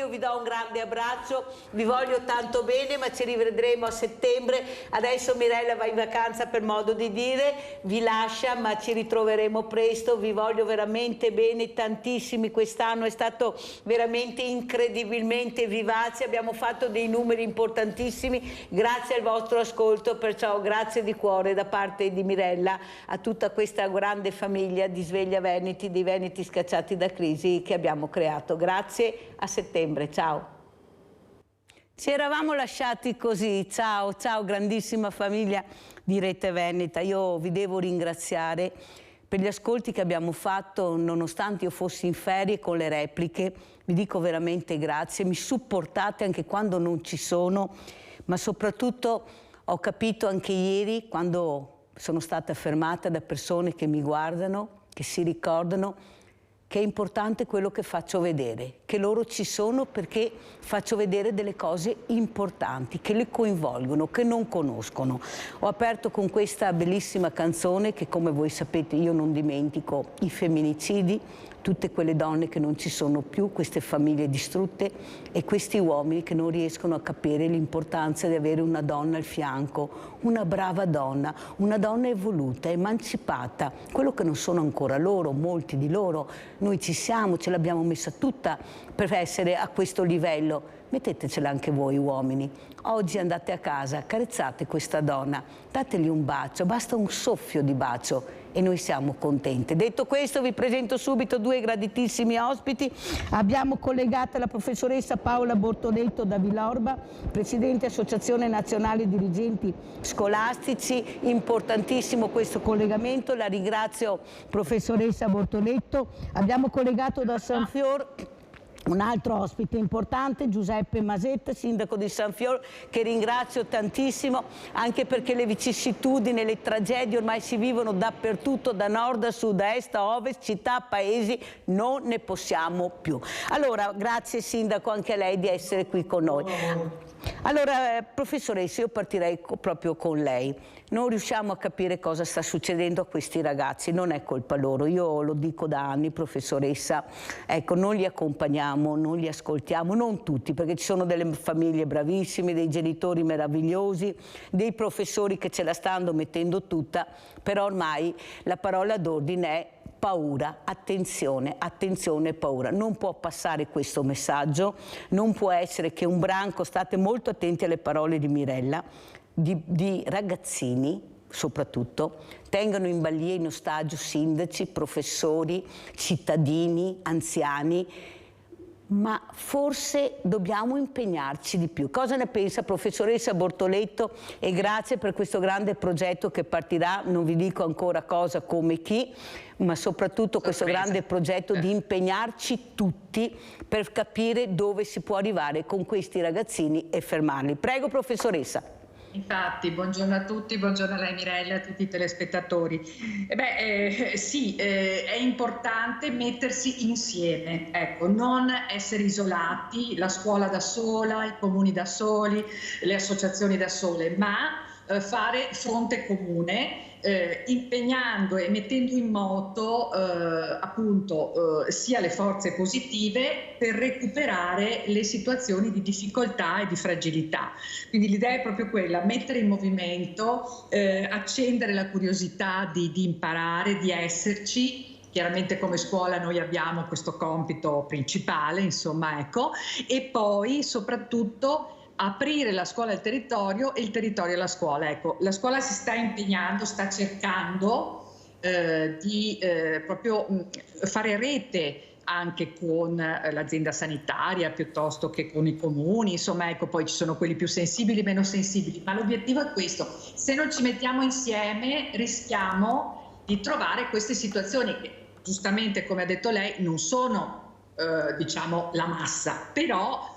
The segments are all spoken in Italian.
io vi do un grande abbraccio, vi voglio tanto bene, ma ci rivedremo a settembre. Adesso Mirella va in vacanza, per modo di dire, vi lascia, ma ci ritroveremo presto. Vi voglio veramente bene, tantissimi. Quest'anno è stato veramente incredibilmente vivace, abbiamo fatto dei numeri importantissimi grazie al vostro ascolto, perciò grazie di cuore da parte di Mirella a tutta questa grande famiglia di Sveglia Veneti, di Veneti Scacciati da Crisi che abbiamo creato. Grazie, a settembre, ciao. Ci eravamo lasciati così, ciao, ciao grandissima famiglia di Rete Veneta. Io vi devo ringraziare per gli ascolti che abbiamo fatto, nonostante io fossi in ferie con le repliche. Vi dico veramente grazie, mi supportate anche quando non ci sono, ma soprattutto ho capito anche ieri, quando sono stata fermata da persone che mi guardano, che si ricordano che è importante quello che faccio vedere, che loro ci sono perché faccio vedere delle cose importanti, che le coinvolgono, che non conoscono. Ho aperto con questa bellissima canzone che, come voi sapete, io non dimentico i femminicidi, tutte quelle donne che non ci sono più, queste famiglie distrutte e questi uomini che non riescono a capire l'importanza di avere una donna al fianco, una brava donna, una donna evoluta, emancipata, quello che non sono ancora loro, molti di loro. Noi ci siamo, ce l'abbiamo messa tutta per essere a questo livello. Mettetecela anche voi uomini. Oggi andate a casa, carezzate questa donna, dategli un bacio, basta un soffio di bacio e noi siamo contenti. Detto questo, vi presento subito due graditissimi ospiti. Abbiamo collegata la professoressa Paola Bortoletto da Villorba, Presidente Associazione Nazionale Dirigenti Scolastici. Importantissimo questo collegamento, la ringrazio professoressa Bortoletto. Abbiamo collegato da San Fior un altro ospite importante, Giuseppe Masetta, sindaco di San Fior, che ringrazio tantissimo, anche perché le vicissitudini, le tragedie ormai si vivono dappertutto, da nord a sud, a est a ovest, città, paesi, non ne possiamo più. Allora, grazie sindaco anche a lei di essere qui con noi. Allora, professoressa, io partirei proprio con lei. Non riusciamo a capire cosa sta succedendo a questi ragazzi, non è colpa loro, io lo dico da anni, professoressa, ecco, non li accompagniamo, non li ascoltiamo, non tutti, perché ci sono delle famiglie bravissime, dei genitori meravigliosi, dei professori che ce la stanno mettendo tutta, però ormai la parola d'ordine è paura, attenzione, attenzione, paura. Non può passare questo messaggio, non può essere che un branco, state molto attenti alle parole di Mirella, di ragazzini soprattutto, tengano in balia, in ostaggio sindaci, professori, cittadini, anziani, ma forse dobbiamo impegnarci di più. Cosa ne pensa professoressa Bortoletto? E grazie per questo grande progetto che partirà, non vi dico ancora cosa, come, chi, ma soprattutto questo grande progetto di impegnarci tutti per capire dove si può arrivare con questi ragazzini e fermarli. Prego professoressa. Infatti, buongiorno a tutti, buongiorno a lei Mirella e a tutti i telespettatori. Sì, è importante mettersi insieme, ecco, non essere isolati, la scuola da sola, i comuni da soli, le associazioni da sole, ma fare fronte comune, impegnando e mettendo in moto appunto sia le forze positive per recuperare le situazioni di difficoltà e di fragilità. Quindi l'idea è proprio quella, mettere in movimento, accendere la curiosità di imparare, di esserci. Chiaramente come scuola noi abbiamo questo compito principale, insomma, ecco, e poi soprattutto aprire la scuola al territorio e il territorio alla scuola. Ecco, la scuola si sta impegnando, sta cercando di proprio fare rete anche con l'azienda sanitaria piuttosto che con i comuni, insomma, ecco, poi ci sono quelli più sensibili, meno sensibili, ma l'obiettivo è questo: se non ci mettiamo insieme rischiamo di trovare queste situazioni che giustamente, come ha detto lei, non sono diciamo la massa, però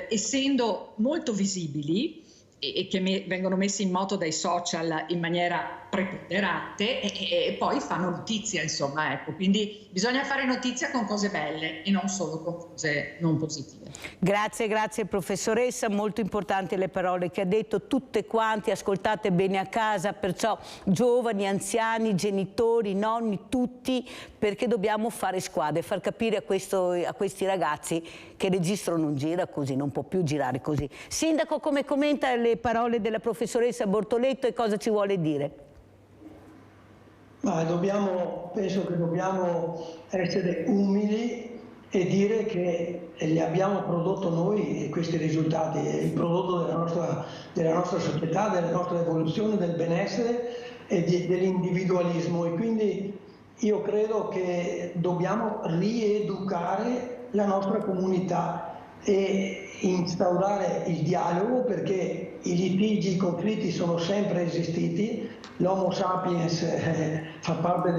essendo molto visibili e che vengono messi in moto dai social in maniera preponderante e poi fanno notizia, insomma, ecco, quindi bisogna fare notizia con cose belle e non solo con cose non positive. Grazie, grazie professoressa, molto importanti le parole che ha detto, tutte quanti ascoltate bene a casa, perciò giovani, anziani, genitori, nonni, tutti, perché dobbiamo fare squadra e far capire a questi ragazzi che il registro non gira così, non può più girare così. Sindaco, come commenta le parole della professoressa Bortoletto e cosa ci vuole dire? Ma penso che dobbiamo essere umili e dire che li abbiamo prodotto noi questi risultati, il prodotto della nostra società, della nostra evoluzione, del benessere e dell'individualismo, e quindi io credo che dobbiamo rieducare la nostra comunità e instaurare il dialogo, perché i litigi, i conflitti sono sempre esistiti, l'Homo sapiens fa parte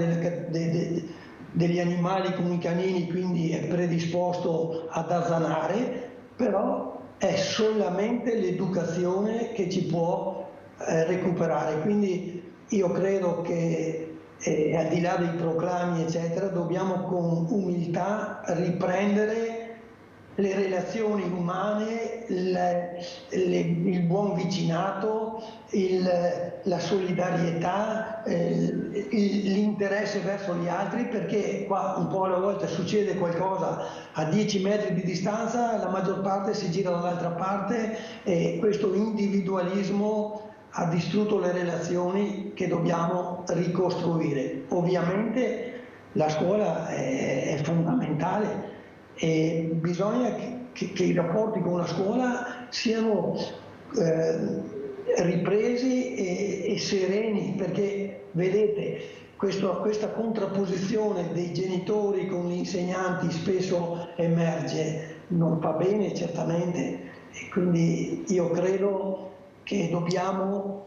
degli animali come i canini, quindi è predisposto ad azzanare, però è solamente l'educazione che ci può recuperare. Quindi io credo che al di là dei proclami eccetera dobbiamo con umiltà riprendere le relazioni umane, il buon vicinato, la solidarietà, l'interesse verso gli altri, perché qua un po' alla volta succede qualcosa a 10 metri di distanza, la maggior parte si gira dall'altra parte e questo individualismo ha distrutto le relazioni che dobbiamo ricostruire. Ovviamente la scuola è fondamentale, e bisogna che i rapporti con la scuola siano ripresi e sereni, perché vedete questa contrapposizione dei genitori con gli insegnanti spesso emerge, non va bene certamente, e quindi io credo che dobbiamo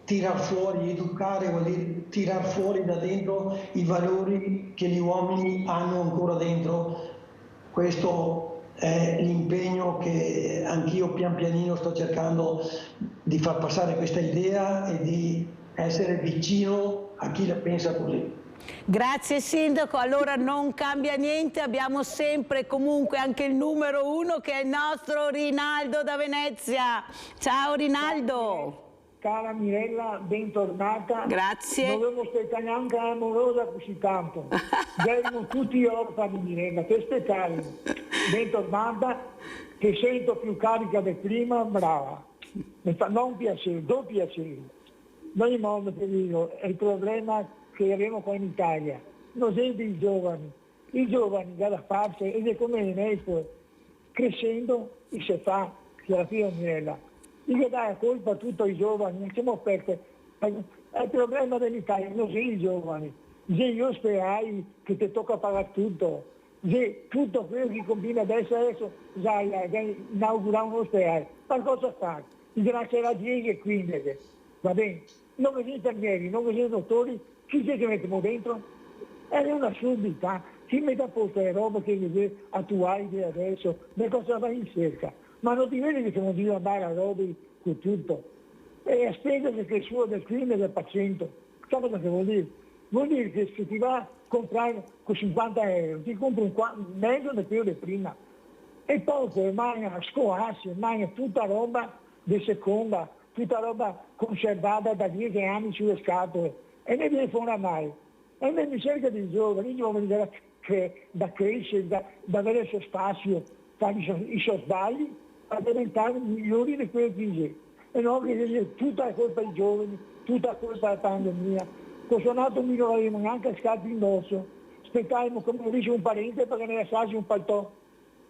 tirar fuori, educare vuol dire tirar fuori da dentro i valori che gli uomini hanno ancora dentro. Questo è l'impegno che anch'io pian pianino sto cercando di far passare questa idea e di essere vicino a chi la pensa così. Grazie Sindaco, allora non cambia niente, abbiamo sempre comunque anche il numero 1 che è il nostro Rinaldo da Venezia. Ciao Rinaldo! Cara Mirella, bentornata. Grazie. Non avevo aspettato neanche amorosa così tanto. Erano tutti orfani, Mirella, che aspettavi. Bentornata, ti sento più carica di prima, brava. Mi fa non piacere, do piacere. Non in modo che dico, è il problema che abbiamo qua in Italia. Non sempre i giovani dalla farsa ed è come l'Enesto, crescendo e si fa, che alla fine Mirella. Io dare colpa a tutti i giovani, siamo aperti. È il problema dell'Italia, non sono i giovani. Gli ospedali che ti tocca pagare tutto. Tutto quello che combina adesso inaugurare un ospedale. Ma cosa fa? Grazie alla 10 e 15, va bene? Non vi sono infermieri, non vi sono dottori, chi c'è che mettiamo dentro? È un'assurdità. Chi mette a posto le robe che deve attuare adesso, le cose va in cerca. Ma non ti vedi che siamo di andare a robe con tutto? E a spese che il suo del crimine del paziente. Sai cosa che vuol dire? Vuol dire che se ti va a comprare con 50 euro, ti compri mezzo di quello di prima. E poi rimane a scoarsi, rimane tutta roba di seconda, tutta roba conservata da 10 anni sulle scatole. E ne viene fuori mai. E ne mi cerca di giovani da crescere, da avere il suo spazio, fare i suoi sbagli, a diventare migliori di quelli che c'è. E non che tutta la colpa ai giovani, tutta la colpa della pandemia. Questo nato non avremo neanche scatti indosso. Aspettaremo come dice un parente perché ne assaggi un paltò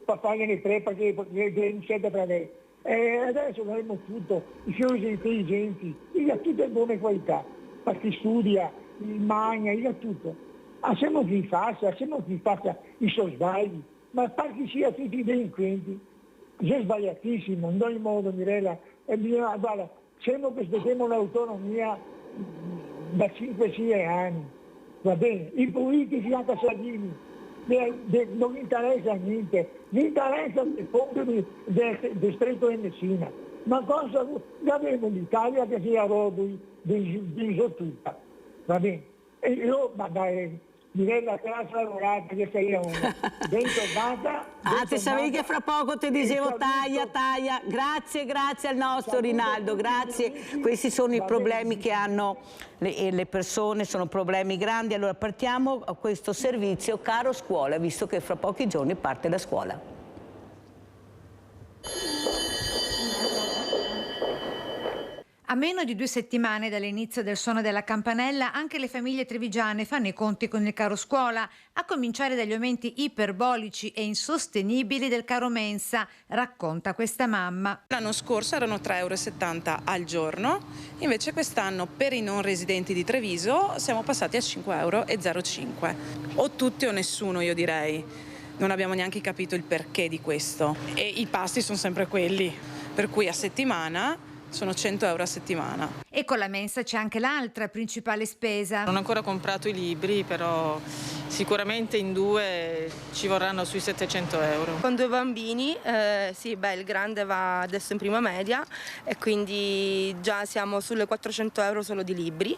per fargliene tre perché non siete per lei. E adesso avremo tutto, i fiori intelligenti, il ha tutte buone qualità, perché studia, il magna, il ha tutto. Siamo chi faccia i suoi sbagli, ma perché sia tutti delinquenti. È sbagliatissimo, in ogni modo Mirella, guarda, siamo che aspettiamo l'autonomia da 5-6 anni, va bene, i politici anche a Salvini, non interessa niente, gli interessa il fondo del stretto di Messina, ma cosa avremo l'Italia che sia roba di tutta, va bene, e io, ma dai, Mirella, classe lavorata che sei una bentornata. Ti sapevi che fra poco ti dicevo taglia. Grazie al nostro Rinaldo, grazie. Questi sono i problemi che hanno le persone, sono problemi grandi. Allora partiamo a questo servizio Caro Scuola, visto che fra pochi giorni parte la scuola. A meno di 2 settimane dall'inizio del suono della campanella, anche le famiglie trevigiane fanno i conti con il caro scuola, a cominciare dagli aumenti iperbolici e insostenibili del caro mensa, racconta questa mamma. L'anno scorso erano 3,70 € al giorno, invece quest'anno per i non residenti di Treviso siamo passati a 5,05 €. O tutti o nessuno, io direi. Non abbiamo neanche capito il perché di questo. E i pasti sono sempre quelli, per cui a settimana sono 100 € a settimana. E con la mensa c'è anche l'altra principale spesa. Non ho ancora comprato i libri, però sicuramente in 2 ci vorranno sui 700 €. Con 2 bambini, il grande va adesso in prima media e quindi già siamo sulle 400 € solo di libri,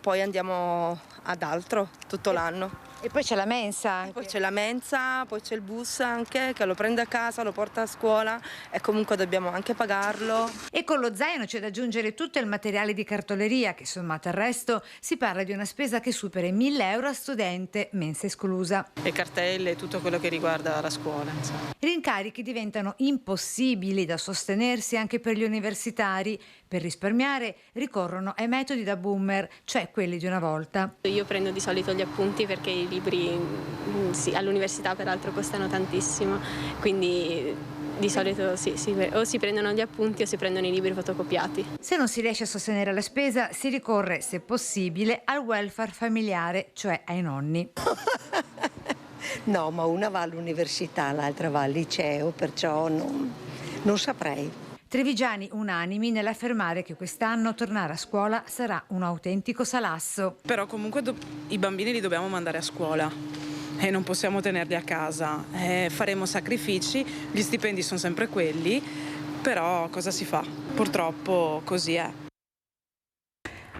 poi andiamo ad altro tutto l'anno. E poi c'è la mensa anche. Poi c'è la mensa, poi c'è il bus anche che lo prende a casa, lo porta a scuola e comunque dobbiamo anche pagarlo. E con lo zaino c'è da aggiungere tutto il materiale di cartoleria che sommato al resto si parla di una spesa che supera i 1.000 € a studente, mensa esclusa. E cartelle, tutto quello che riguarda la scuola. Insomma. I rincarichi diventano impossibili da sostenersi anche per gli universitari. Per risparmiare ricorrono ai metodi da boomer, cioè quelli di una volta. Io prendo di solito gli appunti perché i libri, sì, all'università peraltro costano tantissimo, quindi di solito sì, o si prendono gli appunti o si prendono i libri fotocopiati. Se non si riesce a sostenere la spesa, si ricorre, se possibile, al welfare familiare, cioè ai nonni. No, ma una va all'università, l'altra va al liceo, perciò non saprei. Trevigiani unanimi nell'affermare che quest'anno tornare a scuola sarà un autentico salasso. Però comunque i bambini li dobbiamo mandare a scuola e non possiamo tenerli a casa. Faremo sacrifici, gli stipendi sono sempre quelli, però cosa si fa? Purtroppo così è.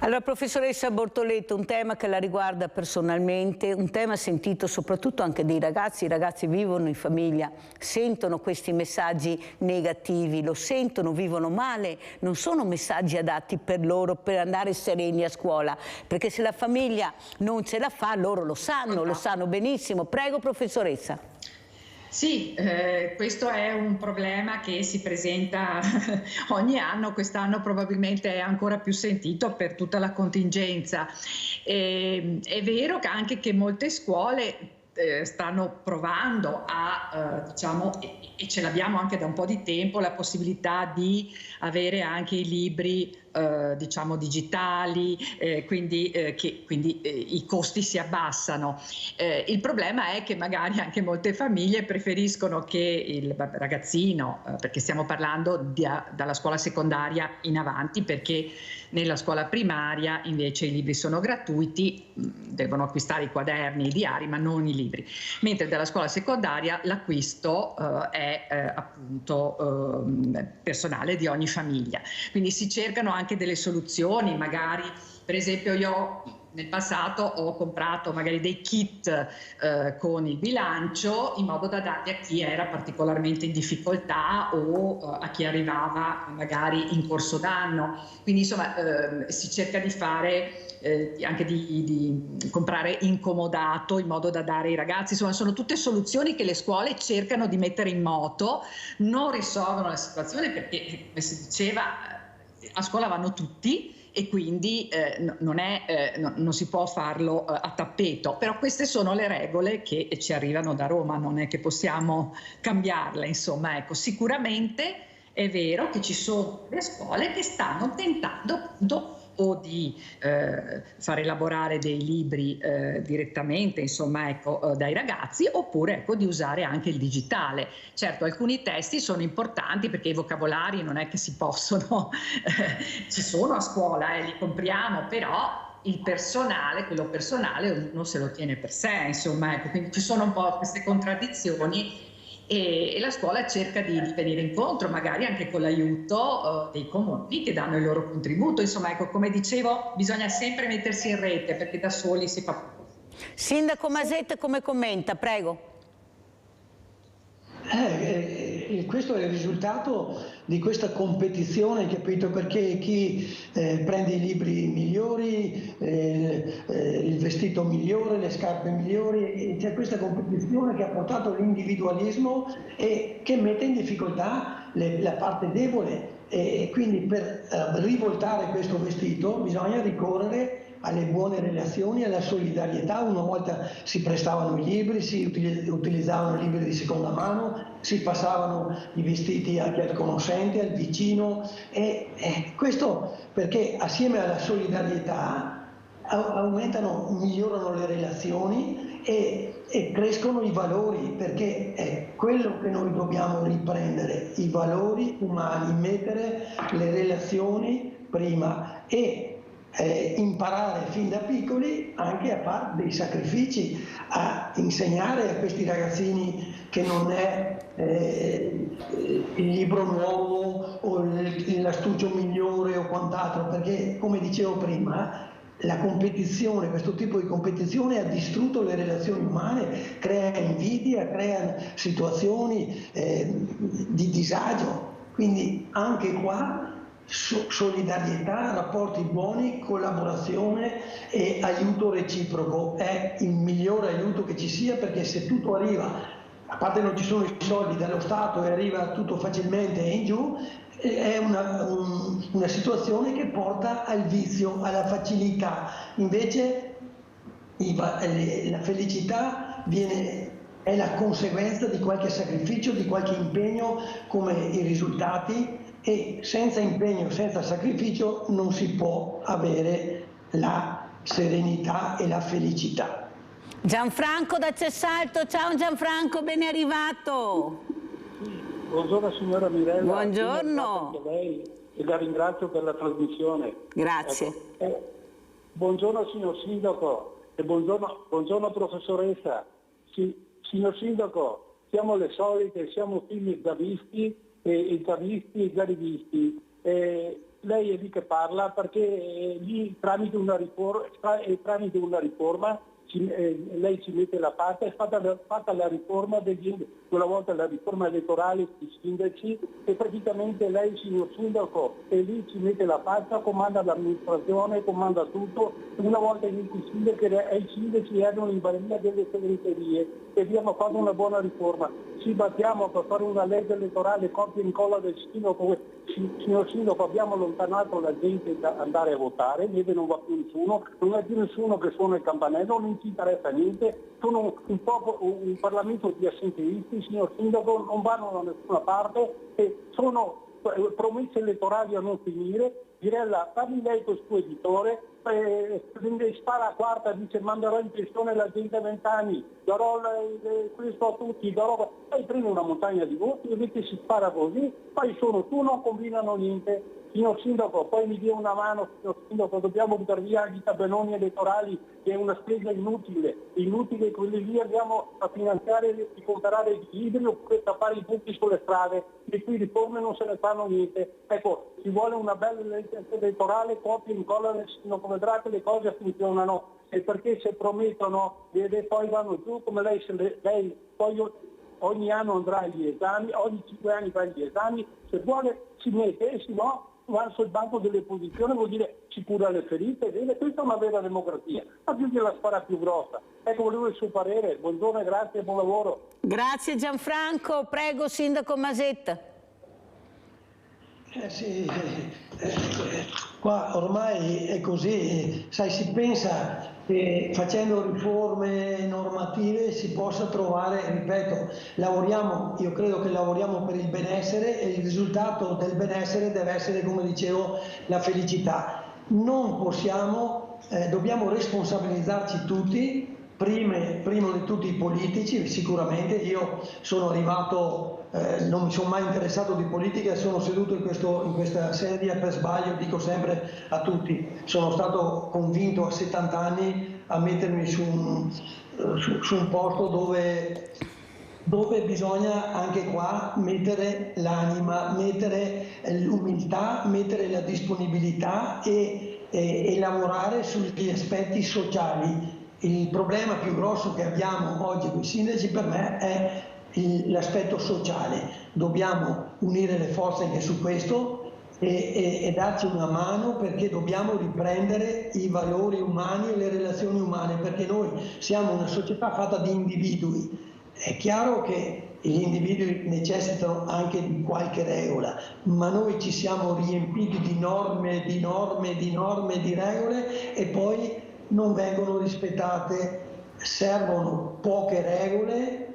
Allora, professoressa Bortoleto, un tema che la riguarda personalmente, un tema sentito soprattutto anche dai ragazzi. I ragazzi vivono in famiglia, sentono questi messaggi negativi, lo sentono, vivono male, non sono messaggi adatti per loro per andare sereni a scuola, perché se la famiglia non ce la fa, loro lo sanno benissimo. Prego, professoressa. Sì, questo è un problema che si presenta ogni anno, quest'anno probabilmente è ancora più sentito per tutta la contingenza. È vero che molte scuole stanno provando a, diciamo, e ce l'abbiamo anche da un po' di tempo, la possibilità di avere anche i libri diciamo digitali, quindi i costi si abbassano. Il problema è che magari anche molte famiglie preferiscono che il ragazzino, perché stiamo parlando dalla scuola secondaria in avanti, perché nella scuola primaria invece i libri sono gratuiti, devono acquistare i quaderni, i diari, ma non i libri, mentre dalla scuola secondaria l'acquisto è appunto personale di ogni famiglia. Quindi si cercano anche delle soluzioni, magari per esempio io nel passato ho comprato magari dei kit con il bilancio in modo da darli a chi era particolarmente in difficoltà o a chi arrivava magari in corso d'anno. Quindi insomma si cerca di fare anche di comprare incomodato in modo da dare ai ragazzi. Insomma, sono tutte soluzioni che le scuole cercano di mettere in moto, non risolvono la situazione perché, come si diceva, a scuola vanno tutti e quindi non si può farlo a tappeto, però queste sono le regole che ci arrivano da Roma, non è che possiamo cambiarle, insomma, ecco, sicuramente è vero che ci sono le scuole che stanno tentando appunto o di far elaborare dei libri direttamente, insomma, ecco, dai ragazzi, oppure ecco, di usare anche il digitale. Certo, alcuni testi sono importanti perché i vocabolari non è che si possono, ci sono a scuola, li compriamo, però il personale, quello personale, ognuno se lo tiene per sé, insomma, ecco, quindi ci sono un po' queste contraddizioni. E la scuola cerca di venire incontro, magari anche con l'aiuto dei comuni che danno il loro contributo. Insomma, ecco, come dicevo, bisogna sempre mettersi in rete perché da soli si fa poco. Sindaco Maset, come commenta? Prego. Questo è il risultato di questa competizione, capito? Perché chi prende i libri migliori, il vestito migliore, le scarpe migliori, c'è questa competizione che ha portato l'individualismo e che mette in difficoltà la parte debole. E quindi per rivoltare questo vestito bisogna ricorrere alle buone relazioni, alla solidarietà. Una volta si prestavano i libri, si utilizzavano i libri di seconda mano, si passavano i vestiti anche al conoscente, al vicino, e questo perché assieme alla solidarietà migliorano le relazioni e crescono i valori, perché è quello che noi dobbiamo riprendere, i valori umani, mettere le relazioni prima e imparare fin da piccoli anche a fare dei sacrifici, a insegnare a questi ragazzini che non è il libro nuovo o l'astuccio migliore o quant'altro, perché come dicevo prima la competizione, questo tipo di competizione ha distrutto le relazioni umane, crea invidia, crea situazioni di disagio, quindi anche qua solidarietà, rapporti buoni, collaborazione e aiuto reciproco è il migliore aiuto che ci sia, perché se tutto arriva, a parte non ci sono i soldi dallo Stato e arriva tutto facilmente e in giù, è una situazione che porta al vizio, alla facilità. Invece La felicità è la conseguenza di qualche sacrificio, di qualche impegno, come i risultati, e senza impegno, senza sacrificio non si può avere la serenità e la felicità. Gianfranco da Cessalto, ciao Gianfranco, ben arrivato. Buongiorno signora Mirella. Buongiorno. Anche lei, e la ringrazio per la trasmissione. Grazie. Buongiorno signor Sindaco e buongiorno professoressa. Signor Sindaco, siamo le solite, siamo figli zavisti e già rivisti. Lei è lì che parla perché lì tramite una riforma lei ci mette la faccia, è fatta la riforma quella volta la riforma elettorale sui sindaci, e praticamente lei, signor Sindaco, è lì, ci mette la faccia, comanda l'amministrazione, comanda tutto. Una volta che i sindaci erano in balia delle segreterie e abbiamo fatto una buona riforma. Ci battiamo per fare una legge elettorale copia e incolla del sindaco. Signor Sindaco, abbiamo allontanato la gente da andare a votare, vede non va più nessuno, non è più nessuno che suona il campanello, non ci interessa niente, sono un Parlamento di assenteisti, signor Sindaco, non vanno da nessuna parte e sono promesse elettorali a non finire. Mirella, parli lei col suo editore, spara a quarta, dice manderò in pensione la gente a 20 anni, darò questo a tutti, poi prende una montagna di voti e invece si spara così, poi non combinano niente. Signor Sindaco, poi mi dia una mano, signor Sindaco, dobbiamo buttare via i tabelloni elettorali, che è una spesa inutile, quelli lì andiamo a finanziare di comprare i libri oppure tappare i buchi sulle strade, di cui riforme non se ne fanno niente. Ecco, ci vuole una bella legge elettorale, copia e incolla del sindaco, vedrà che le cose funzionano, e perché se promettono e poi vanno giù, come lei poi ogni anno andrà agli esami, ogni 5 anni fa gli esami, se vuole si mette, e se no va sul banco delle posizioni, vuol dire ci cura le ferite, vede, questa è una vera democrazia, ma più che la spara più grossa. Ecco, volevo il suo parere, buongiorno e grazie, buon lavoro. Grazie Gianfranco, prego Sindaco Masetta. Sì, qua ormai è così, sai, si pensa che facendo riforme normative si possa trovare, ripeto, io credo che lavoriamo per il benessere e il risultato del benessere deve essere, come dicevo, la felicità. Non possiamo, dobbiamo responsabilizzarci tutti, primo di tutti i politici, sicuramente. Io sono arrivato, non mi sono mai interessato di politica, sono seduto in questa sedia per sbaglio, dico sempre a tutti, sono stato convinto a 70 anni a mettermi su un posto dove bisogna anche qua mettere l'anima, mettere l'umiltà, mettere la disponibilità e lavorare sugli aspetti sociali. Il problema più grosso che abbiamo oggi con i sindaci per me è l'aspetto sociale. Dobbiamo unire le forze anche su questo e darci una mano, perché dobbiamo riprendere i valori umani e le relazioni umane, perché noi siamo una società fatta di individui. È chiaro che gli individui necessitano anche di qualche regola, ma noi ci siamo riempiti di norme, di regole, e poi non vengono rispettate. Servono poche regole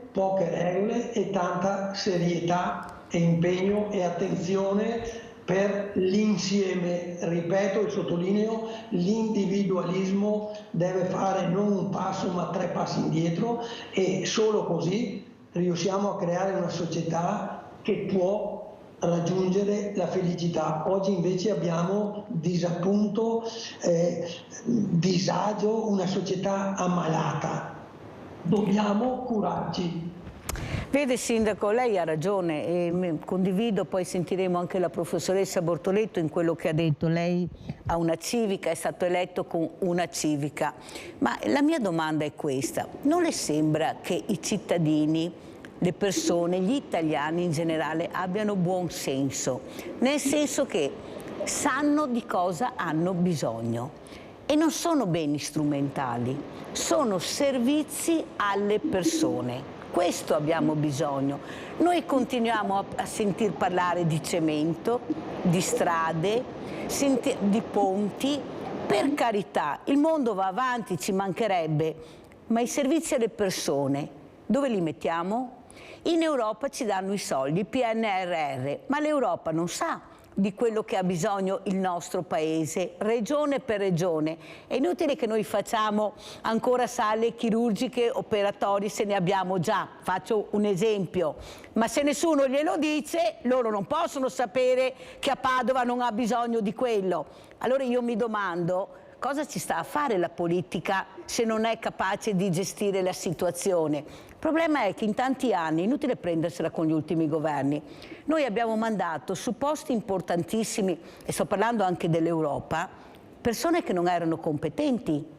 e tanta serietà e impegno e attenzione per l'insieme. Ripeto e sottolineo, l'individualismo deve fare non un passo ma 3 passi indietro, e solo così riusciamo a creare una società che può raggiungere la felicità. Oggi invece abbiamo disappunto, disagio, una società ammalata. Dobbiamo curarci. Vede Sindaco, lei ha ragione e condivido, poi sentiremo anche la professoressa Bortoletto in quello che ha detto. Lei ha una civica, è stato eletto con una civica, ma la mia domanda è questa: non le sembra che i cittadini, le persone, gli italiani in generale abbiano buon senso, nel senso che sanno di cosa hanno bisogno e non sono beni strumentali, sono servizi alle persone? Questo abbiamo bisogno. Noi continuiamo a sentir parlare di cemento, di strade, di ponti, Per carità, il mondo va avanti, ci mancherebbe, ma i servizi alle persone, dove li mettiamo? In Europa ci danno i soldi, il PNRR, ma l'Europa non sa di quello che ha bisogno il nostro paese, regione per regione. È inutile che noi facciamo ancora sale chirurgiche, operatori, se ne abbiamo già. Faccio un esempio, ma se nessuno glielo dice, loro non possono sapere che a Padova non ha bisogno di quello. Allora io mi domando, cosa ci sta a fare la politica se non è capace di gestire la situazione? Il problema è che in tanti anni, inutile prendersela con gli ultimi governi, noi abbiamo mandato su posti importantissimi, e sto parlando anche dell'Europa, persone che non erano competenti.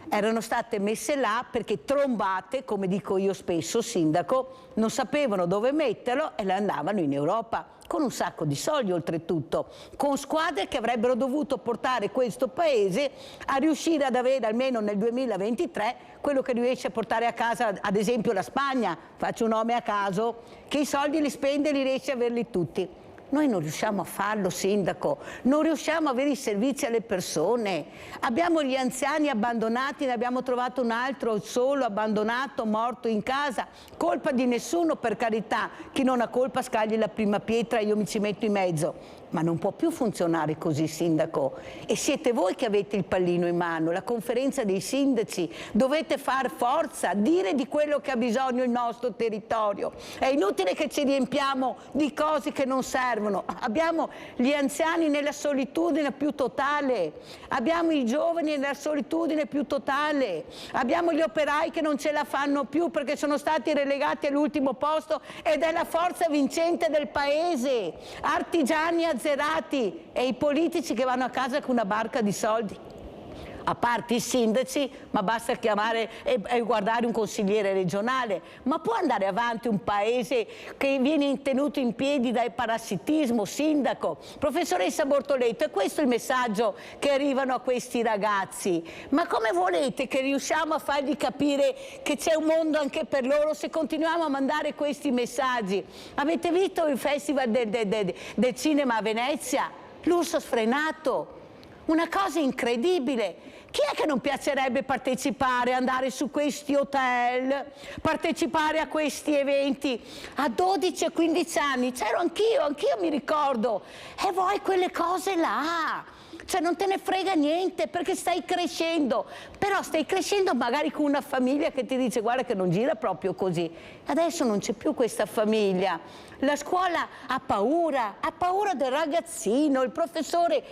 Erano state messe là perché trombate, come dico io spesso, sindaco, non sapevano dove metterlo e le andavano in Europa, con un sacco di soldi oltretutto, con squadre che avrebbero dovuto portare questo paese a riuscire ad avere almeno nel 2023 quello che riesce a portare a casa, ad esempio la Spagna, faccio un nome a caso, che i soldi li spende e li riesce a averli tutti. Noi non riusciamo a farlo, sindaco, non riusciamo a avere i servizi alle persone. Abbiamo gli anziani abbandonati, ne abbiamo trovato un altro solo, abbandonato, morto in casa. Colpa di nessuno, per carità. Chi non ha colpa scagli la prima pietra e io mi ci metto in mezzo. Ma non può più funzionare così, sindaco. E siete voi che avete il pallino in mano, la conferenza dei sindaci. Dovete far forza, dire di quello che ha bisogno il nostro territorio. È inutile che ci riempiamo di cose che non servono. Abbiamo gli anziani nella solitudine più totale, abbiamo i giovani nella solitudine più totale, abbiamo gli operai che non ce la fanno più perché sono stati relegati all'ultimo posto ed è la forza vincente del paese. Artigiani azzerati e i politici che vanno a casa con una barca di soldi. A parte i sindaci, ma basta chiamare e guardare un consigliere regionale. Ma può andare avanti un paese che viene tenuto in piedi dal parassitismo, sindaco? Professoressa Bortoleto, è questo il messaggio che arrivano a questi ragazzi? Ma come volete che riusciamo a fargli capire che c'è un mondo anche per loro se continuiamo a mandare questi messaggi? Avete visto il festival del cinema a Venezia? Lusso sfrenato. Una cosa incredibile. Chi è che non piacerebbe partecipare, andare su questi hotel, partecipare a questi eventi? A 12 e 15 anni c'ero anch'io mi ricordo. E vuoi quelle cose là? Cioè non te ne frega niente perché stai crescendo, però stai crescendo magari con una famiglia che ti dice guarda che non gira proprio così. Adesso non c'è più questa famiglia. La scuola ha paura del ragazzino, il professore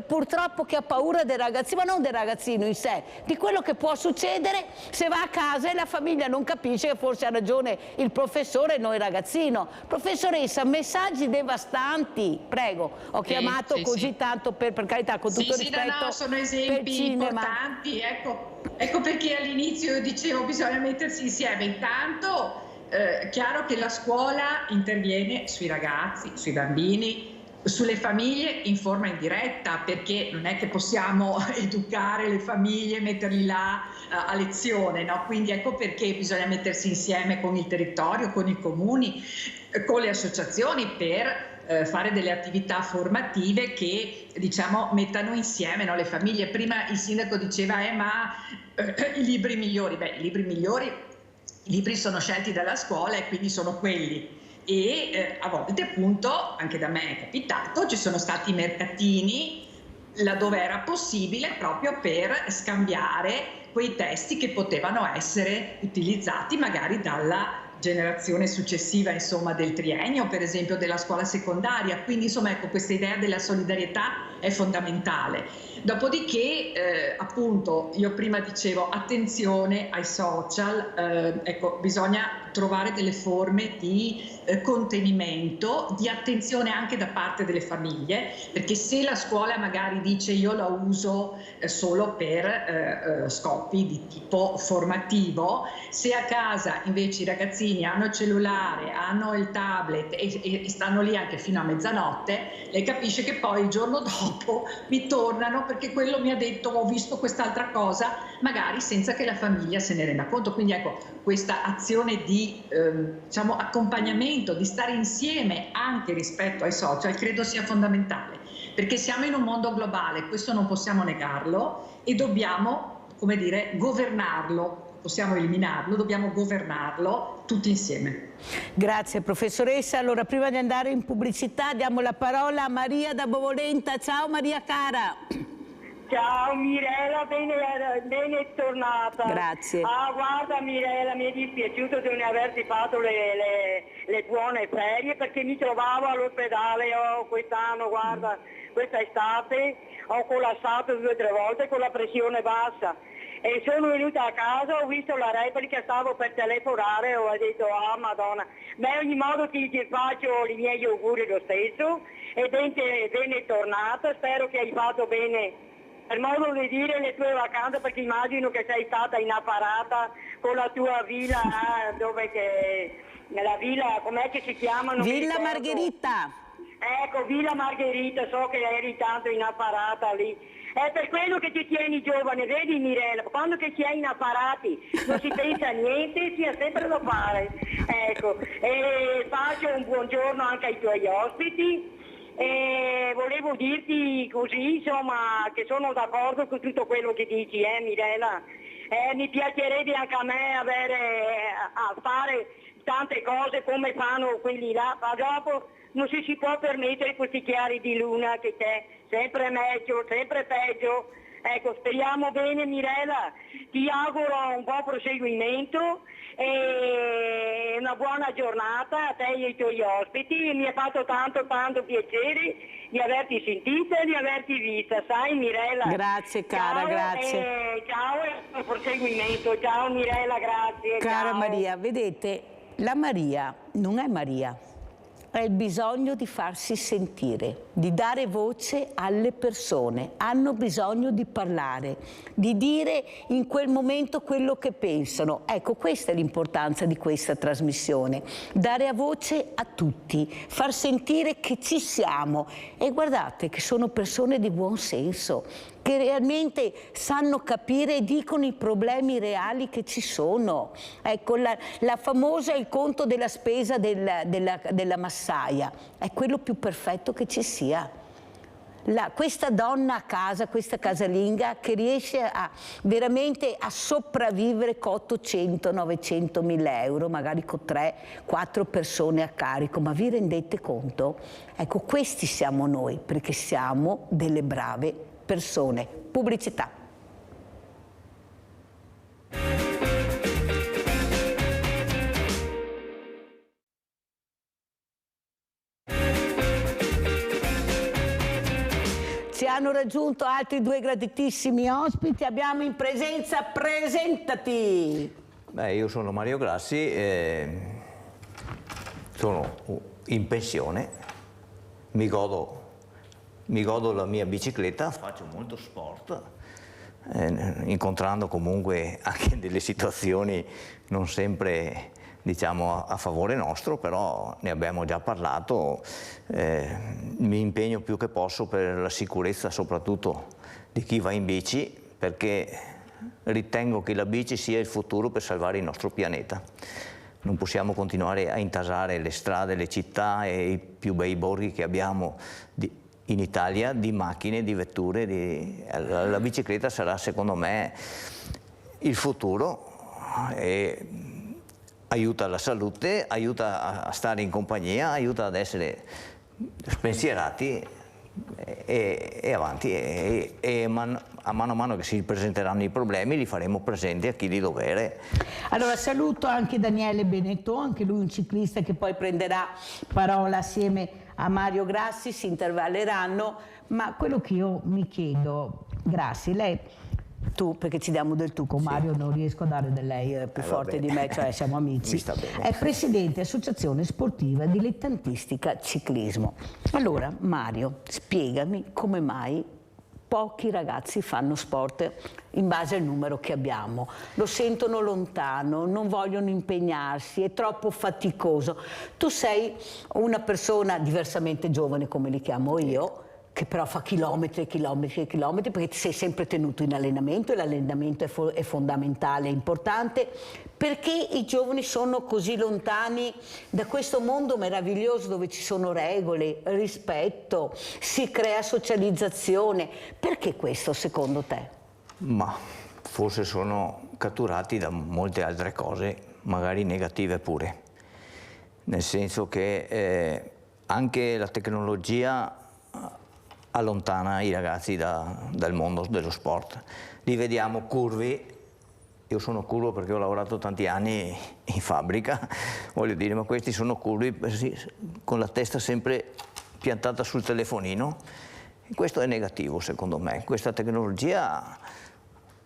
purtroppo che ha paura del ragazzino, ma non del ragazzino in sé, di quello che può succedere se va a casa e la famiglia non capisce che forse ha ragione il professore e non il ragazzino. Professoressa, messaggi devastanti, prego, ho chiamato così tanto per carità, con tutto rispetto. No, sono esempi importanti, ecco perché all'inizio io dicevo bisogna mettersi insieme. Intanto chiaro che la scuola interviene sui ragazzi, sui bambini, sulle famiglie in forma indiretta, perché non è che possiamo educare le famiglie, metterli là a lezione, no? Quindi ecco perché bisogna mettersi insieme con il territorio, con i comuni, con le associazioni per fare delle attività formative che diciamo mettano insieme, no, le famiglie. Prima il sindaco diceva ma i libri migliori, i libri sono scelti dalla scuola e quindi sono quelli. E a volte appunto, anche da me è capitato, ci sono stati mercatini laddove era possibile proprio per scambiare quei testi che potevano essere utilizzati magari dalla generazione successiva, insomma, del triennio, per esempio della scuola secondaria. Quindi insomma ecco, questa idea della solidarietà è fondamentale. Dopodiché appunto io prima dicevo attenzione ai social, ecco, bisogna trovare delle forme di contenimento, di attenzione anche da parte delle famiglie, perché se la scuola magari dice io la uso solo per scopi di tipo formativo, se a casa invece i ragazzini hanno il cellulare, hanno il tablet e stanno lì anche fino a mezzanotte, lei capisce che poi il giorno dopo mi tornano perché quello mi ha detto ho visto quest'altra cosa, magari senza che la famiglia se ne renda conto. Quindi ecco, questa azione di di diciamo, accompagnamento, di stare insieme anche rispetto ai social, credo sia fondamentale, perché siamo in un mondo globale, questo non possiamo negarlo e dobbiamo, come dire, governarlo. Possiamo eliminarlo, dobbiamo governarlo tutti insieme. Grazie professoressa. Allora, prima di andare in pubblicità diamo la parola a Maria da Bovolenta. Ciao Maria cara. Ciao Mirella, bene tornata. Grazie. Guarda Mirella, mi è dispiaciuto di non averti fatto le buone ferie, perché mi trovavo all'ospedale quest'anno, guarda, questa estate ho collassato 2 o 3 volte con la pressione bassa. E sono venuta a casa, ho visto la replica, stavo per telefonare, ho detto, Madonna. Ma in ogni modo ti faccio i miei auguri lo stesso, e bene tornata, spero che hai fatto bene, per modo di dire, le tue vacanze, perché immagino che sei stata in apparata con la tua villa, nella villa, com'è che si chiamano? Villa Margherita. Ecco, Villa Margherita, so che eri tanto in apparata lì. È per quello che ti tieni giovane, vedi Mirella, quando che si è in apparati non si pensa a niente, si ha sempre da fare. Ecco, e faccio un buongiorno anche ai tuoi ospiti e volevo dirti così, insomma, che sono d'accordo con tutto quello che dici, Mirella. Mi piacerebbe anche a me a fare tante cose come fanno quelli là, ma dopo non si può permettere questi chiari di luna che c'è, sempre meglio, sempre peggio. Ecco, speriamo bene Mirella, ti auguro un buon proseguimento e una buona giornata a te e ai tuoi ospiti. Mi ha fatto tanto piacere di averti sentita e di averti vista, sai Mirella? Grazie cara, ciao, grazie. Ciao e buon proseguimento, ciao Mirella, grazie. Cara ciao. Maria, vedete, la Maria non è Maria. È il bisogno di farsi sentire, di dare voce alle persone. Hanno bisogno di parlare, di dire in quel momento quello che pensano. Ecco, questa è l'importanza di questa trasmissione. Dare a voce a tutti, far sentire che ci siamo. E guardate che sono persone di buon senso, che realmente sanno capire e dicono i problemi reali che ci sono. Ecco, la famosa, il conto della spesa della massaia, è quello più perfetto che ci sia. Questa donna a casa, questa casalinga che riesce veramente a sopravvivere con 800-900 mila euro, magari con 3-4 persone a carico, ma vi rendete conto? Ecco, questi siamo noi, perché siamo delle brave persone. Pubblicità. Ci hanno raggiunto altri 2 graditissimi ospiti. Abbiamo in presenza, presentati. Beh, io sono Mario Grassi, sono in pensione, mi godo la mia bicicletta, faccio molto sport, incontrando comunque anche delle situazioni non sempre, diciamo, a favore nostro, però ne abbiamo già parlato. Mi impegno più che posso per la sicurezza soprattutto di chi va in bici, perché ritengo che la bici sia il futuro per salvare il nostro pianeta. Non possiamo continuare a intasare le strade, le città e i più bei borghi che abbiamo in Italia di macchine, di vetture. La bicicletta sarà, secondo me, il futuro e aiuta la salute, aiuta a stare in compagnia, aiuta ad essere spensierati e avanti, a mano a mano che si presenteranno i problemi li faremo presenti a chi di dovere. Allora saluto anche Daniele Benetton, anche lui un ciclista che poi prenderà parola assieme a Mario Grassi, si intervalleranno, ma quello che io mi chiedo, Grassi, lei, tu, perché ci diamo del tu, con Mario non riesco a dare del lei, è più forte di me, cioè siamo amici, è presidente Associazione Sportiva Dilettantistica Ciclismo. Allora Mario, spiegami come mai pochi ragazzi fanno sport in base al numero che abbiamo, lo sentono lontano, non vogliono impegnarsi, è troppo faticoso. Tu sei una persona diversamente giovane, come li chiamo io, che però fa chilometri e chilometri e chilometri, perché ti sei sempre tenuto in allenamento e l'allenamento è fondamentale, è importante. Perché i giovani sono così lontani da questo mondo meraviglioso dove ci sono regole, rispetto, si crea socializzazione? Perché questo secondo te? Ma forse sono catturati da molte altre cose, magari negative pure. Nel senso che anche la tecnologia allontana i ragazzi dal mondo dello sport. Li vediamo curvi. Io sono curvo perché ho lavorato tanti anni in fabbrica, voglio dire, ma questi sono curvi con la testa sempre piantata sul telefonino. E questo è negativo secondo me. Questa tecnologia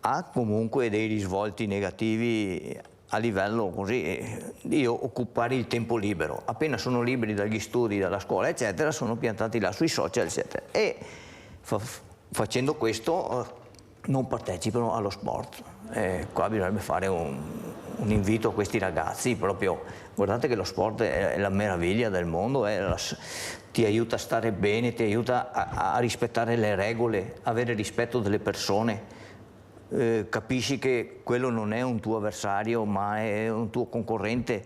ha comunque dei risvolti negativi a livello così di occupare il tempo libero. Appena sono liberi dagli studi, dalla scuola, eccetera, sono piantati là sui social, eccetera. E facendo questo non partecipano allo sport. Qua bisognerebbe fare un invito a questi ragazzi, proprio guardate che lo sport è la meraviglia del mondo, ti aiuta a stare bene, ti aiuta a rispettare le regole, avere rispetto delle persone, capisci che quello non è un tuo avversario ma è un tuo concorrente,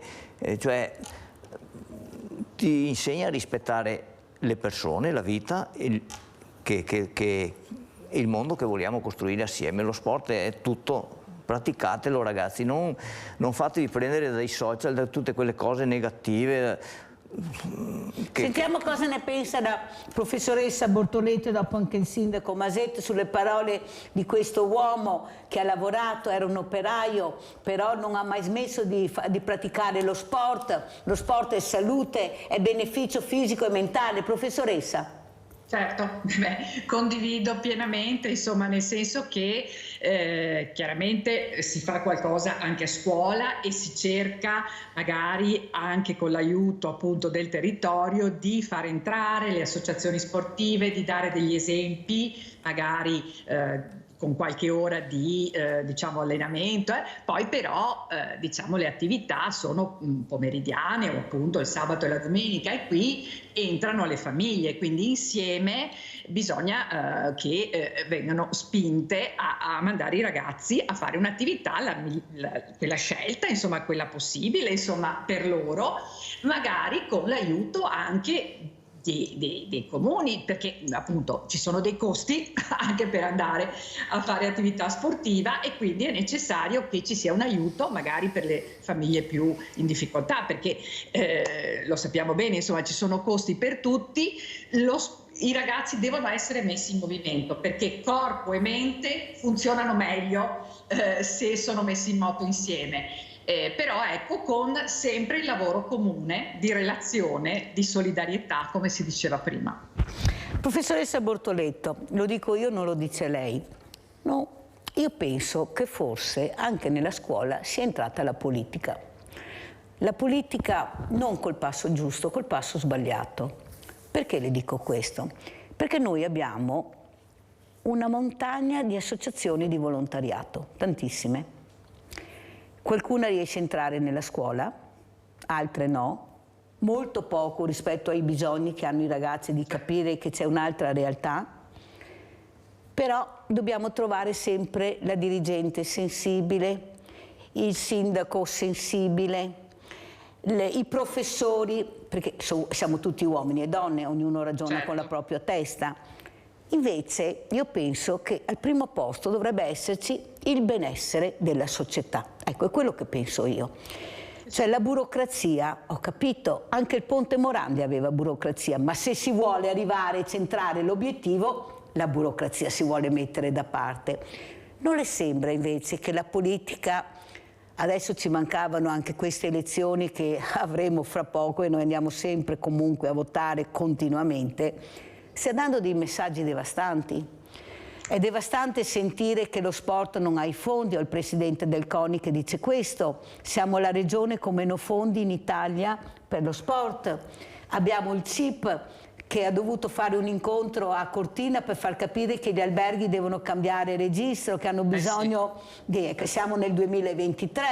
cioè ti insegna a rispettare le persone, la vita, il mondo che vogliamo costruire assieme. Lo sport è tutto, praticatelo ragazzi, non fatevi prendere dai social, da tutte quelle cose negative. Sentiamo cosa ne pensa la professoressa Bortoletto, dopo anche il sindaco Masetto, sulle parole di questo uomo che ha lavorato, era un operaio, però non ha mai smesso di praticare lo sport. Lo sport è salute, è beneficio fisico e mentale. Professoressa? Certo, condivido pienamente, insomma, nel senso che chiaramente si fa qualcosa anche a scuola e si cerca magari anche con l'aiuto appunto del territorio di far entrare le associazioni sportive, di dare degli esempi magari con qualche ora di diciamo allenamento, poi però diciamo le attività sono pomeridiane o appunto il sabato e la domenica e qui entrano le famiglie, quindi insieme bisogna che vengano spinte a mandare i ragazzi a fare un'attività, quella scelta, insomma quella possibile, insomma per loro, magari con l'aiuto anche dei comuni, perché appunto ci sono dei costi anche per andare a fare attività sportiva e quindi è necessario che ci sia un aiuto magari per le famiglie più in difficoltà, perché lo sappiamo bene, insomma ci sono costi per tutti. I ragazzi devono essere messi in movimento perché corpo e mente funzionano meglio se sono messi in moto insieme. Però ecco, con sempre il lavoro comune di relazione, di solidarietà, come si diceva prima. Professoressa Bortoletto, lo dico io, non lo dice lei. No, io penso che forse anche nella scuola sia entrata la politica. La politica non col passo giusto, col passo sbagliato. Perché le dico questo? Perché noi abbiamo una montagna di associazioni di volontariato, tantissime. Qualcuna riesce a entrare nella scuola, altre no, molto poco rispetto ai bisogni che hanno i ragazzi di capire che c'è un'altra realtà, però dobbiamo trovare sempre la dirigente sensibile, il sindaco sensibile, i professori, perché siamo tutti uomini e donne, ognuno ragiona certo con la propria testa. Invece io penso che al primo posto dovrebbe esserci il benessere della società. Ecco, è quello che penso io. Cioè la burocrazia, ho capito, anche il Ponte Morandi aveva burocrazia, ma se si vuole arrivare e centrare l'obiettivo, la burocrazia si vuole mettere da parte. Non le sembra invece che la politica, adesso ci mancavano anche queste elezioni che avremo fra poco e noi andiamo sempre comunque a votare continuamente, stia dando dei messaggi devastanti. È devastante sentire che lo sport non ha i fondi. Ho il presidente del CONI che dice questo. Siamo la regione con meno fondi in Italia per lo sport. Abbiamo il CIP che ha dovuto fare un incontro a Cortina per far capire che gli alberghi devono cambiare registro, che hanno bisogno che siamo nel 2023.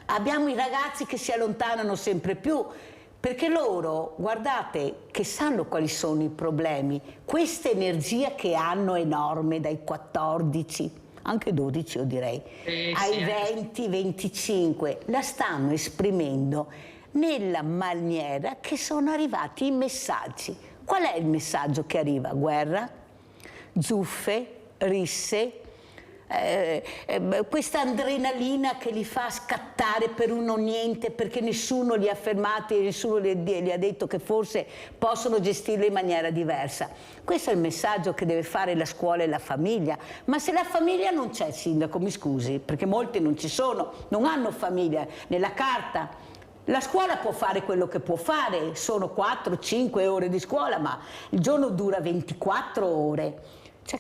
Abbiamo i ragazzi che si allontanano sempre più perché loro, guardate, che sanno quali sono i problemi, questa energia che hanno enorme dai 14, anche 12 io direi, ai 20, 25, la stanno esprimendo nella maniera che sono arrivati i messaggi. Qual è il messaggio che arriva? Guerra, zuffe, risse, questa adrenalina che li fa scattare per un o niente perché nessuno li ha fermati e nessuno gli ha detto che forse possono gestirlo in maniera diversa. Questo è il messaggio che deve fare la scuola e la famiglia. Ma se la famiglia non c'è, sindaco, mi scusi, perché molti non ci sono, non hanno famiglia nella carta. La scuola può fare quello che può fare, sono 4-5 ore di scuola, ma il giorno dura 24 ore. Cioè,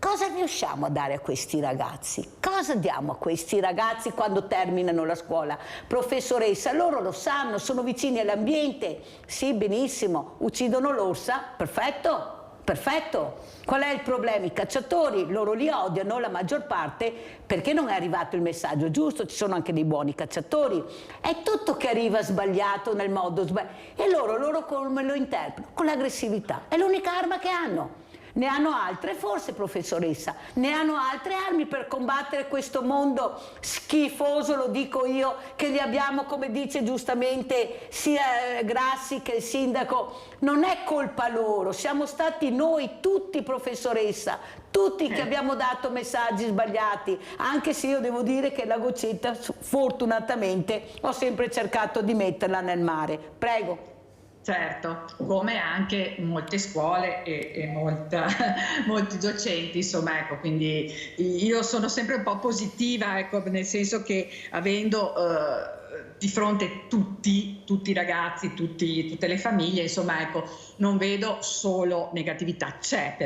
cosa riusciamo a dare a questi ragazzi? Cosa diamo a questi ragazzi quando terminano la scuola? Professoressa, loro lo sanno, sono vicini all'ambiente. Sì, benissimo, uccidono l'orsa, perfetto. Perfetto, qual è il problema? I cacciatori, loro li odiano, la maggior parte, perché non è arrivato il messaggio giusto, ci sono anche dei buoni cacciatori, è tutto che arriva sbagliato nel modo sbagliato, e loro come lo interpretano? Con l'aggressività, è l'unica arma che hanno. Ne hanno altre forse, professoressa, ne hanno altre armi per combattere questo mondo schifoso, lo dico io, che li abbiamo, come dice giustamente sia Grassi che il sindaco. Non è colpa loro, siamo stati noi tutti, professoressa, tutti che abbiamo dato messaggi sbagliati, anche se io devo dire che la goccetta fortunatamente ho sempre cercato di metterla nel mare. Prego. Certo, come anche molte scuole e molti docenti, insomma, ecco, quindi io sono sempre un po' positiva, ecco, nel senso che avendo di fronte tutti i ragazzi, tutte le famiglie, insomma, ecco, non vedo solo negatività, c'è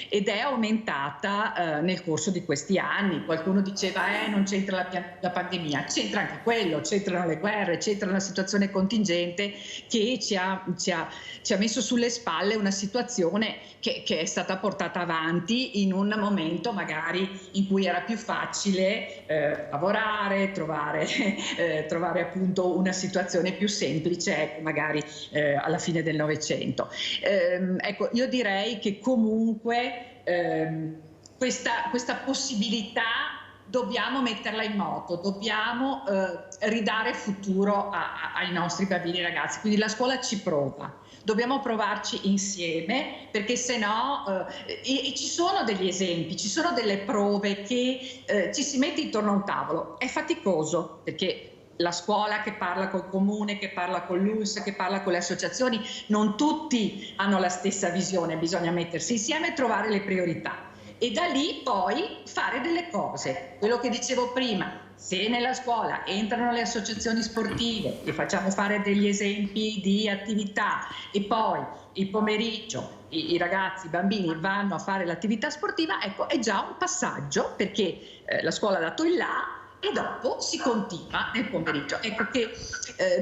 ed è aumentata nel corso di questi anni. Qualcuno diceva non c'entra la pandemia, c'entra anche quello, c'entrano le guerre, c'entra una situazione contingente che ci ha messo sulle spalle una situazione che è stata portata avanti in un momento magari in cui era più facile lavorare, trovare appunto una situazione più semplice, magari alla fine del Novecento. Ecco, io direi che comunque questa possibilità dobbiamo metterla in moto, dobbiamo ridare futuro ai nostri bambini e ragazzi, quindi la scuola ci prova. Dobbiamo provarci insieme, perché se no e ci sono degli esempi, ci sono delle prove che ci si mette intorno a un tavolo. È faticoso, perché la scuola che parla col comune, che parla con l'ULSS, che parla con le associazioni, non tutti hanno la stessa visione, bisogna mettersi insieme e trovare le priorità. E da lì poi fare delle cose. Quello che dicevo prima, se nella scuola entrano le associazioni sportive, e facciamo fare degli esempi di attività, e poi il pomeriggio i ragazzi, i bambini vanno a fare l'attività sportiva, ecco, è già un passaggio, perché la scuola ha dato il là e dopo si continua nel pomeriggio. Ecco che,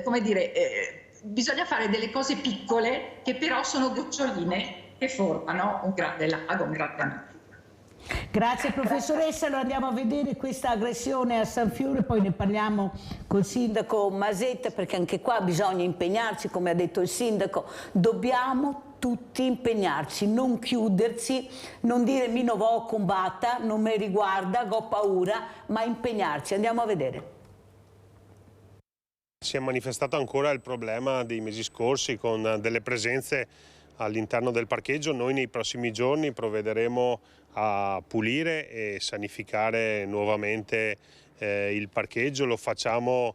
come dire, bisogna fare delle cose piccole che però sono goccioline che formano un grande lago, un grande amico. Grazie professoressa, allora andiamo a vedere questa aggressione a San Fiore, poi ne parliamo col sindaco Masetta, perché anche qua bisogna impegnarci, come ha detto il sindaco, dobbiamo tutti impegnarci, non chiudersi, non dire mi non vo combatta, non mi riguarda, ho paura, ma impegnarci. Andiamo a vedere. Si è manifestato ancora il problema dei mesi scorsi con delle presenze all'interno del parcheggio. Noi nei prossimi giorni provvederemo a pulire e sanificare nuovamente il parcheggio, lo facciamo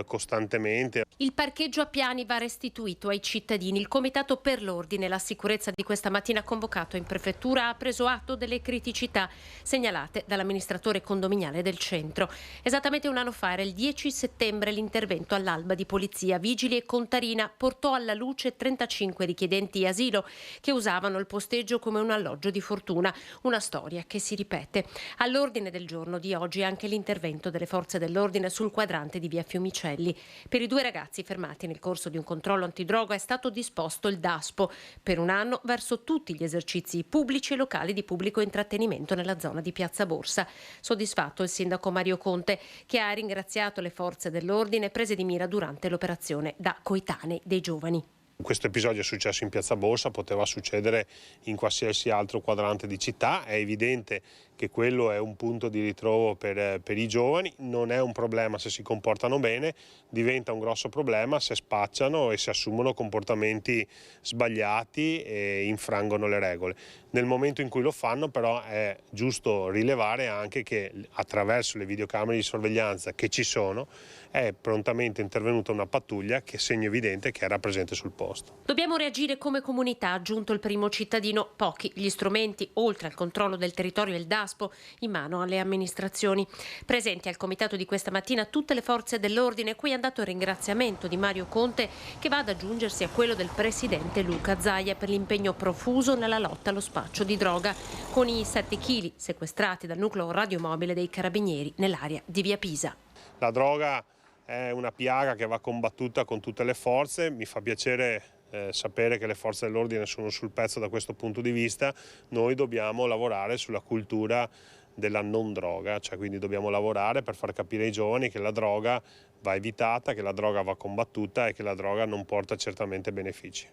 costantemente. Il parcheggio a Piani va restituito ai cittadini. Il Comitato per l'Ordine e la Sicurezza di questa mattina convocato in prefettura ha preso atto delle criticità segnalate dall'amministratore condominiale del centro. Esattamente un anno fa, era il 10 settembre, l'intervento all'Alba di Polizia, Vigili e Contarina portò alla luce 35 richiedenti asilo che usavano il posteggio come un alloggio di fortuna, una storia che si ripete. All'ordine del giorno di oggi anche l'intervento delle forze dell'ordine sul quadrante di via Fiumicino Micelli. Per i 2 ragazzi fermati nel corso di un controllo antidroga è stato disposto il DASPO per 1 anno verso tutti gli esercizi pubblici e locali di pubblico intrattenimento nella zona di Piazza Borsa. Soddisfatto il sindaco Mario Conte, che ha ringraziato le forze dell'ordine prese di mira durante l'operazione da coetanei dei giovani. Questo episodio è successo in Piazza Borsa, poteva succedere in qualsiasi altro quadrante di città. È evidente che quello è un punto di ritrovo per i giovani, non è un problema se si comportano bene, diventa un grosso problema se spacciano e se assumono comportamenti sbagliati e infrangono le regole. Nel momento in cui lo fanno però è giusto rilevare anche che attraverso le videocamere di sorveglianza che ci sono è prontamente intervenuta una pattuglia, che è segno evidente che era presente sul posto. Dobbiamo reagire come comunità, ha aggiunto il primo cittadino. Pochi gli strumenti, oltre al controllo del territorio e il DASPO, in mano alle amministrazioni. Presenti al comitato di questa mattina tutte le forze dell'ordine, cui è andato il ringraziamento di Mario Conte, che va ad aggiungersi a quello del presidente Luca Zaia per l'impegno profuso nella lotta allo spaccio di droga, con i 7 chili sequestrati dal nucleo radiomobile dei carabinieri nell'area di Via Pisa. La droga è una piaga che va combattuta con tutte le forze. Mi fa piacere sapere che le forze dell'ordine sono sul pezzo da questo punto di vista. Noi dobbiamo lavorare sulla cultura della non droga, cioè quindi dobbiamo lavorare per far capire ai giovani che la droga va evitata, che la droga va combattuta e che la droga non porta certamente benefici.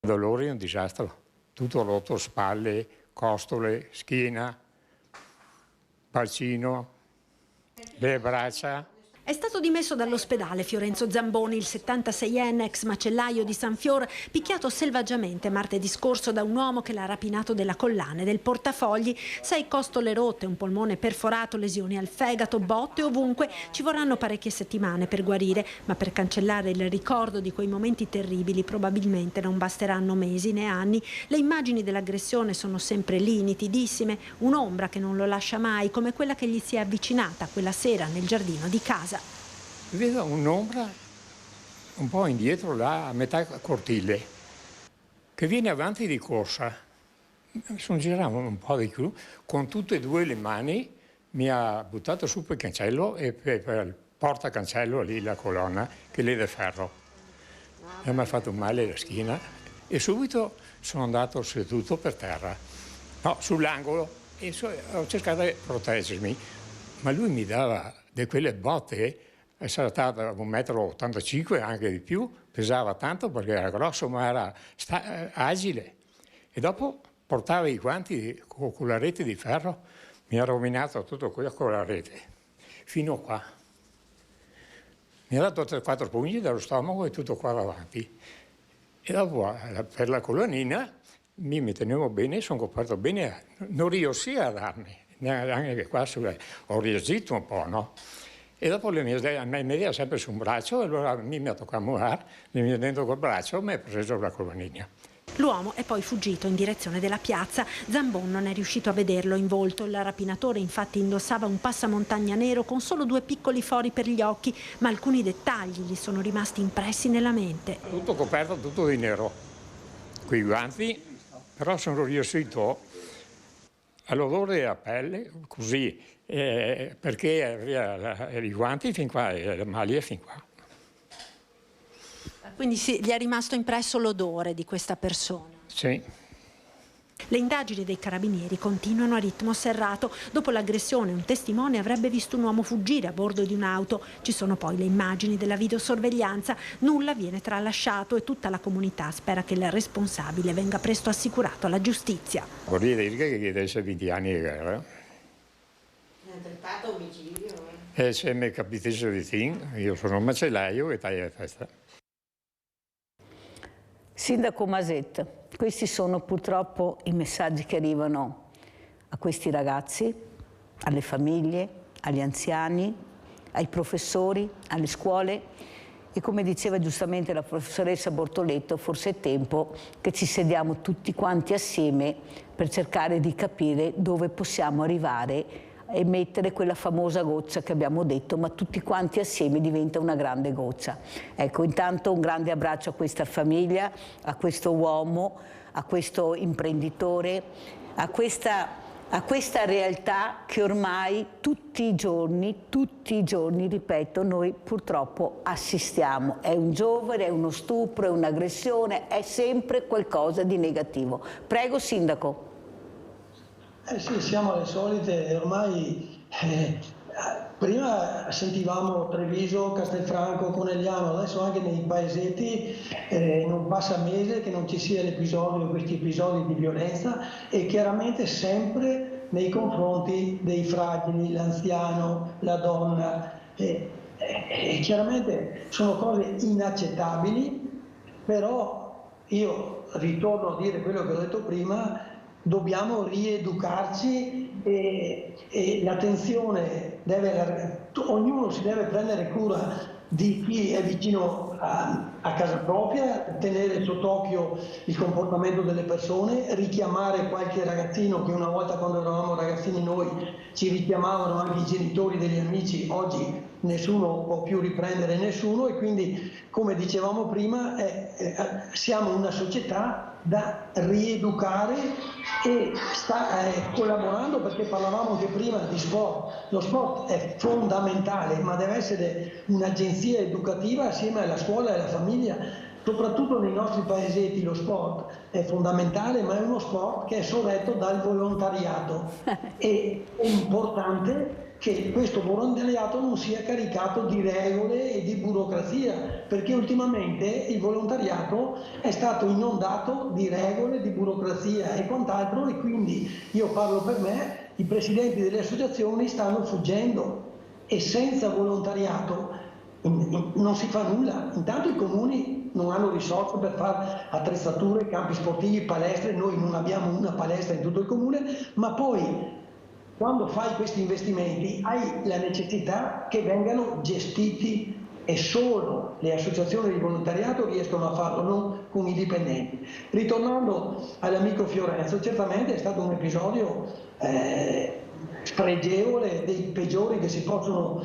Il dolore è un disastro, tutto rotto, spalle, costole, schiena, bacino, le braccia. È stato dimesso dall'ospedale Fiorenzo Zamboni, il 76enne ex macellaio di San Fior, picchiato selvaggiamente martedì scorso da un uomo che l'ha rapinato della collana e del portafogli. 6 costole rotte, un polmone perforato, lesioni al fegato, botte ovunque. Ci vorranno parecchie settimane per guarire, ma per cancellare il ricordo di quei momenti terribili probabilmente non basteranno mesi né anni. Le immagini dell'aggressione sono sempre lì, nitidissime, un'ombra che non lo lascia mai, come quella che gli si è avvicinata quella sera nel giardino di casa. Vedo un'ombra un po' indietro là, a metà cortile, che viene avanti di corsa. Mi sono girato un po' di più, con tutte e 2 le mani mi ha buttato su per il cancello e per il portacancello lì, la colonna, che è di ferro. E mi ha fatto male la schiena e subito sono andato seduto per terra, no, sull'angolo, e ho cercato di proteggermi. Ma lui mi dava di quelle botte. Sarà stato 1,85 m, anche di più, pesava tanto perché era grosso, ma era agile. E dopo portava i guanti con la rete di ferro, mi ha rovinato tutto quello con la rete, fino qua. Mi ha dato 3-4 pugni dallo stomaco e tutto qua davanti. E dopo, per la colonnina, mi tenevo bene, sono coperto bene, non riuscii a darmi, neanche qua ho reagito un po', no? E dopo mi metteva sempre su un braccio, e allora mi ha toccato a muovere, mi ha dentro col braccio e mi ha preso la colonnina. L'uomo è poi fuggito in direzione della piazza. Zambon non è riuscito a vederlo in volto. Il rapinatore infatti indossava un passamontagna nero con solo 2 piccoli fori per gli occhi, ma alcuni dettagli gli sono rimasti impressi nella mente. Tutto coperto, tutto di nero. Quei guanti, però sono riuscito all'odore a pelle, così, perché aveva i guanti fin qua e le maglie fin qua. Quindi gli è rimasto impresso l'odore di questa persona? Sì. Le indagini dei carabinieri continuano a ritmo serrato. Dopo l'aggressione un testimone avrebbe visto un uomo fuggire a bordo di un'auto. Ci sono poi le immagini della videosorveglianza. Nulla viene tralasciato e tutta la comunità spera che il responsabile venga presto assicurato alla giustizia. Vorrei dire che adesso 20 anni di guerra. Tentato omicidio? E se mi capitasse di te, io sono un macellaio e taglio la testa. Sindaco Maset, questi sono purtroppo i messaggi che arrivano a questi ragazzi, alle famiglie, agli anziani, ai professori, alle scuole e come diceva giustamente la professoressa Bortoletto, forse è tempo che ci sediamo tutti quanti assieme per cercare di capire dove possiamo arrivare e mettere quella famosa goccia che abbiamo detto, ma tutti quanti assieme diventa una grande goccia. Ecco, intanto un grande abbraccio a questa famiglia, a questo uomo, a questo imprenditore, a questa a questa realtà che ormai tutti i giorni, ripeto, noi purtroppo assistiamo. È un giovane, è uno stupro, è un'aggressione, è sempre qualcosa di negativo. Prego, Sindaco. Sì, siamo alle solite, ormai prima sentivamo Treviso, Castelfranco, Conegliano, adesso anche nei paesetti non passa mese che non ci sia questi episodi di violenza, e chiaramente sempre nei confronti dei fragili, l'anziano, la donna. Chiaramente sono cose inaccettabili, però io ritorno a dire quello che ho detto prima: dobbiamo rieducarci e l'attenzione ognuno si deve prendere cura di chi è vicino a casa propria, tenere sott'occhio il comportamento delle persone, richiamare qualche ragazzino che una volta, quando eravamo ragazzini noi, ci richiamavano anche i genitori degli amici. Oggi nessuno può più riprendere nessuno, e quindi, come dicevamo prima, siamo una società da rieducare e sta collaborando, perché parlavamo anche prima di sport. Lo sport è fondamentale, ma deve essere un'agenzia educativa assieme alla scuola e alla famiglia. Soprattutto nei nostri paesetti lo sport è fondamentale, ma è uno sport che è sorretto dal volontariato. E è importante che questo volontariato non sia caricato di regole e di burocrazia, perché ultimamente il volontariato è stato inondato di regole, di burocrazia e quant'altro, e quindi io parlo per me, i presidenti delle associazioni stanno fuggendo, e senza volontariato non si fa nulla. Intanto i comuni non hanno risorse per fare attrezzature, campi sportivi, palestre. Noi non abbiamo una palestra in tutto il comune, ma poi quando fai questi investimenti hai la necessità che vengano gestiti, e solo le associazioni di volontariato riescono a farlo, non con i dipendenti. Ritornando all'amico Fiorenzo, certamente è stato un episodio spregevole, dei peggiori che si possono,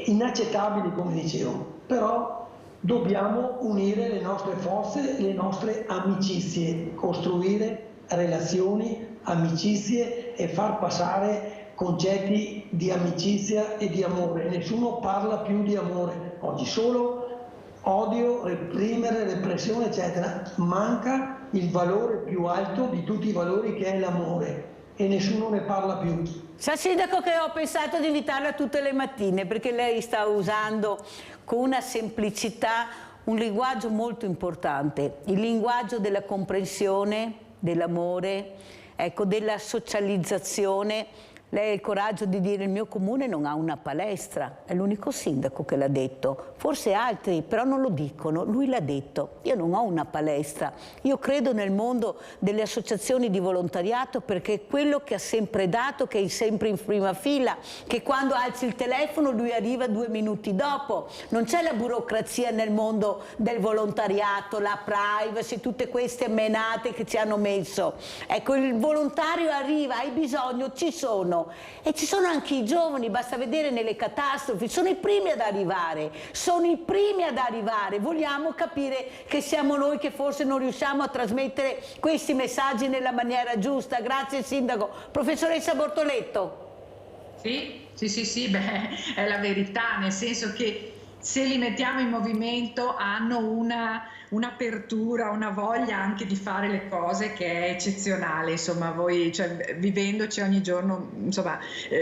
inaccettabili, come dicevo, però dobbiamo unire le nostre forze, le nostre amicizie, costruire relazioni, amicizie, e far passare concetti di amicizia e di amore. Nessuno parla più di amore oggi, solo odio, reprimere, repressione, eccetera. Manca il valore più alto di tutti i valori, che è l'amore, e nessuno ne parla più. Sa, Sindaco, che ho pensato di invitarla tutte le mattine, perché lei sta usando con una semplicità un linguaggio molto importante, il linguaggio della comprensione, dell'amore, ecco, della socializzazione. Lei ha il coraggio di dire: il mio comune non ha una palestra. È l'unico sindaco che l'ha detto, forse altri però non lo dicono, lui l'ha detto: io non ho una palestra. Io credo nel mondo delle associazioni di volontariato, perché è quello che ha sempre dato, che è sempre in prima fila, che quando alzi il telefono lui arriva 2 minuti dopo. Non c'è la burocrazia nel mondo del volontariato, la privacy, tutte queste menate che ci hanno messo. Ecco, il volontario arriva, hai bisogno, ci sono. E ci sono anche i giovani, basta vedere nelle catastrofi, sono i primi ad arrivare, vogliamo capire che siamo noi che forse non riusciamo a trasmettere questi messaggi nella maniera giusta. Grazie Sindaco. Professoressa Bortoletto. Sì, beh, è la verità, nel senso che se li mettiamo in movimento hanno un'apertura, una voglia anche di fare le cose che è eccezionale. Insomma, voi, cioè, vivendoci ogni giorno, insomma,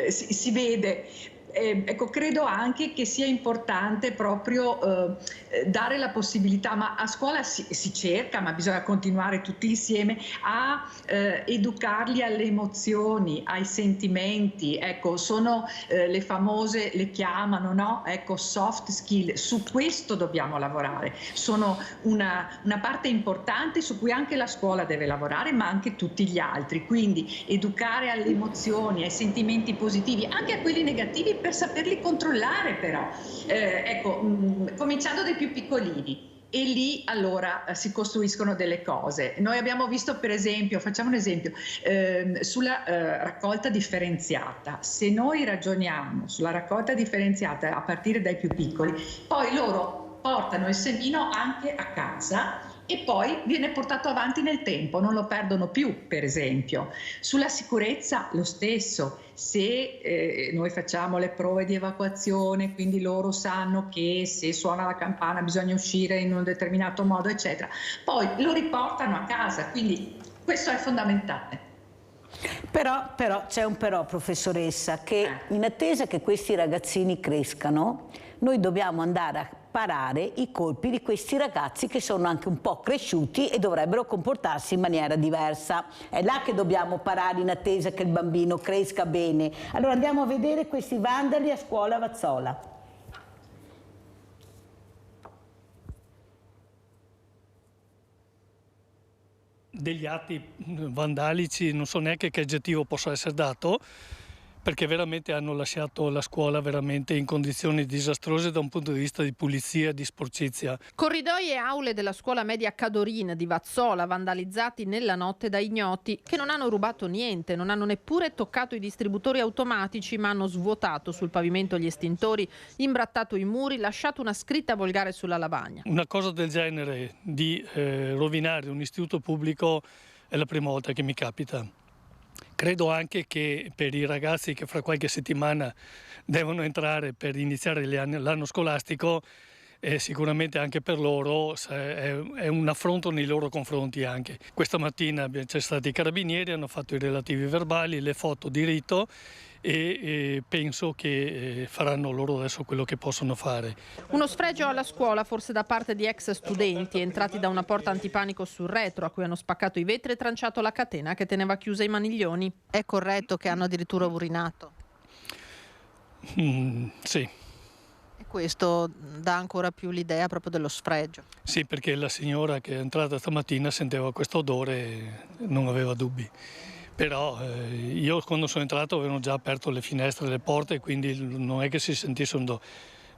si vede. Ecco, credo anche che sia importante proprio dare la possibilità, ma a scuola si cerca, ma bisogna continuare tutti insieme a educarli alle emozioni, ai sentimenti. Ecco, sono le famose, le chiamano, no? Ecco, soft skill. Su questo dobbiamo lavorare. Sono una parte importante su cui anche la scuola deve lavorare, ma anche tutti gli altri. Quindi educare alle emozioni, ai sentimenti positivi, anche a quelli negativi, per saperli controllare, però. Ecco, cominciando dai più piccolini, e lì allora si costruiscono delle cose. Noi abbiamo visto, per esempio, facciamo un esempio, sulla raccolta differenziata. Se noi ragioniamo sulla raccolta differenziata a partire dai più piccoli, poi loro portano il semino anche a casa e poi viene portato avanti nel tempo, non lo perdono più, per esempio. Sulla sicurezza lo stesso, se noi facciamo le prove di evacuazione, quindi loro sanno che se suona la campana bisogna uscire in un determinato modo, eccetera, poi lo riportano a casa, quindi questo è fondamentale. Però c'è un però, professoressa, che in attesa che questi ragazzini crescano, noi dobbiamo andare a parare i colpi di questi ragazzi che sono anche un po' cresciuti e dovrebbero comportarsi in maniera diversa. È là che dobbiamo parare in attesa che il bambino cresca bene. Allora andiamo a vedere questi vandali a scuola Vazzola. Degli atti vandalici, non so neanche che aggettivo possa essere dato, perché veramente hanno lasciato la scuola veramente in condizioni disastrose da un punto di vista di pulizia e di sporcizia. Corridoi e aule della scuola media Cadorin di Vazzola vandalizzati nella notte da ignoti che non hanno rubato niente, non hanno neppure toccato i distributori automatici, ma hanno svuotato sul pavimento gli estintori, imbrattato i muri, lasciato una scritta volgare sulla lavagna. Una cosa del genere, di rovinare un istituto pubblico, è la prima volta che mi capita. Credo anche che per i ragazzi che fra qualche settimana devono entrare per iniziare l'anno scolastico, sicuramente anche per loro è un affronto nei loro confronti anche. Questa mattina c'è stati i carabinieri, hanno fatto i relativi verbali, le foto di rito e penso che faranno loro adesso quello che possono fare. Uno sfregio alla scuola forse da parte di ex studenti entrati da una porta antipanico sul retro a cui hanno spaccato i vetri e tranciato la catena che teneva chiusa i maniglioni. È corretto che hanno addirittura urinato? Sì. E questo dà ancora più l'idea proprio dello sfregio. Sì, perché la signora che è entrata stamattina sentiva questo odore e non aveva dubbi. Però io quando sono entrato avevano già aperto le finestre e le porte, quindi non è che si sentissero,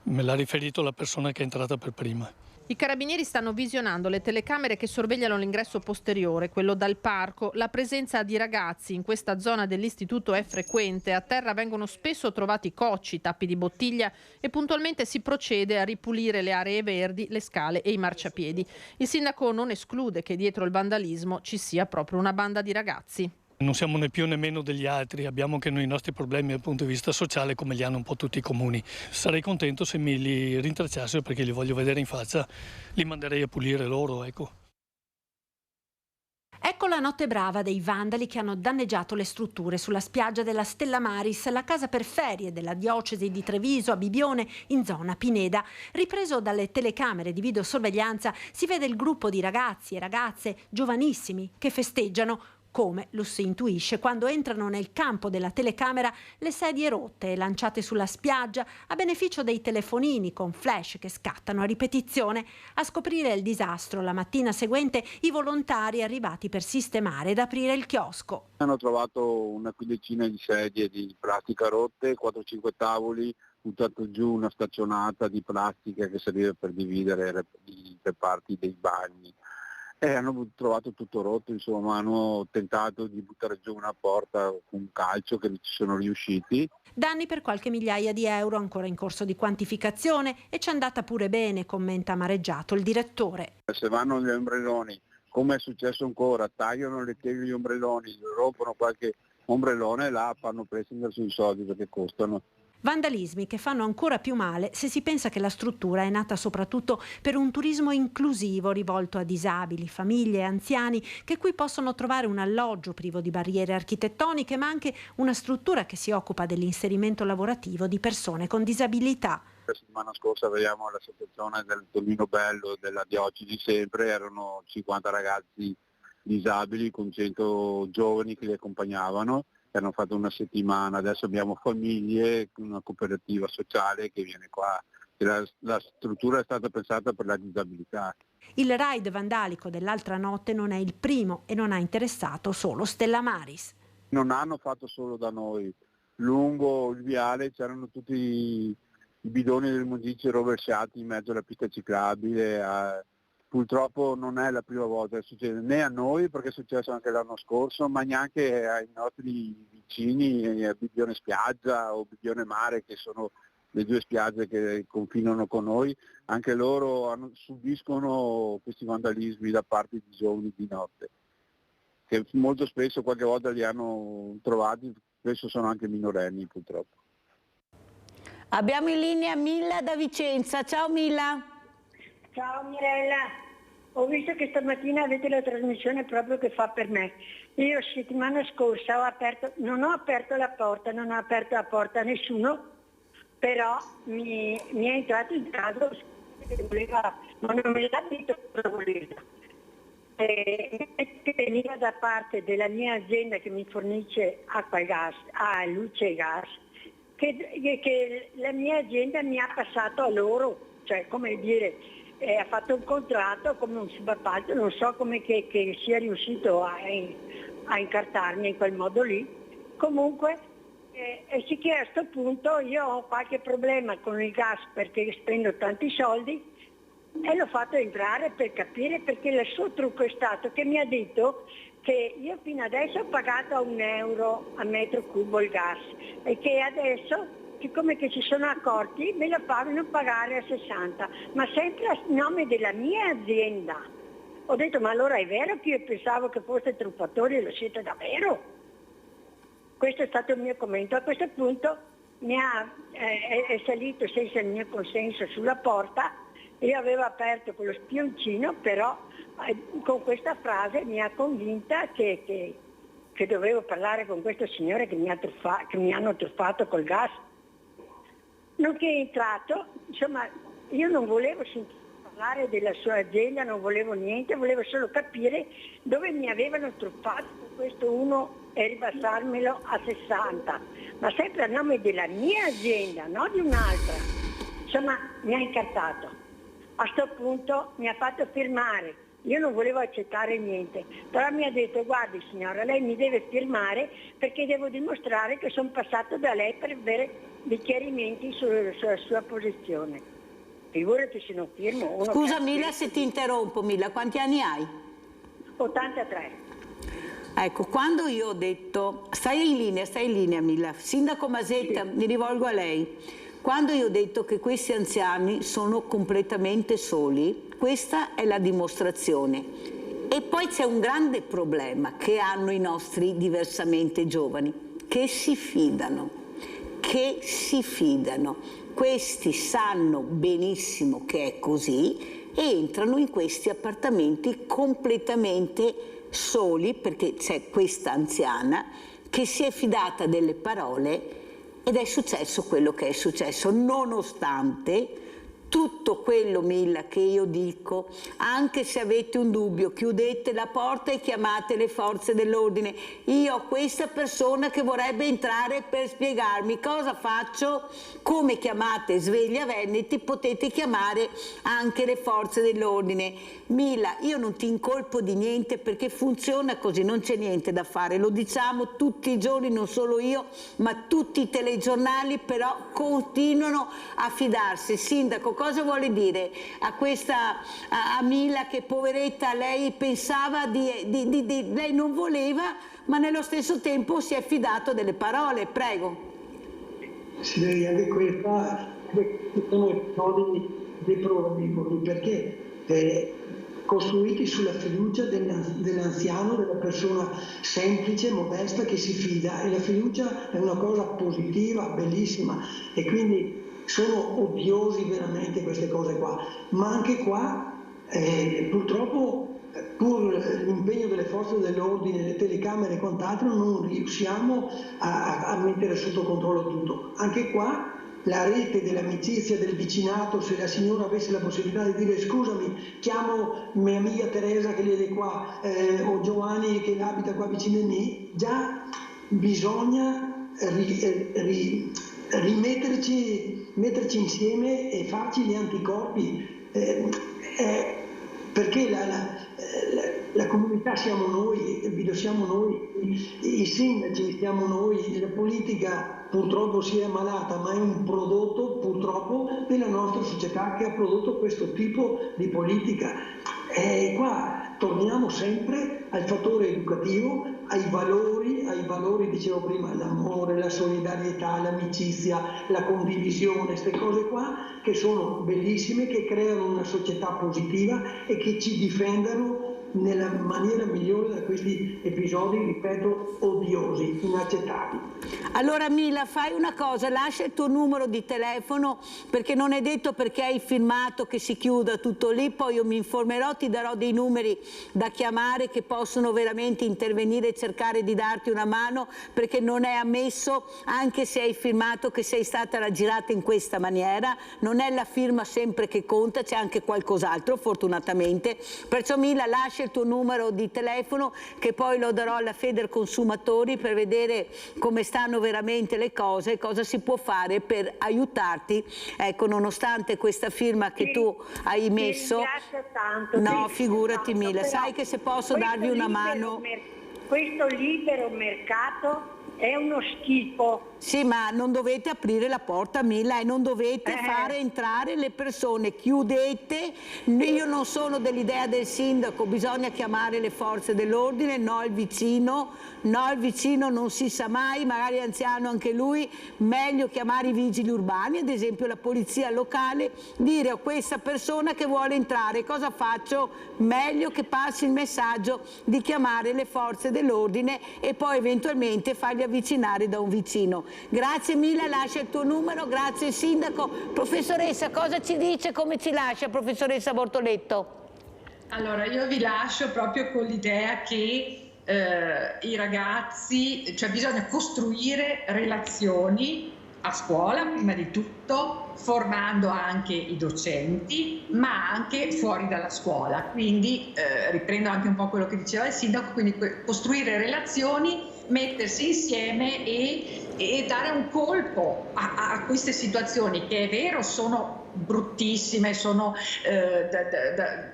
me l'ha riferito la persona che è entrata per prima. I carabinieri stanno visionando le telecamere che sorvegliano l'ingresso posteriore, quello dal parco. La presenza di ragazzi in questa zona dell'istituto è frequente. A terra vengono spesso trovati cocci, tappi di bottiglia e puntualmente si procede a ripulire le aree verdi, le scale e i marciapiedi. Il sindaco non esclude che dietro il vandalismo ci sia proprio una banda di ragazzi. Non siamo né più né meno degli altri, abbiamo anche noi i nostri problemi dal punto di vista sociale come li hanno un po' tutti i comuni. Sarei contento se mi li rintracciassero perché li voglio vedere in faccia, li manderei a pulire loro, ecco. Ecco la notte brava dei vandali che hanno danneggiato le strutture sulla spiaggia della Stella Maris, la casa per ferie della diocesi di Treviso a Bibione in zona Pineda. Ripreso dalle telecamere di videosorveglianza si vede il gruppo di ragazzi e ragazze giovanissimi che festeggiano. Come lo si intuisce quando entrano nel campo della telecamera le sedie rotte e lanciate sulla spiaggia a beneficio dei telefonini con flash che scattano a ripetizione. A scoprire il disastro la mattina seguente i volontari arrivati per sistemare ed aprire il chiosco. Hanno trovato una quindicina di sedie di plastica rotte, 4-5 tavoli, buttato giù una staccionata di plastica che serviva per dividere i reparti dei bagni. Hanno trovato tutto rotto, insomma, hanno tentato di buttare giù una porta con un calcio che ci sono riusciti. Danni per qualche migliaia di euro ancora in corso di quantificazione e c'è andata pure bene, commenta amareggiato il direttore. Se vanno gli ombrelloni, come è successo ancora, tagliano le teghe degli ombrelloni, rompono qualche ombrellone e là fanno pressing sui soldi perché costano. Vandalismi che fanno ancora più male se si pensa che la struttura è nata soprattutto per un turismo inclusivo rivolto a disabili, famiglie e anziani che qui possono trovare un alloggio privo di barriere architettoniche, ma anche una struttura che si occupa dell'inserimento lavorativo di persone con disabilità. La settimana scorsa vediamo l'associazione del Tonino Bello della diocesi sempre, erano 50 ragazzi disabili con 100 giovani che li accompagnavano. Hanno fatto una settimana, adesso abbiamo famiglie, una cooperativa sociale che viene qua. La struttura è stata pensata per la disabilità. Il raid vandalico dell'altra notte non è il primo e non ha interessato solo Stella Maris. Non hanno fatto solo da noi, lungo il viale c'erano tutti i bidoni del Mondici rovesciati in mezzo alla pista ciclabile. Purtroppo non è la prima volta che succede né a noi, perché è successo anche l'anno scorso, ma neanche ai nostri vicini, a Bibione Spiaggia o Bibione Mare, che sono le due spiagge che confinano con noi, anche loro subiscono questi vandalismi da parte di giovani di notte, che molto spesso qualche volta li hanno trovati, spesso sono anche minorenni purtroppo. Abbiamo in linea Milla da Vicenza. Ciao Milla. Ciao Mirella. Ho visto che stamattina avete la trasmissione proprio che fa per me. Io settimana scorsa non ho aperto la porta a nessuno, però mi è entrato in casa ma non me l'ha detto cosa voleva. Che veniva da parte della mia azienda che mi fornisce acqua e gas, luce e gas, che la mia azienda mi ha passato a loro, cioè come dire, ha fatto un contratto come un subappalto, non so come che sia riuscito a incartarmi in quel modo lì. Comunque sì che a questo punto io ho qualche problema con il gas perché spendo tanti soldi e l'ho fatto entrare per capire, perché il suo trucco è stato che mi ha detto che io fino adesso ho pagato a €1 a metro cubo il gas e che adesso, siccome che si sono accorti, me lo fanno pagare a 60, ma sempre a nome della mia azienda. Ho detto, ma allora è vero che io pensavo che foste truffatori e lo siete davvero? Questo è stato il mio commento. A questo punto è salito senza il mio consenso sulla porta. Io avevo aperto quello spioncino, però con questa frase mi ha convinta che dovevo parlare con questo signore che mi hanno truffato col gas. Nonché è entrato, insomma, io non volevo sentire parlare della sua azienda, non volevo niente, volevo solo capire dove mi avevano truffato questo uno e ribassarmelo a 60, ma sempre a nome della mia azienda, non di un'altra. Insomma, mi ha incartato. A sto punto mi ha fatto firmare, io non volevo accettare niente, però mi ha detto, guardi signora, lei mi deve firmare perché devo dimostrare che sono passato da lei per avere dei chiarimenti sulla sua posizione. Figurati se non firmo. Scusa Milla se ti interrompo, Milla, quanti anni hai? 83. Ecco, quando io ho detto, stai in linea Milla, Sindaco Masetta, sì. Mi rivolgo a lei. Quando io ho detto che questi anziani sono completamente soli, questa è la dimostrazione. E poi c'è un grande problema che hanno i nostri diversamente giovani, che si fidano. Questi sanno benissimo che è così e entrano in questi appartamenti completamente soli, perché c'è questa anziana che si è fidata delle parole ed è successo quello che è successo, nonostante tutto quello, Milla, che io dico. Anche se avete un dubbio, chiudete la porta e chiamate le forze dell'ordine. Io ho questa persona che vorrebbe entrare per spiegarmi cosa faccio. Come chiamate Sveglia Veneti, potete chiamare anche le forze dell'ordine. Milla, io non ti incolpo di niente perché funziona così, non c'è niente da fare, lo diciamo tutti i giorni, non solo io, ma tutti i telegiornali, però continuano a fidarsi. Sindaco, cosa vuole dire a questa a Milla che poveretta lei pensava lei non voleva, ma nello stesso tempo si è fidato delle parole? Prego. Sì, anche questa sono episodi deplorevoli perché costruiti sulla fiducia dell'anziano, della persona semplice, modesta che si fida, e la fiducia è una cosa positiva, bellissima, e quindi sono odiosi veramente queste cose qua, ma anche qua purtroppo, pur l'impegno delle forze dell'ordine, le telecamere e quant'altro, non riusciamo a mettere sotto controllo tutto. Anche qua la rete dell'amicizia, del vicinato, se la signora avesse la possibilità di dire scusami, chiamo mia amica Teresa che viene qua, o Giovanni che abita qua vicino a me, già bisogna metterci insieme e farci gli anticorpi, perché la comunità siamo noi, lo siamo noi, i sindaci siamo noi, la politica purtroppo si è ammalata, ma è un prodotto purtroppo della nostra società che ha prodotto questo tipo di politica. Qua torniamo sempre al fattore educativo, ai valori, dicevo prima, l'amore, la solidarietà, l'amicizia, la condivisione, queste cose qua che sono bellissime, che creano una società positiva e che ci difendano nella maniera migliore da questi episodi, ripeto, odiosi, inaccettabili. Allora Mila, fai una cosa, lascia il tuo numero di telefono, perché non è detto perché hai firmato che si chiuda tutto lì, poi io mi informerò, ti darò dei numeri da chiamare che possono veramente intervenire e cercare di darti una mano, perché non è ammesso, anche se hai firmato, che sei stata raggirata in questa maniera. Non è la firma sempre che conta, c'è anche qualcos'altro fortunatamente. Perciò Mila, lascia il tuo numero di telefono che poi lo darò alla Federconsumatori per vedere come stanno veramente le cose e cosa si può fare per aiutarti, ecco, nonostante questa firma che tu hai messo. Ringrazio tanto. No, figurati Mila, sai che se posso darvi una mano. Questo libero mercato è uno schifo. Sì, ma non dovete aprire la porta, Mila, e non dovete fare entrare le persone, chiudete. Io non sono dell'idea del sindaco, bisogna chiamare le forze dell'ordine, no il vicino non si sa mai, magari è anziano anche lui, meglio chiamare i vigili urbani, ad esempio la polizia locale, dire a questa persona che vuole entrare cosa faccio? Meglio che passi il messaggio di chiamare le forze dell'ordine e poi eventualmente farli avvicinare da un vicino. Grazie Mila, lascia il tuo numero, grazie sindaco. Professoressa, cosa ci dice, come ci lascia, professoressa Bortoletto? Allora, io vi lascio proprio con l'idea che i ragazzi, cioè bisogna costruire relazioni a scuola prima di tutto, formando anche i docenti, ma anche fuori dalla scuola. Quindi riprendo anche un po' quello che diceva il sindaco, quindi costruire relazioni, mettersi insieme e dare un colpo a queste situazioni che è vero sono bruttissime, sono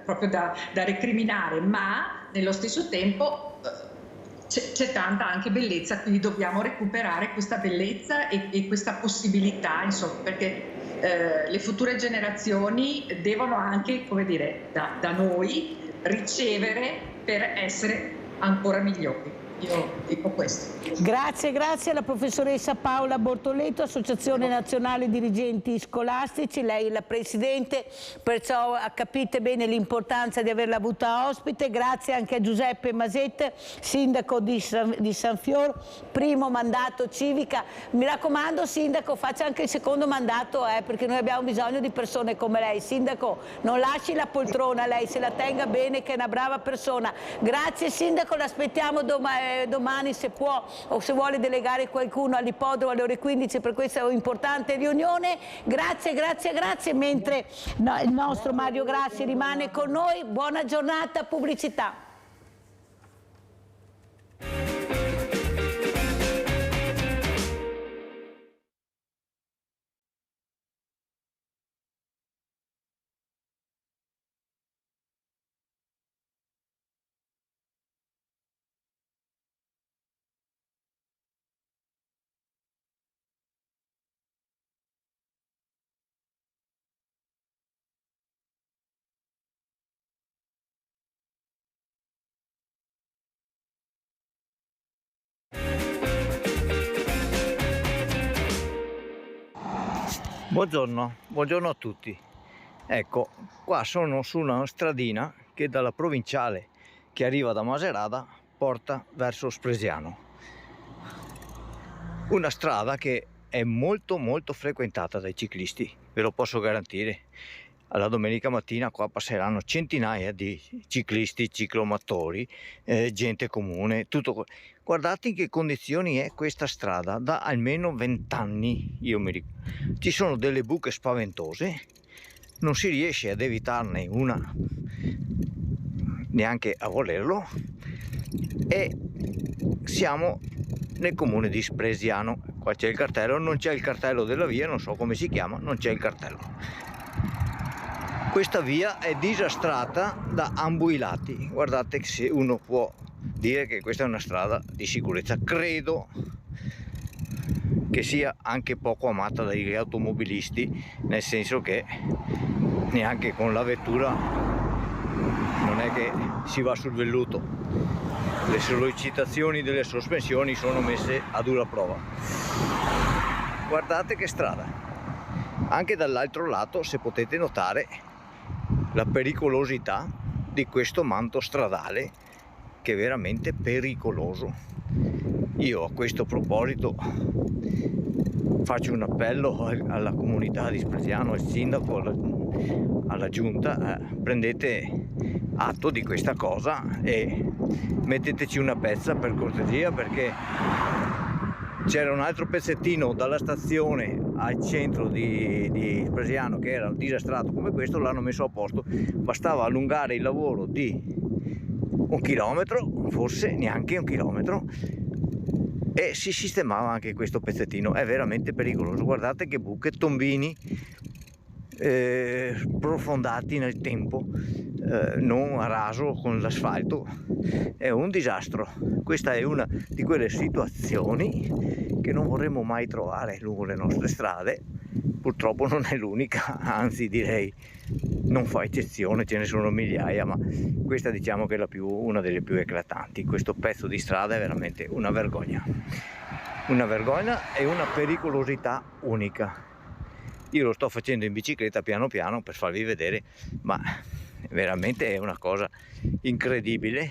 proprio da recriminare, ma nello stesso tempo c'è tanta anche bellezza, quindi dobbiamo recuperare questa bellezza e questa possibilità, insomma, perché le future generazioni devono anche, come dire, da noi ricevere per essere ancora migliori. Io dico questo. Grazie alla professoressa Paola Bortoletto, Associazione Nazionale Dirigenti Scolastici, lei è la presidente, perciò capite bene l'importanza di averla avuta ospite. Grazie anche a Giuseppe Maset, sindaco di San Fior, primo mandato civica. Mi raccomando sindaco, faccia anche il secondo mandato, perché noi abbiamo bisogno di persone come lei. Sindaco, non lasci la poltrona, lei se la tenga bene, che è una brava persona. Grazie sindaco, l'aspettiamo domani se può o se vuole delegare qualcuno all'ippodromo alle ore 15 per questa importante riunione. Grazie, mentre il nostro Mario Grassi rimane con noi. Buona giornata, pubblicità. Buongiorno a tutti. Ecco, qua sono su una stradina che dalla provinciale che arriva da Macerata porta verso Spresiano. Una strada che è molto frequentata dai ciclisti, ve lo posso garantire. Alla domenica mattina qua passeranno centinaia di ciclisti, ciclomotori, gente comune, tutto. Guardate in che condizioni è questa strada da almeno 20 anni, io mi ricordo. Ci sono delle buche spaventose, non si riesce ad evitarne una neanche a volerlo, e siamo nel comune di Spresiano. Qua c'è il cartello, non c'è il cartello della via, non so come si chiama, non c'è il cartello. Questa via è disastrata da ambo i lati. Guardate che se uno può dire che questa è una strada di sicurezza, credo che sia anche poco amata dagli automobilisti, nel senso che neanche con la vettura non non è che si va sul velluto. Le sollecitazioni delle sospensioni sono messe a dura prova. Guardate che strada. Anche dall'altro lato, se potete notare, la pericolosità di questo manto stradale, che è veramente pericoloso. Io a questo proposito faccio un appello alla comunità di Spresiano, al sindaco, alla giunta: prendete atto di questa cosa e metteteci una pezza per cortesia, perché c'era un altro pezzettino dalla stazione al centro di Spresiano che era disastrato come questo, l'hanno messo a posto. Bastava allungare il lavoro di 1 chilometro, forse neanche 1 chilometro, e si sistemava anche questo pezzettino. È veramente pericoloso. Guardate che buche, tombini profondati nel tempo, non a raso con l'asfalto. È un disastro. Questa è una di quelle situazioni che non vorremmo mai trovare lungo le nostre strade. Purtroppo non è l'unica, anzi direi non fa eccezione, ce ne sono migliaia, ma questa diciamo che è una delle più eclatanti. Questo pezzo di strada è veramente una vergogna e una pericolosità unica. Io lo sto facendo in bicicletta piano piano per farvi vedere, ma veramente è una cosa incredibile.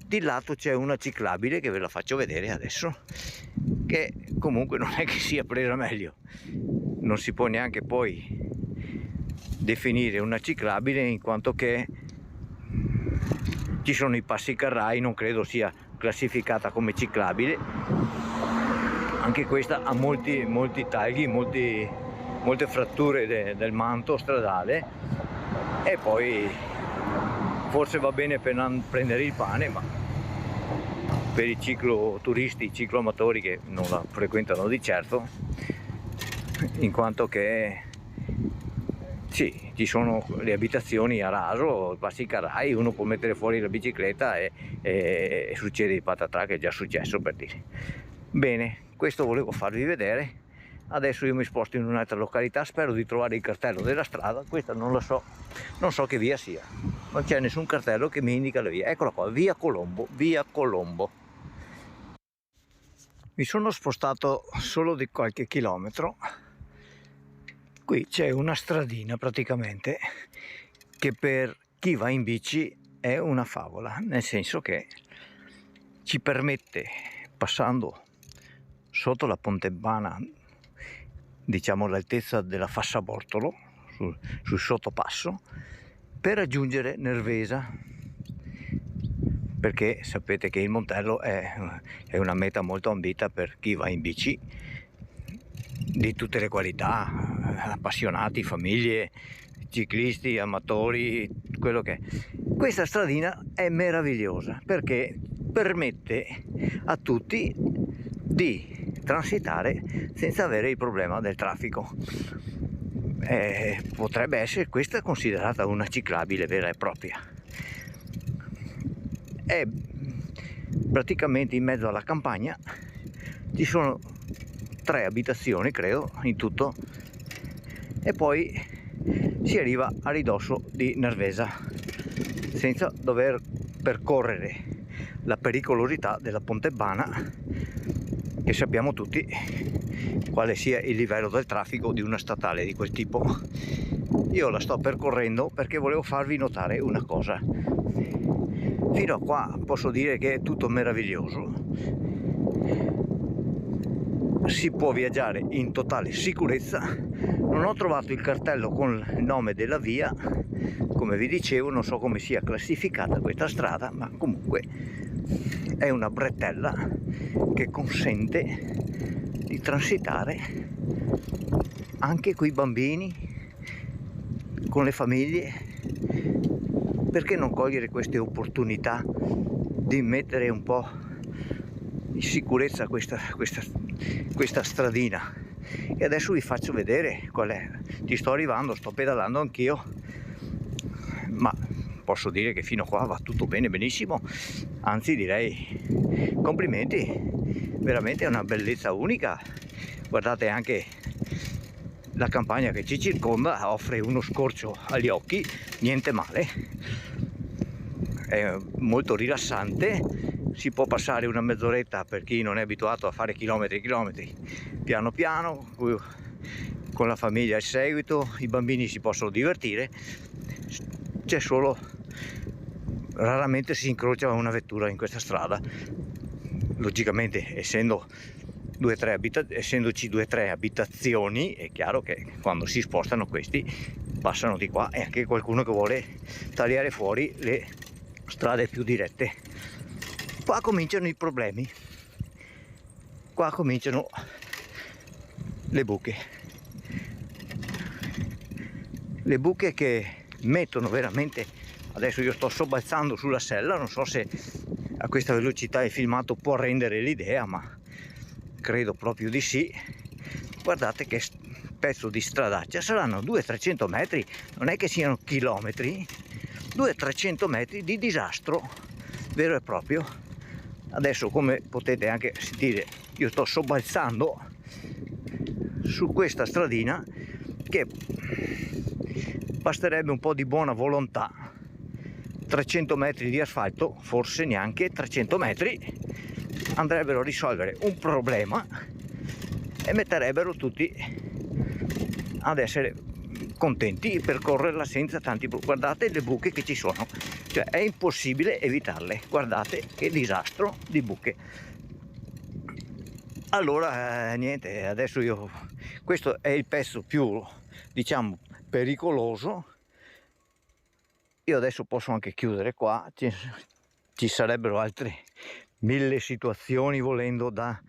Di lato c'è una ciclabile che ve la faccio vedere adesso, che comunque non è che sia presa meglio. Non si può neanche poi definire una ciclabile, in quanto che ci sono i passi carrai, non credo sia classificata come ciclabile. Anche questa ha molti tagli, molte fratture del manto stradale, e poi forse va bene per prendere il pane, ma per i cicloturisti, i cicloamatori che non la frequentano di certo, in quanto che sì, ci sono le abitazioni a raso, passi carrai, uno può mettere fuori la bicicletta e succede il patatà, che è già successo, per dire. Bene, questo volevo farvi vedere. Adesso io mi sposto in un'altra località, spero di trovare il cartello della strada. Questa non la so, non so che via sia, non c'è nessun cartello che mi indica la via. Eccola qua, via Colombo, via Colombo. Mi sono spostato solo di qualche chilometro. Qui c'è una stradina praticamente che per chi va in bici è una favola, nel senso che ci permette, passando sotto la Pontebbana, diciamo all'altezza della Fassabortolo, sul sottopasso, per raggiungere Nervesa, perché sapete che il Montello è una meta molto ambita per chi va in bici di tutte le qualità, appassionati, famiglie, ciclisti, amatori, quello che è. Questa stradina è meravigliosa perché permette a tutti di transitare senza avere il problema del traffico. Potrebbe essere questa considerata una ciclabile vera e propria. È praticamente in mezzo alla campagna, ci sono 3 abitazioni credo in tutto, e poi si arriva a ridosso di Nervesa senza dover percorrere la pericolosità della Pontebbana, che sappiamo tutti quale sia il livello del traffico di una statale di quel tipo. Io la sto percorrendo perché volevo farvi notare una cosa. Fino a qua posso dire che è tutto meraviglioso, si può viaggiare in totale sicurezza. Non ho trovato il cartello con il nome della via, come vi dicevo, non so come sia classificata questa strada, ma comunque è una bretella che consente di transitare anche coi bambini, con le famiglie. Perché non cogliere queste opportunità di mettere un po' in sicurezza questa stradina? E adesso vi faccio vedere qual è. Ci sto arrivando, sto pedalando anch'io, ma posso dire che fino a qua va tutto bene, benissimo, anzi direi complimenti, veramente è una bellezza unica. Guardate anche la campagna che ci circonda offre uno scorcio agli occhi, niente male, è molto rilassante, si può passare una mezz'oretta per chi non è abituato a fare chilometri e chilometri, piano piano, con la famiglia al seguito, i bambini si possono divertire, c'è solo, raramente si incrocia una vettura in questa strada, logicamente essendoci 2 o 3 abitazioni è chiaro che quando si spostano questi passano di qua, e anche qualcuno che vuole tagliare fuori le strade più dirette. Qua cominciano i problemi, qua cominciano le buche che mettono veramente, adesso io sto sobbalzando sulla sella, non so se a questa velocità il filmato può rendere l'idea, ma credo proprio di sì. Guardate che pezzo di stradaccia, saranno 200-300 metri, non è che siano chilometri, 200-300 metri di disastro vero e proprio. Adesso, come potete anche sentire, io sto sobbalzando su questa stradina che basterebbe un po' di buona volontà, 300 metri di asfalto, forse neanche 300 metri, andrebbero a risolvere un problema e metterebbero tutti ad essere contenti di percorrerla senza tanti problemi. Guardate le buche che ci sono, cioè è impossibile evitarle, guardate che disastro di buche. Allora niente, adesso questo è il pezzo più, diciamo, pericoloso. Io adesso posso anche chiudere qua, ci sarebbero altre 1000 situazioni volendo da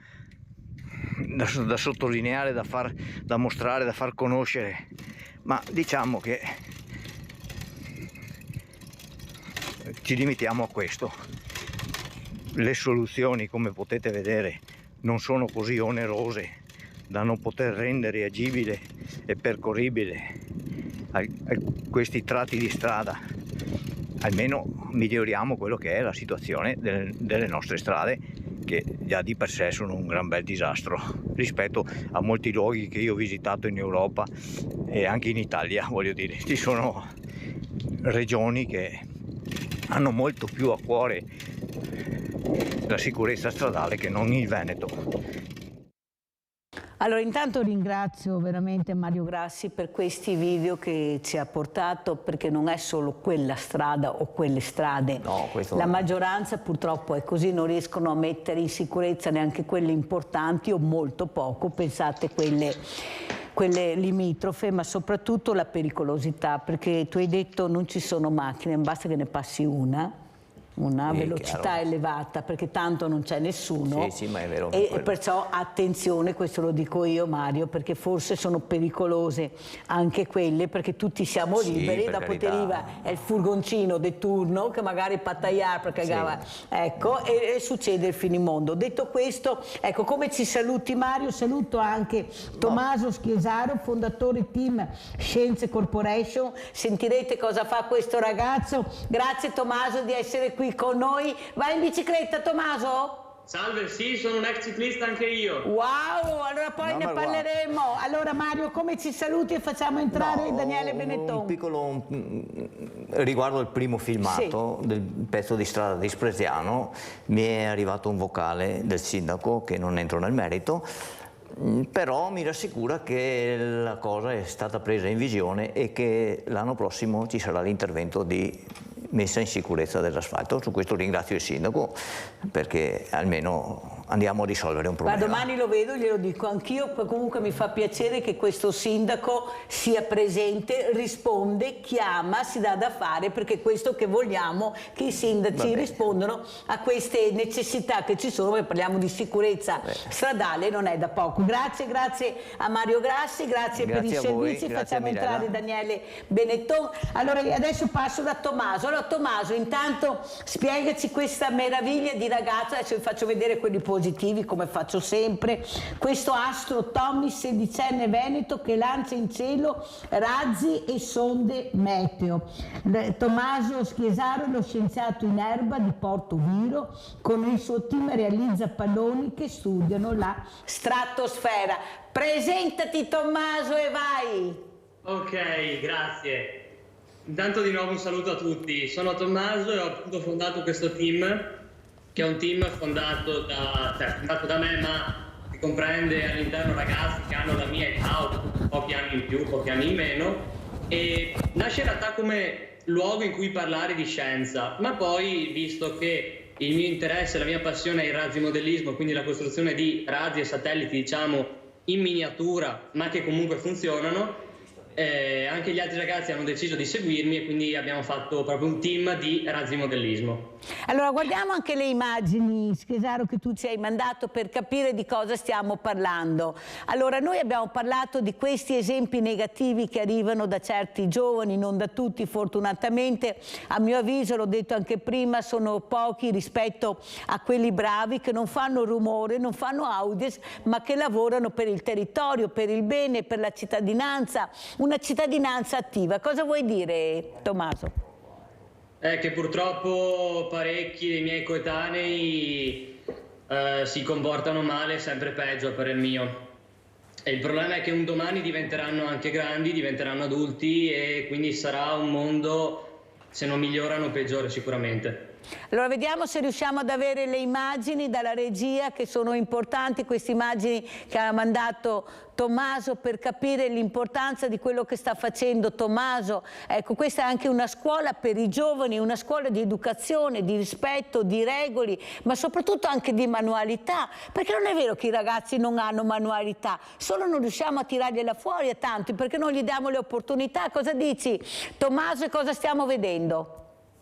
sottolineare, da mostrare, da far conoscere, ma diciamo che ci limitiamo a questo. Le soluzioni, come potete vedere, non sono così onerose da non poter rendere agibile e percorribile questi tratti di strada. Almeno miglioriamo quello che è la situazione delle nostre strade, che già di per sé sono un gran bel disastro rispetto a molti luoghi che io ho visitato in Europa e anche in Italia. Voglio dire, ci sono regioni che hanno molto più a cuore la sicurezza stradale che non il Veneto. Allora, intanto ringrazio veramente Mario Grassi per questi video che ci ha portato, perché non è solo quella strada o quelle strade. No, la maggioranza purtroppo è così, non riescono a mettere in sicurezza neanche quelle importanti o molto poco, pensate quelle limitrofe, ma soprattutto la pericolosità, perché tu hai detto non ci sono macchine, basta che ne passi una velocità chiaro. Elevata, perché tanto non c'è nessuno. Sì, ma è vero. E perciò attenzione, questo lo dico io, Mario, perché forse sono pericolose anche quelle, perché tutti siamo liberi, per dopo carità. ti arriva il furgoncino di turno che magari pattaiar perché ecco, e succede il finimondo. Detto questo, ecco, come ci saluti Mario, saluto anche Tommaso Schiesaro, fondatore Team Scienze Corporation. Sentirete cosa fa questo ragazzo. Grazie Tommaso di essere qui con noi. Vai in bicicletta, Tommaso? Salve, sì, sono un ex ciclista anche io. Wow, allora poi ne parleremo. Allora Mario, come ci saluti e facciamo entrare Daniele Benetton? Un piccolo riguardo al primo filmato del pezzo di strada di Spresiano, mi è arrivato un vocale del sindaco, che non entro nel merito, però mi rassicura che la cosa è stata presa in visione e che l'anno prossimo ci sarà l'intervento di messa in sicurezza dell'asfalto. Su questo ringrazio il sindaco, perché almeno andiamo a risolvere un problema. Ma domani lo vedo, glielo dico anch'io. Comunque mi fa piacere che questo sindaco sia presente, risponde, chiama, si dà da fare, perché è questo che vogliamo, che i sindaci rispondano a queste necessità che ci sono, perché parliamo di sicurezza stradale, non è da poco. Grazie a Mario Grassi, grazie per i servizi, facciamo entrare Daniele Benetton. Allora adesso passo da Tommaso. Allora Tommaso, intanto spiegaci questa meraviglia di ragazzo, adesso vi faccio vedere quelli positivi. positivi come faccio sempre. Questo astro Tommy, 16enne veneto, che lancia in cielo razzi e sonde meteo. Tommaso Schiesaro è lo scienziato in erba di Porto Viro, con il suo team realizza palloni che studiano la stratosfera. Presentati Tommaso e vai! Ok, grazie. Intanto di nuovo un saluto a tutti. Sono Tommaso e ho appunto fondato questo team, che è un team fondato da me, ma che comprende all'interno ragazzi che hanno la mia età, pochi anni in più, pochi anni in meno, e nasce in realtà come luogo in cui parlare di scienza, ma poi, visto che il mio interesse, la mia passione è il razzimodellismo, quindi la costruzione di razzi e satelliti, diciamo, in miniatura, ma che comunque funzionano, anche gli altri ragazzi hanno deciso di seguirmi e quindi abbiamo fatto proprio un team di razzimodellismo. Allora guardiamo anche le immagini, Schiesaro, che tu ci hai mandato per capire di cosa stiamo parlando. Allora noi abbiamo parlato di questi esempi negativi che arrivano da certi giovani, non da tutti fortunatamente, a mio avviso, l'ho detto anche prima, sono pochi rispetto a quelli bravi che non fanno rumore, non fanno audience, ma che lavorano per il territorio, per il bene, per la cittadinanza, una cittadinanza attiva. Cosa vuoi dire, Tommaso? Che purtroppo parecchi dei miei coetanei si comportano male, sempre peggio per il mio. E il problema è che un domani diventeranno anche grandi, diventeranno adulti e quindi sarà un mondo, se non migliorano, peggiore sicuramente. Allora vediamo se riusciamo ad avere le immagini dalla regia, che sono importanti, queste immagini che ha mandato Tommaso, per capire l'importanza di quello che sta facendo Tommaso. Ecco, questa è anche una scuola per i giovani, una scuola di educazione, di rispetto, di regole, ma soprattutto anche di manualità, perché non è vero che i ragazzi non hanno manualità, solo non riusciamo a tirargliela fuori a tanti perché non gli diamo le opportunità. Cosa dici, Tommaso, e cosa stiamo vedendo?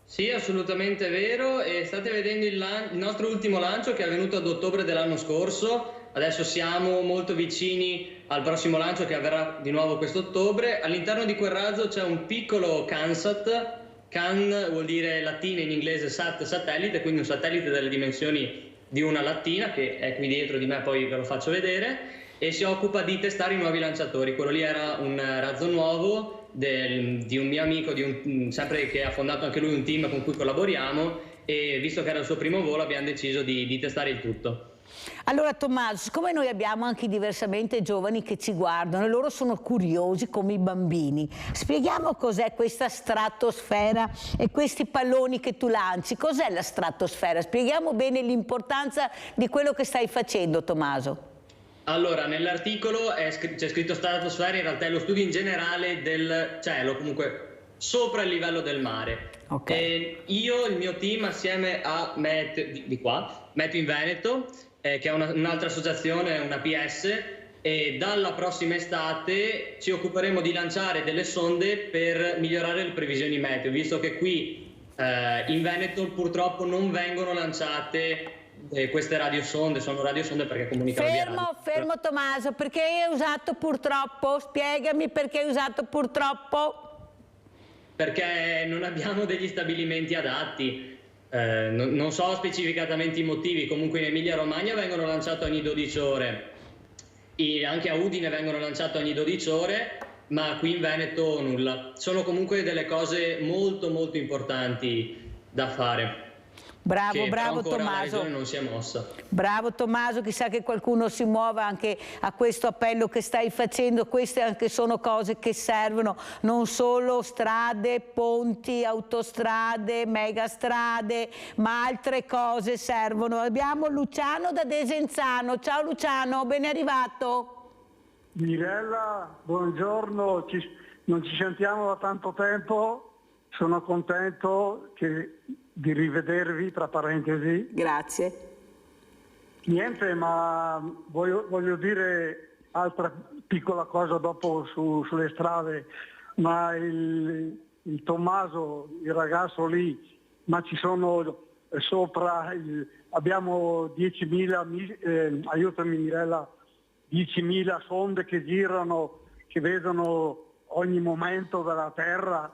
Sì, assolutamente vero, e state vedendo il nostro ultimo lancio che è avvenuto ad ottobre dell'anno scorso. Adesso siamo molto vicini al prossimo lancio che avverrà di nuovo quest'ottobre. All'interno di quel razzo c'è un piccolo CanSat, Can vuol dire lattina in inglese, Sat satellite, quindi un satellite delle dimensioni di una lattina, che è qui dietro di me, poi ve lo faccio vedere, e si occupa di testare i nuovi lanciatori. Quello lì era un razzo nuovo di un mio amico, sempre che ha fondato anche lui un team con cui collaboriamo, e visto che era il suo primo volo abbiamo deciso di testare il tutto. Allora Tommaso, siccome noi abbiamo anche diversamente giovani che ci guardano e loro sono curiosi come i bambini, spieghiamo cos'è questa stratosfera e questi palloni che tu lanci. Cos'è la stratosfera? Spieghiamo bene l'importanza di quello che stai facendo, Tommaso. Allora, nell'articolo c'è scritto stratosfera, in realtà è lo studio in generale del cielo, comunque sopra il livello del mare. Okay. Io, il mio team, assieme a Meteo in Veneto, che è un'altra associazione, una PS, e dalla prossima estate ci occuperemo di lanciare delle sonde per migliorare le previsioni meteo, visto che qui in Veneto purtroppo non vengono lanciate queste radiosonde. Sono radiosonde perché comunicano via radio. Fermo Tommaso, perché hai usato purtroppo? Spiegami perché hai usato purtroppo. Perché non abbiamo degli stabilimenti adatti. Non so specificatamente i motivi, comunque in Emilia Romagna vengono lanciate ogni 12 ore, anche a Udine vengono lanciate ogni 12 ore, ma qui in Veneto nulla. Sono comunque delle cose molto molto importanti da fare. Bravo Tommaso. Non si è mossa. Bravo Tommaso, chissà che qualcuno si muova anche a questo appello che stai facendo. Queste anche sono cose che servono, non solo strade, ponti, autostrade, megastrade, ma altre cose servono. Abbiamo Luciano da Desenzano. Ciao Luciano, ben arrivato. Mirella, buongiorno, non ci sentiamo da tanto tempo, sono contento di rivedervi, tra parentesi. Grazie. Niente, ma voglio dire altra piccola cosa dopo sulle strade, ma il Tommaso, il ragazzo lì, ma ci sono sopra, abbiamo 10.000, aiutami Mirella, 10.000 sonde che girano, che vedono ogni momento della Terra,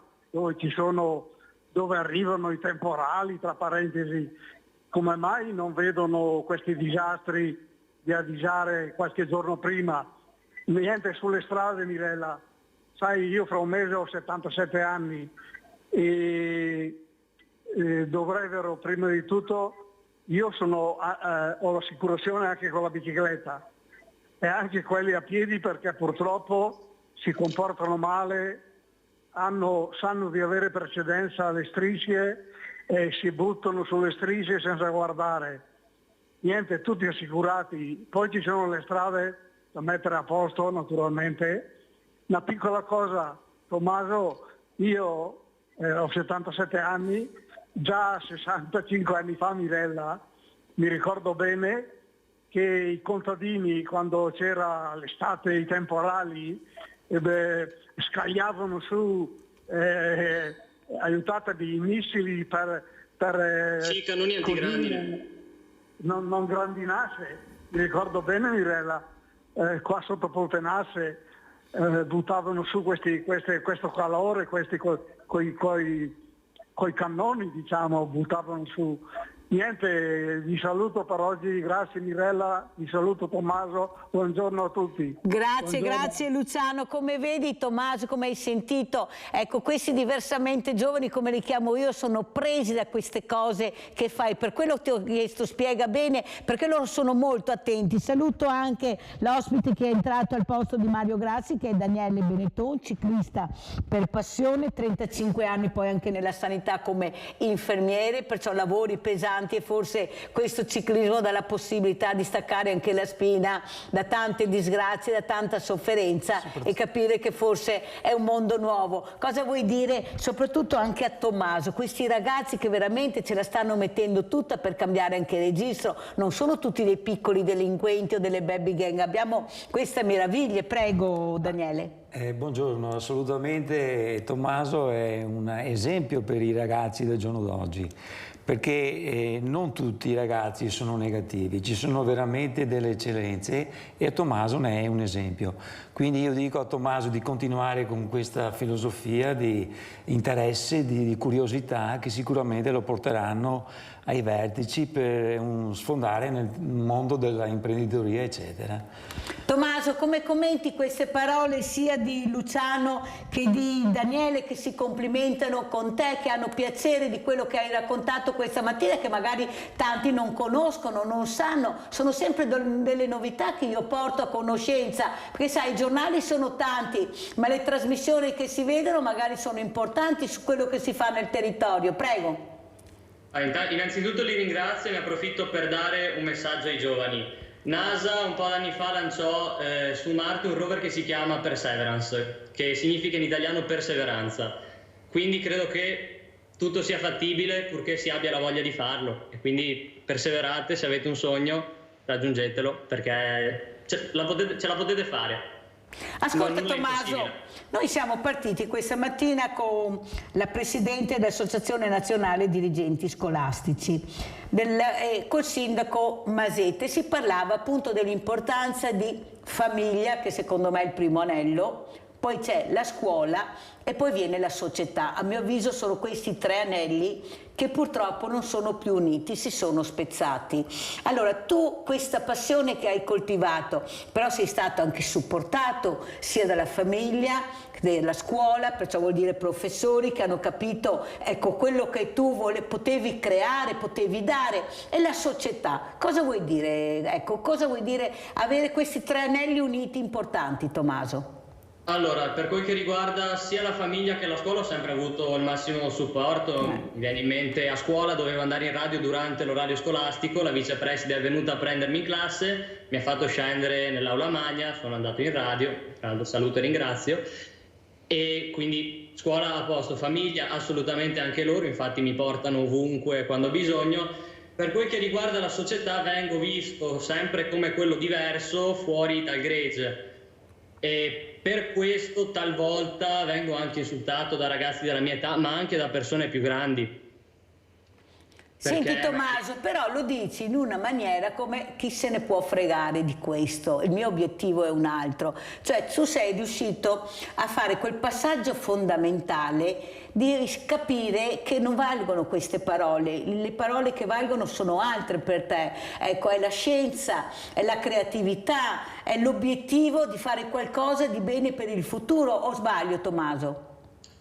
dove arrivano i temporali, tra parentesi, come mai non vedono questi disastri di avvisare qualche giorno prima? Niente sulle strade, Mirella. Sai, io fra un mese ho 77 anni e dovrebbero, prima di tutto, io ho l'assicurazione anche con la bicicletta e anche quelli a piedi, perché purtroppo si comportano male, sanno di avere precedenza alle strisce e si buttano sulle strisce senza guardare. Niente, tutti assicurati. Poi ci sono le strade da mettere a posto, naturalmente. Una piccola cosa, Tommaso, io ho 77 anni, già 65 anni fa, Mirella, mi ricordo bene che i contadini, quando c'era l'estate, i temporali, scagliavano su aiutate di missili per sì, cannoni antigrandi. Non grandinasse, mi ricordo bene, Mirella, qua sotto Poltenasse buttavano su questo calore, coi cannoni, diciamo, buttavano su. Niente, vi saluto per oggi, grazie Mirella, vi saluto Tommaso, buongiorno a tutti. Grazie, grazie Luciano. Come vedi Tommaso, come hai sentito, ecco, questi diversamente giovani, come li chiamo io, sono presi da queste cose che fai, per quello ti ho chiesto, spiega bene, perché loro sono molto attenti. Saluto anche l'ospite che è entrato al posto di Mario Grassi, che è Daniele Benetton, ciclista per passione, 35 anni poi anche nella sanità come infermiere, perciò lavori pesanti e forse questo ciclismo dà la possibilità di staccare anche la spina da tante disgrazie, da tanta sofferenza e capire che forse è un mondo nuovo. Cosa vuoi dire soprattutto anche a Tommaso, questi ragazzi che veramente ce la stanno mettendo tutta per cambiare anche registro, non sono tutti dei piccoli delinquenti o delle baby gang, abbiamo queste meraviglie. Prego Daniele. Buongiorno, assolutamente Tommaso è un esempio per i ragazzi del giorno d'oggi, perché non tutti i ragazzi sono negativi, ci sono veramente delle eccellenze e Tommaso ne è un esempio. Quindi io dico a Tommaso di continuare con questa filosofia di interesse, di curiosità che sicuramente lo porteranno ai vertici per sfondare nel mondo dell'imprenditoria, eccetera. Tommaso, come commenti queste parole sia di Luciano che di Daniele, che si complimentano con te, che hanno piacere di quello che hai raccontato questa mattina, che magari tanti non conoscono, non sanno, sono sempre delle novità che io porto a conoscenza, perché sai, i giornali sono tanti, ma le trasmissioni che si vedono magari sono importanti su quello che si fa nel territorio. Prego. Innanzitutto li ringrazio e ne approfitto per dare un messaggio ai giovani. NASA un po' d'anni fa lanciò su Marte un rover che si chiama Perseverance, che significa in italiano perseveranza. Quindi credo che tutto sia fattibile purché si abbia la voglia di farlo. E quindi perseverate, se avete un sogno raggiungetelo, perché ce la potete fare. Ascolta Tommaso, noi siamo partiti questa mattina con la Presidente dell'Associazione Nazionale Dirigenti Scolastici, col Sindaco Masete. Si parlava appunto dell'importanza di famiglia, che secondo me è il primo anello, poi c'è la scuola e poi viene la società. A mio avviso sono questi tre anelli che purtroppo non sono più uniti, si sono spezzati. Allora tu questa passione che hai coltivato, però sei stato anche supportato sia dalla famiglia, della scuola, perciò vuol dire professori che hanno capito, ecco, quello che tu potevi creare, potevi dare, e la società. Cosa vuoi dire? Ecco, cosa vuoi dire avere questi tre anelli uniti importanti, Tommaso? Allora, per quel che riguarda sia la famiglia che la scuola, ho sempre avuto il massimo supporto. Mi viene in mente, a scuola dovevo andare in radio durante l'orario scolastico, la vicepreside è venuta a prendermi in classe, mi ha fatto scendere nell'aula magna, sono andato in radio, saluto e ringrazio, e quindi scuola a posto, famiglia assolutamente anche loro, infatti mi portano ovunque quando ho bisogno. Per quel che riguarda la società, vengo visto sempre come quello diverso fuori dal gregge. E per questo talvolta vengo anche insultato da ragazzi della mia età, ma anche da persone più grandi. Senti Tommaso, però lo dici in una maniera come chi se ne può fregare di questo, il mio obiettivo è un altro, cioè tu sei riuscito a fare quel passaggio fondamentale di capire che non valgono queste parole, le parole che valgono sono altre per te, ecco, è la scienza, è la creatività, è l'obiettivo di fare qualcosa di bene per il futuro, o sbaglio Tommaso?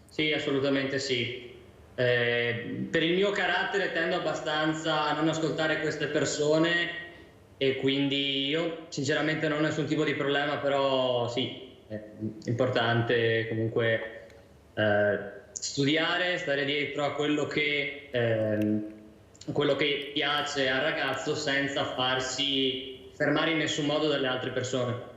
Sì, assolutamente sì. Per il mio carattere tendo abbastanza a non ascoltare queste persone e quindi io sinceramente non ho nessun tipo di problema, però sì, è importante comunque studiare, stare dietro a quello che piace al ragazzo senza farsi fermare in nessun modo dalle altre persone.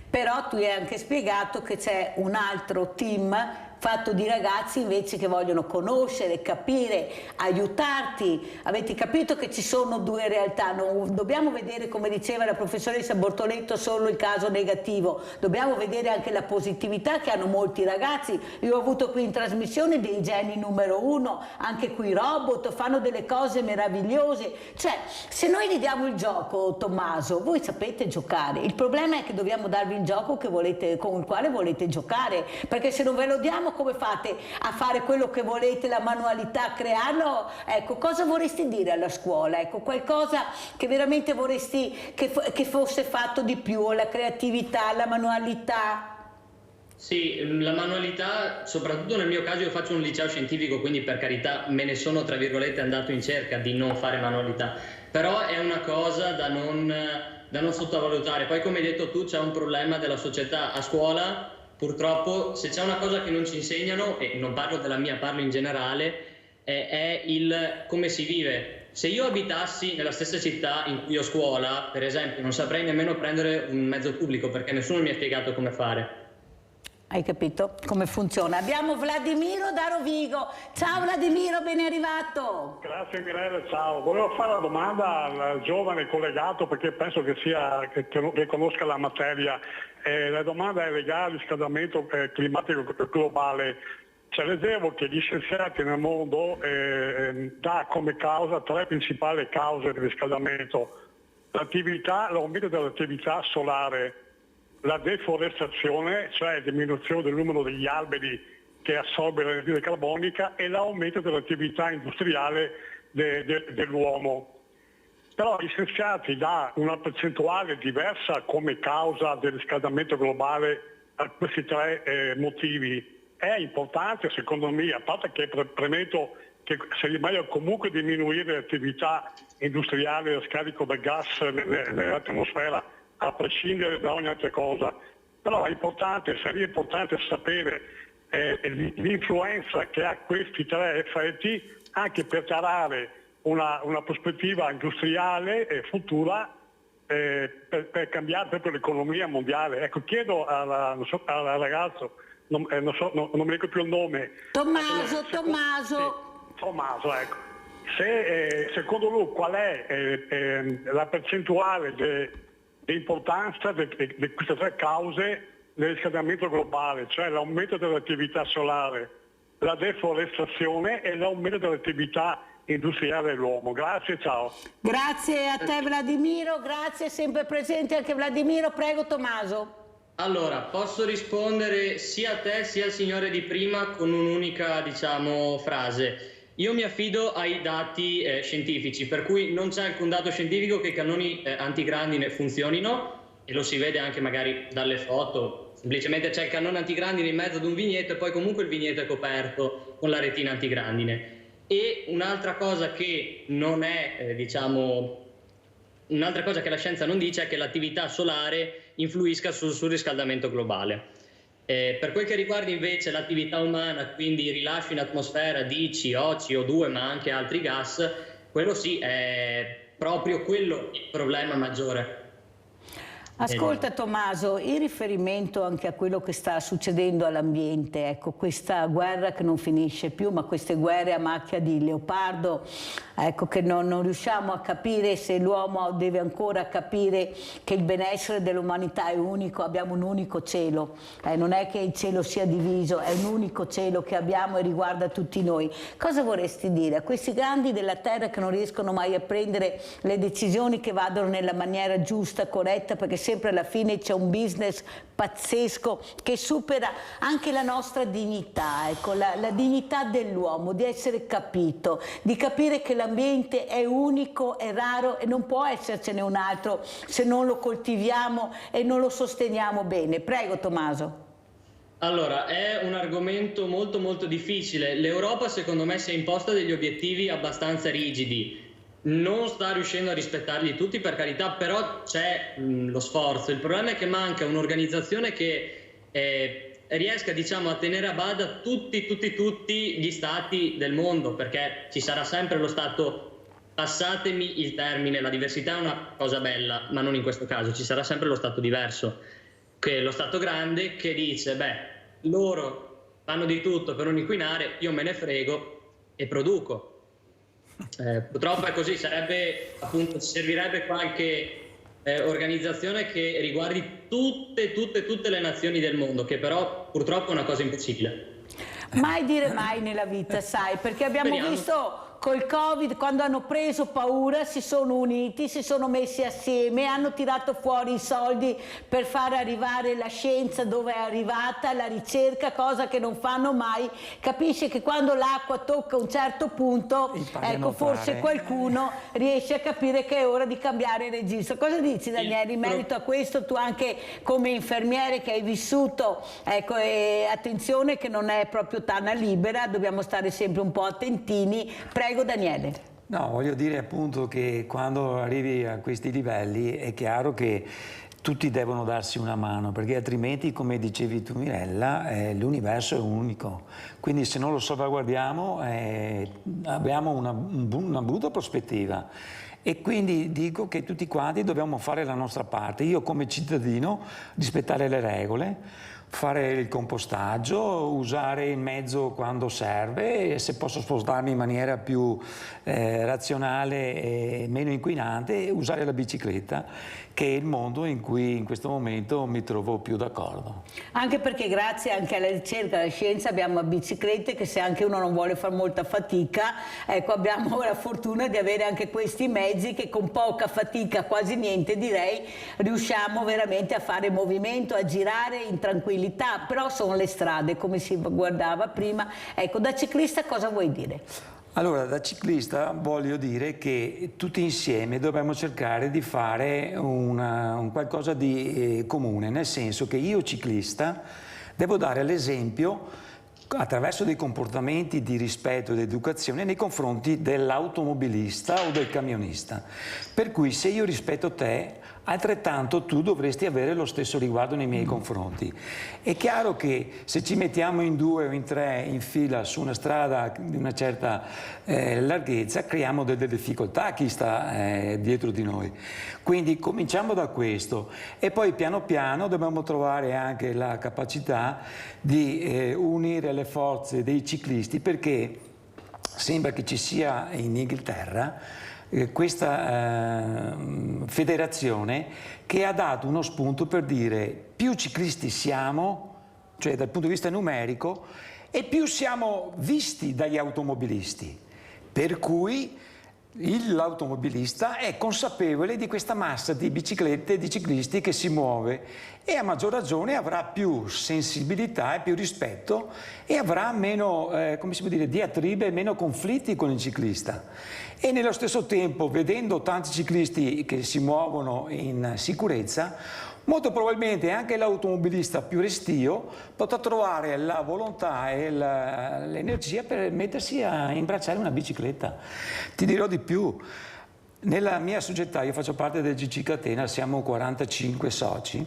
Però tu hai anche spiegato che c'è un altro team fatto di ragazzi invece che vogliono conoscere, capire, aiutarti. Avete capito che ci sono due realtà, non dobbiamo vedere, come diceva la professoressa Bortoletto, solo il caso negativo, dobbiamo vedere anche la positività che hanno molti ragazzi. Io ho avuto qui in trasmissione dei geni numero 1, anche qui i robot fanno delle cose meravigliose, cioè se noi gli diamo il gioco, Tommaso, voi sapete giocare, il problema è che dobbiamo darvi il gioco che volete, con il quale volete giocare, perché se non ve lo diamo come fate a fare quello che volete, la manualità, crearlo? Ecco, cosa vorresti dire alla scuola? Ecco, qualcosa che veramente vorresti che fosse fatto di più, la creatività, la manualità? Sì, la manualità, soprattutto nel mio caso io faccio un liceo scientifico, quindi per carità me ne sono tra virgolette andato in cerca di non fare manualità, però è una cosa da non sottovalutare. Poi come hai detto tu c'è un problema della società a scuola. Purtroppo se c'è una cosa che non ci insegnano, e non parlo della mia, parlo in generale, è il come si vive. Se io abitassi nella stessa città in cui ho scuola, per esempio, non saprei nemmeno prendere un mezzo pubblico perché nessuno mi ha spiegato come fare. Hai capito come funziona? Abbiamo Vladimiro da Rovigo. Ciao Vladimiro, ben arrivato. Grazie Mirella, ciao. Volevo fare una domanda al giovane collegato perché penso che conosca la materia. La domanda è legata al riscaldamento climatico globale. Cioè, leggevo che gli scienziati nel mondo dà come causa 3 principali cause del riscaldamento: l'aumento dell'attività solare, la deforestazione, cioè diminuzione del numero degli alberi che assorbe l'anidride carbonica, e l'aumento dell'attività industriale dell'uomo. Però gli scienziati dà una percentuale diversa come causa del riscaldamento globale a questi 3 motivi. È importante secondo me, a parte che premetto che sarebbe meglio comunque diminuire l'attività industriale e lo scarico del gas nell'atmosfera, a prescindere da ogni altra cosa, però sarebbe importante sapere l'influenza che ha questi 3 effetti anche per tarare una prospettiva industriale e futura per cambiare proprio l'economia mondiale. Ecco, chiedo al ragazzo, non mi ricordo più il nome. Tommaso. Tommaso, ecco. Se secondo lui qual è la percentuale di importanza di queste 3 cause del riscaldamento globale, cioè l'aumento dell'attività solare, la deforestazione e l'aumento dell'attività industriale dell'uomo. Grazie, ciao. Grazie a te Vladimiro, grazie, sempre presente anche Vladimiro. Prego Tommaso. Allora, posso rispondere sia a te sia al signore di prima con un'unica, frase. Io mi affido ai dati scientifici, per cui non c'è alcun dato scientifico che i cannoni antigrandine funzionino, e lo si vede anche magari dalle foto. Semplicemente c'è il cannone antigrandine in mezzo ad un vigneto e poi comunque il vigneto è coperto con la retina antigrandine. E un'altra cosa che non è, un'altra cosa che la scienza non dice è che l'attività solare influisca sul riscaldamento globale. Per quel che riguarda invece l'attività umana, quindi il rilascio in atmosfera di CO, CO2, ma anche altri gas, quello sì è proprio quello il problema maggiore. Ascolta Tommaso, in riferimento anche a quello che sta succedendo all'ambiente, ecco, questa guerra che non finisce più, ma queste guerre a macchia di leopardo, ecco, che non riusciamo a capire se l'uomo deve ancora capire che il benessere dell'umanità è unico, abbiamo un unico cielo, non è che il cielo sia diviso, è un unico cielo che abbiamo e riguarda tutti noi. Cosa vorresti dire a questi grandi della terra che non riescono mai a prendere le decisioni che vadano nella maniera giusta, corretta, perché sempre alla fine c'è un business pazzesco che supera anche la nostra dignità, ecco, la dignità dell'uomo, di essere capito, di capire che l'ambiente è unico, è raro e non può essercene un altro se non lo coltiviamo e non lo sosteniamo bene. Prego Tommaso. Allora, è un argomento molto molto difficile. L'Europa secondo me si è imposta degli obiettivi abbastanza rigidi. Non sta riuscendo a rispettarli tutti, per carità, però c'è lo sforzo. Il problema è che manca un'organizzazione che riesca, diciamo, a tenere a bada tutti gli stati del mondo, perché ci sarà sempre lo stato, passatemi il termine, la diversità è una cosa bella, ma non in questo caso, ci sarà sempre lo stato diverso, che è lo stato grande che dice, beh, loro fanno di tutto per non inquinare, io me ne frego e produco. Purtroppo è così, appunto, servirebbe qualche organizzazione che riguardi tutte le nazioni del mondo, che però purtroppo è una cosa impossibile. Mai dire mai nella vita, sai, perché abbiamo visto col Covid, quando hanno preso paura, si sono uniti, si sono messi assieme, hanno tirato fuori i soldi per far arrivare la scienza dove è arrivata, la ricerca, cosa che non fanno mai. Capisce che quando l'acqua tocca un certo punto, ecco, forse qualcuno riesce a capire che è ora di cambiare registro. Cosa dici Daniele in merito a questo? Tu anche come infermiere che hai vissuto, ecco, e attenzione che non è proprio tana libera, dobbiamo stare sempre un po' attentini. Prego Daniele. No, voglio dire appunto che quando arrivi a questi livelli è chiaro che tutti devono darsi una mano, perché altrimenti, come dicevi tu Mirella, l'universo è unico. Quindi se non lo salvaguardiamo abbiamo una brutta prospettiva. E quindi dico che tutti quanti dobbiamo fare la nostra parte. Io come cittadino rispettare le regole, fare il compostaggio, usare il mezzo quando serve, e se posso spostarmi in maniera più razionale e meno inquinante, usare la bicicletta, che è il mondo in cui in questo momento mi trovo più d'accordo. Anche perché grazie anche alla ricerca, alla scienza, abbiamo biciclette che se anche uno non vuole fare molta fatica, ecco, abbiamo la fortuna di avere anche questi mezzi che con poca fatica, quasi niente direi, riusciamo veramente a fare movimento, a girare in tranquillità, però sono le strade come si guardava prima. Ecco, da ciclista cosa vuoi dire? Allora, da ciclista voglio dire che tutti insieme dobbiamo cercare di fare un qualcosa di comune, nel senso che io ciclista devo dare l'esempio attraverso dei comportamenti di rispetto ed educazione nei confronti dell'automobilista o del camionista. Per cui se io rispetto te, altrettanto tu dovresti avere lo stesso riguardo nei miei confronti. È chiaro che se ci mettiamo in 2 o in 3 in fila su una strada di una certa larghezza, creiamo delle difficoltà a chi sta dietro di noi. Quindi cominciamo da questo e poi piano piano dobbiamo trovare anche la capacità di unire le forze dei ciclisti, perché sembra che ci sia in Inghilterra questa federazione che ha dato uno spunto per dire più ciclisti siamo, cioè dal punto di vista numerico, e più siamo visti dagli automobilisti, per cui l'automobilista è consapevole di questa massa di biciclette e di ciclisti che si muove e a maggior ragione avrà più sensibilità e più rispetto e avrà meno, come si può dire, diatribe e meno conflitti con il ciclista. E nello stesso tempo, vedendo tanti ciclisti che si muovono in sicurezza, molto probabilmente anche l'automobilista più restio potrà trovare la volontà e l'energia per mettersi a imbracciare una bicicletta. Ti dirò di più, nella mia società, io faccio parte del GC Catena, siamo 45 soci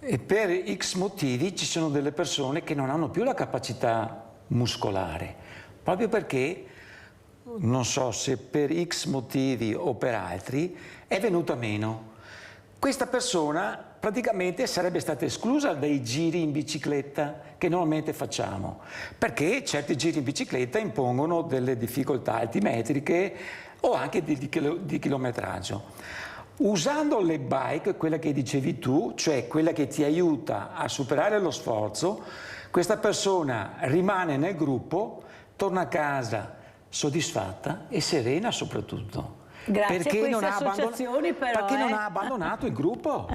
e per X motivi ci sono delle persone che non hanno più la capacità muscolare, proprio perché, non so se per X motivi o per altri, è venuta meno. questa persona praticamente sarebbe stata esclusa dai giri in bicicletta che normalmente facciamo, perché certi giri in bicicletta impongono delle difficoltà altimetriche o anche di chilometraggio. Usando le bike, quella che dicevi tu, cioè quella che ti aiuta a superare lo sforzo, questa persona rimane nel gruppo, torna a casa soddisfatta e serena soprattutto. Grazie perché a queste non associazioni però, perché non ha abbandonato il gruppo.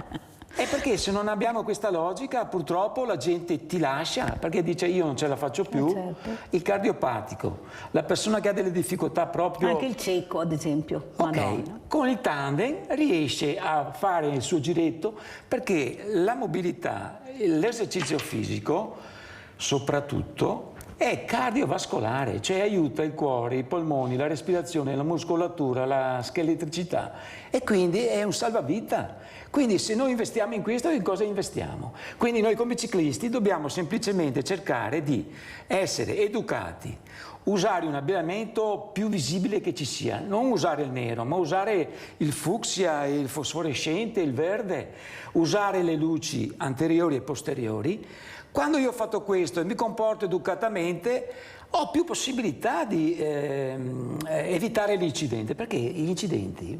E perché se non abbiamo questa logica purtroppo la gente ti lascia perché dice io non ce la faccio più. Certo. Il cardiopatico, la persona che ha delle difficoltà proprio... Anche il cieco ad esempio. Ok, Madonna. con il tandem riesce a fare il suo giretto perché la mobilità, l'esercizio fisico soprattutto è cardiovascolare, cioè aiuta il cuore, i polmoni, la respirazione, la muscolatura, la scheletricità e quindi è un salvavita. Quindi se noi investiamo in questo, in cosa investiamo? Quindi noi come ciclisti dobbiamo semplicemente cercare di essere educati, usare un abbigliamento più visibile che ci sia, non usare il nero, ma usare il fucsia, il fosforescente, il verde, usare le luci anteriori e posteriori. Quando io ho fatto questo e mi comporto educatamente, ho più possibilità di evitare l'incidente, perché gli incidenti,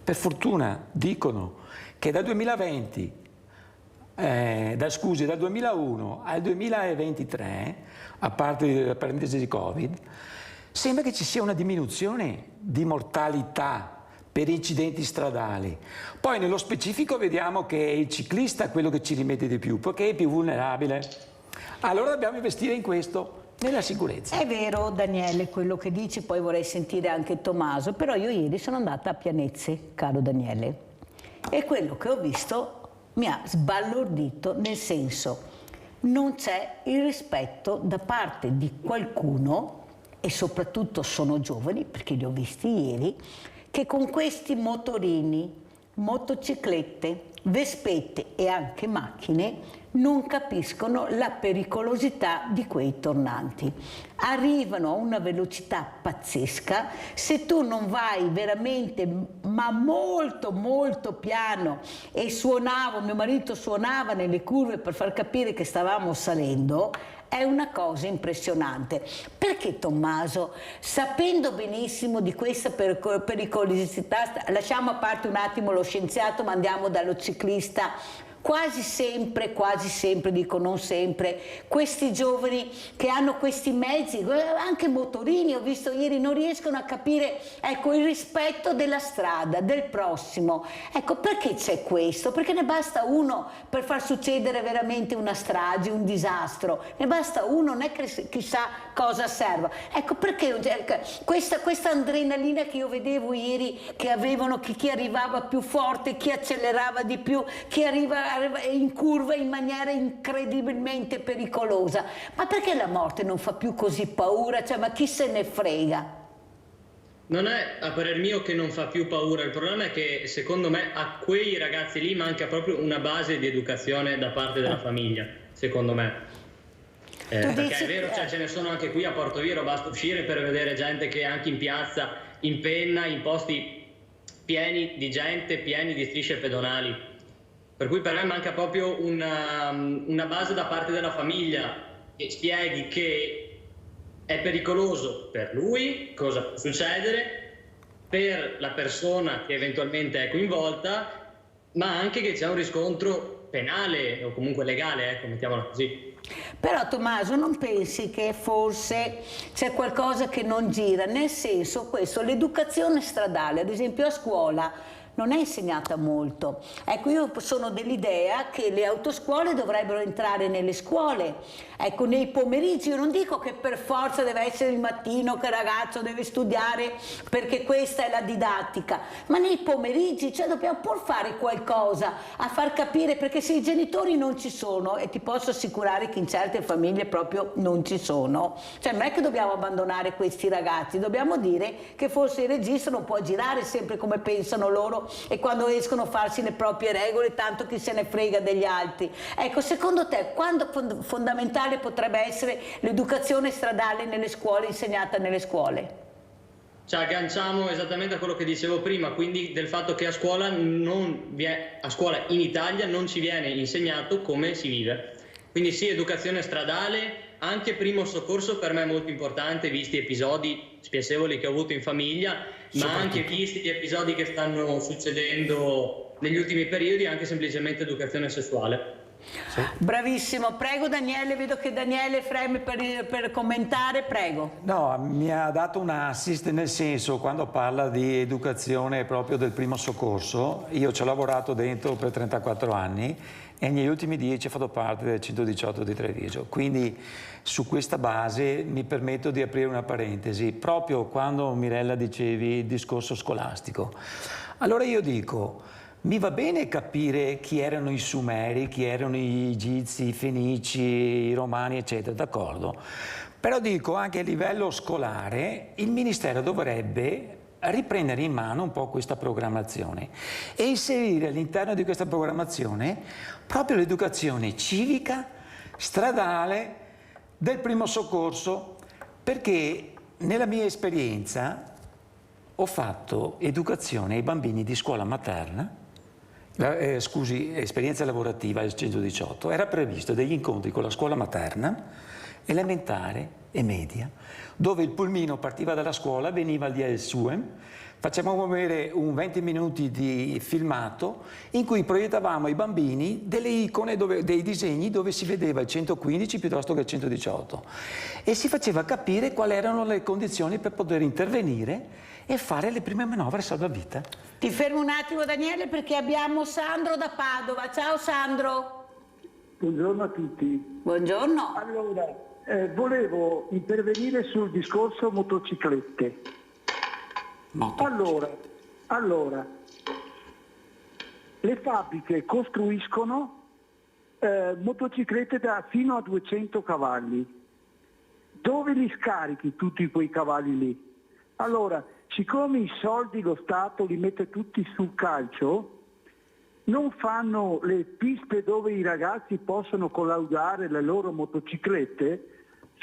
per fortuna, dicono che dal 2020, dal 2001 al 2023, a parte la parentesi di Covid, sembra che ci sia una diminuzione di mortalità per incidenti stradali. Poi nello specifico vediamo che è il ciclista quello che ci rimette di più, perché è più vulnerabile. Allora dobbiamo investire in questo, nella sicurezza. È vero Daniele quello che dici, poi vorrei sentire anche Tommaso, però io ieri sono andata a Pianezze, caro Daniele, e quello che ho visto mi ha sbalordito, nel senso non c'è il rispetto da parte di qualcuno, e soprattutto sono giovani, perché li ho visti ieri, che con questi motorini, motociclette, vespette e anche macchine non capiscono la pericolosità di quei tornanti. Arrivano a una velocità pazzesca, se tu non vai veramente ma molto molto piano, e mio marito suonava nelle curve per far capire che stavamo salendo, è una cosa impressionante. Perché Tommaso, sapendo benissimo di questa pericolosità, lasciamo a parte un attimo lo scienziato ma andiamo dallo ciclista, quasi sempre, dico non sempre, questi giovani che hanno questi mezzi, anche motorini, ho visto ieri, non riescono a capire, ecco, il rispetto della strada, del prossimo. Ecco, perché c'è questo? Perché ne basta uno per far succedere veramente una strage, un disastro, ne basta uno, non è che chissà cosa serva. Ecco, perché questa adrenalina che io vedevo ieri, che avevano chi arrivava più forte, chi accelerava di più, chi arriva in curva in maniera incredibilmente pericolosa, ma perché la morte non fa più così paura? Cioè, ma chi se ne frega? Non è a parer mio che non fa più paura, il problema è che secondo me a quei ragazzi lì manca proprio una base di educazione da parte della famiglia, secondo me. Perché è vero, cioè, ce ne sono anche qui a Porto Viro, basta uscire per vedere gente che anche in piazza impenna in posti pieni di gente, pieni di strisce pedonali. Per cui per me manca proprio una base da parte della famiglia che spieghi che è pericoloso per lui, cosa può succedere, per la persona che eventualmente è coinvolta, ma anche che c'è un riscontro penale o comunque legale, ecco, mettiamola così. Però Tommaso, non pensi che forse c'è qualcosa che non gira? Nel senso, l'educazione stradale, ad esempio a scuola, non è insegnata molto. Ecco, io sono dell'idea che le autoscuole dovrebbero entrare nelle scuole, ecco, nei pomeriggi. Io non dico che per forza deve essere il mattino che il ragazzo deve studiare perché questa è la didattica, ma nei pomeriggi, cioè dobbiamo pur fare qualcosa a far capire, perché se i genitori non ci sono, e ti posso assicurare che in certe famiglie proprio non ci sono, cioè non è che dobbiamo abbandonare questi ragazzi, dobbiamo dire che forse il regista non può girare sempre come pensano loro, e quando escono farsi le proprie regole, tanto chi se ne frega degli altri. Ecco, secondo te quando fondamentale potrebbe essere l'educazione stradale nelle scuole, insegnata nelle scuole? ci agganciamo esattamente a quello che dicevo prima, quindi del fatto che a scuola in Italia non ci viene insegnato come si vive. Quindi sì, educazione stradale, anche primo soccorso per me è molto importante, visti episodi spiacevoli che ho avuto in famiglia, ma anche visti gli episodi che stanno succedendo negli ultimi periodi, anche semplicemente educazione sessuale. Sì. Bravissimo, prego Daniele, vedo che Daniele freme per commentare, prego. No, mi ha dato un assist, nel senso, quando parla di educazione proprio del primo soccorso, io ci ho lavorato dentro per 34 anni e negli ultimi 10 ho fatto parte del 118 di Treviso, quindi su questa base mi permetto di aprire una parentesi, proprio quando Mirella dicevi il discorso scolastico. Allora io dico, mi va bene capire chi erano i Sumeri, chi erano gli Egizi, i Fenici, i Romani, eccetera, d'accordo. Però dico, anche a livello scolare, il Ministero dovrebbe riprendere in mano un po' questa programmazione e inserire all'interno di questa programmazione proprio l'educazione civica, stradale, del primo soccorso, perché nella mia esperienza ho fatto educazione ai bambini di scuola materna. Esperienza lavorativa al 118, era previsto degli incontri con la scuola materna, elementare e media, dove il pulmino partiva dalla scuola, veniva lì al SUEM, facevamo vedere un 20 minuti di filmato in cui proiettavamo ai bambini delle icone, dei disegni dove si vedeva il 115 piuttosto che il 118 e si faceva capire quali erano le condizioni per poter intervenire e fare le prime manovre salvavita. Ti fermo un attimo Daniele perché abbiamo Sandro da Padova. Ciao Sandro. Buongiorno a tutti. Buongiorno. Allora, volevo intervenire sul discorso motociclette. Allora, le fabbriche costruiscono motociclette fino a 200 cavalli. Dove li scarichi tutti quei cavalli lì? Allora, siccome i soldi lo Stato li mette tutti sul calcio, non fanno le piste dove i ragazzi possono collaudare le loro motociclette,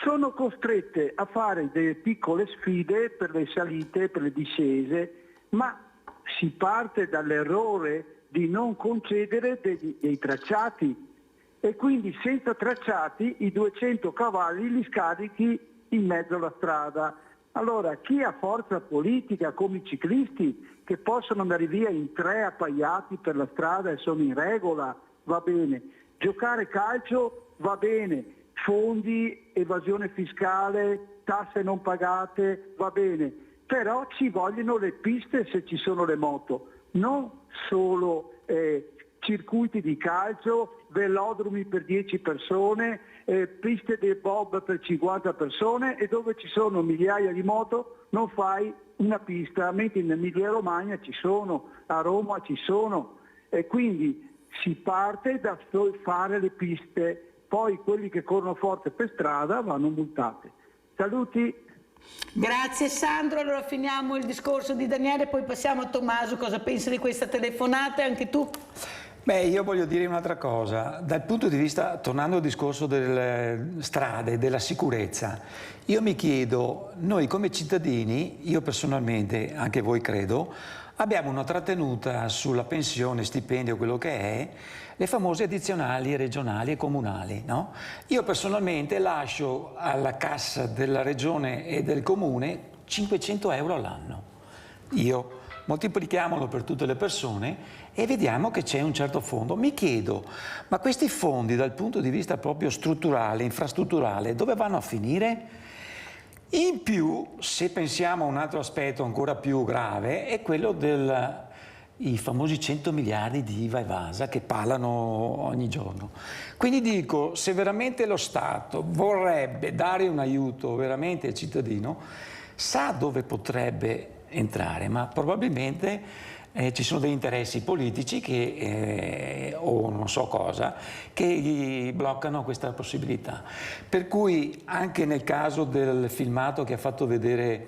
sono costrette a fare delle piccole sfide per le salite, per le discese, ma si parte dall'errore di non concedere dei tracciati e quindi senza tracciati i 200 cavalli li scarichi in mezzo alla strada. Allora, chi ha forza politica come i ciclisti che possono andare via in 3 appaiati per la strada e sono in regola, va bene. Giocare calcio va bene, fondi, evasione fiscale, tasse non pagate, va bene. Però ci vogliono le piste se ci sono le moto, non solo circuiti di calcio, velodromi per 10 persone, piste di bob per 50 persone e dove ci sono migliaia di moto non fai una pista, mentre in Emilia Romagna ci sono, a Roma ci sono e quindi si parte da fare le piste, poi quelli che corrono forte per strada vanno multati. Saluti. Grazie Sandro, allora finiamo il discorso di Daniele, poi passiamo a Tommaso, cosa pensi di questa telefonata e anche tu? Beh, io voglio dire un'altra cosa, dal punto di vista, tornando al discorso delle strade, della sicurezza, io mi chiedo, noi come cittadini, io personalmente, anche voi credo, abbiamo una trattenuta sulla pensione, stipendio, quello che è, le famose addizionali regionali e comunali, no? Io personalmente lascio alla cassa della regione e del comune 500 euro all'anno. Io moltiplichiamolo per tutte le persone e vediamo che c'è un certo fondo. Mi chiedo, ma questi fondi dal punto di vista proprio strutturale, infrastrutturale, dove vanno a finire? In più, se pensiamo a un altro aspetto ancora più grave, è quello dei famosi 100 miliardi di IVA e Vasa che parlano ogni giorno. Quindi dico, se veramente lo Stato vorrebbe dare un aiuto veramente al cittadino, sa dove potrebbe entrare, ma probabilmente ci sono degli interessi politici che, o non so cosa, che gli bloccano questa possibilità. Per cui anche nel caso del filmato che ha fatto vedere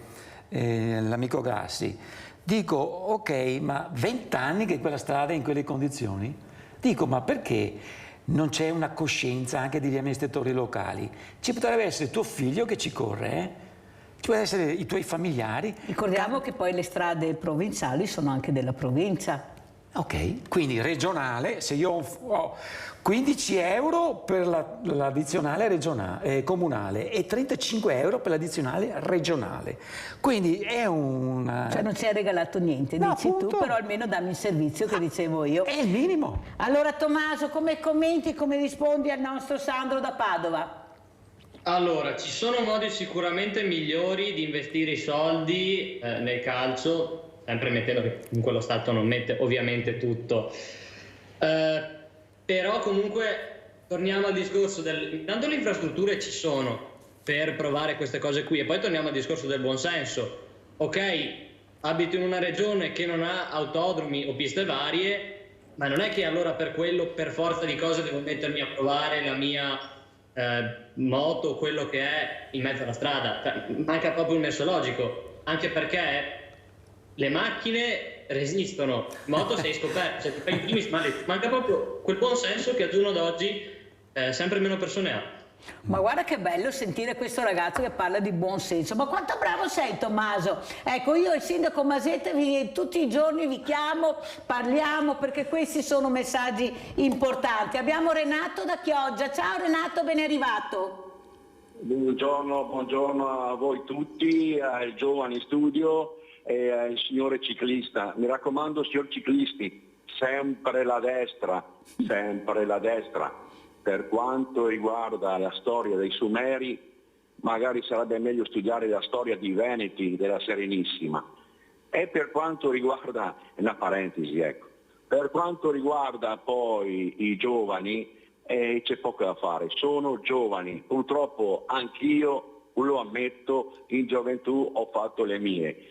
l'amico Grassi, dico ok, ma 20 anni che quella strada è in quelle condizioni? Dico, ma perché non c'è una coscienza anche degli amministratori locali? Ci potrebbe essere tuo figlio che ci corre, può essere i tuoi familiari. Ricordiamo che poi le strade provinciali sono anche della provincia. Ok, quindi regionale, se io ho 15 euro per l'addizionale comunale e 35 euro per l'addizionale regionale. Quindi è un... Cioè non ci hai regalato niente, no, dici appunto. tu, però almeno dammi il servizio che dicevo io. È il minimo. Allora Tommaso, come commenti, come rispondi al nostro Sandro da Padova? Allora, ci sono modi sicuramente migliori di investire i soldi nel calcio, sempre mettendo che comunque lo Stato non mette ovviamente tutto. Però comunque torniamo al discorso intanto le infrastrutture ci sono per provare queste cose qui, e poi torniamo al discorso del buonsenso. Ok, abito in una regione che non ha autodromi o piste varie, ma non è che allora per quello per forza di cose devo mettermi a provare la mia moto o quello che è in mezzo alla strada. Manca proprio un nesso logico, anche perché le macchine resistono, moto sei scoperto, cioè, ti fai in primis, ma manca proprio quel buon senso che al giorno d'oggi sempre meno persone hanno. Ma guarda che bello sentire questo ragazzo che parla di buon senso. Ma quanto bravo sei, Tommaso? Ecco, io e il sindaco Masetta tutti i giorni vi chiamo, parliamo, perché questi sono messaggi importanti. Abbiamo Renato da Chioggia. Ciao Renato, ben arrivato. Buongiorno a voi tutti, ai giovani in studio e al signore ciclista. Mi raccomando, signor ciclisti, sempre la destra, sempre la destra. Per quanto riguarda la storia dei Sumeri, magari sarebbe meglio studiare la storia di Veneti, della Serenissima. E per quanto riguarda, una parentesi, ecco, per quanto riguarda poi i giovani, c'è poco da fare, sono giovani, purtroppo anch'io, lo ammetto, in gioventù ho fatto le mie.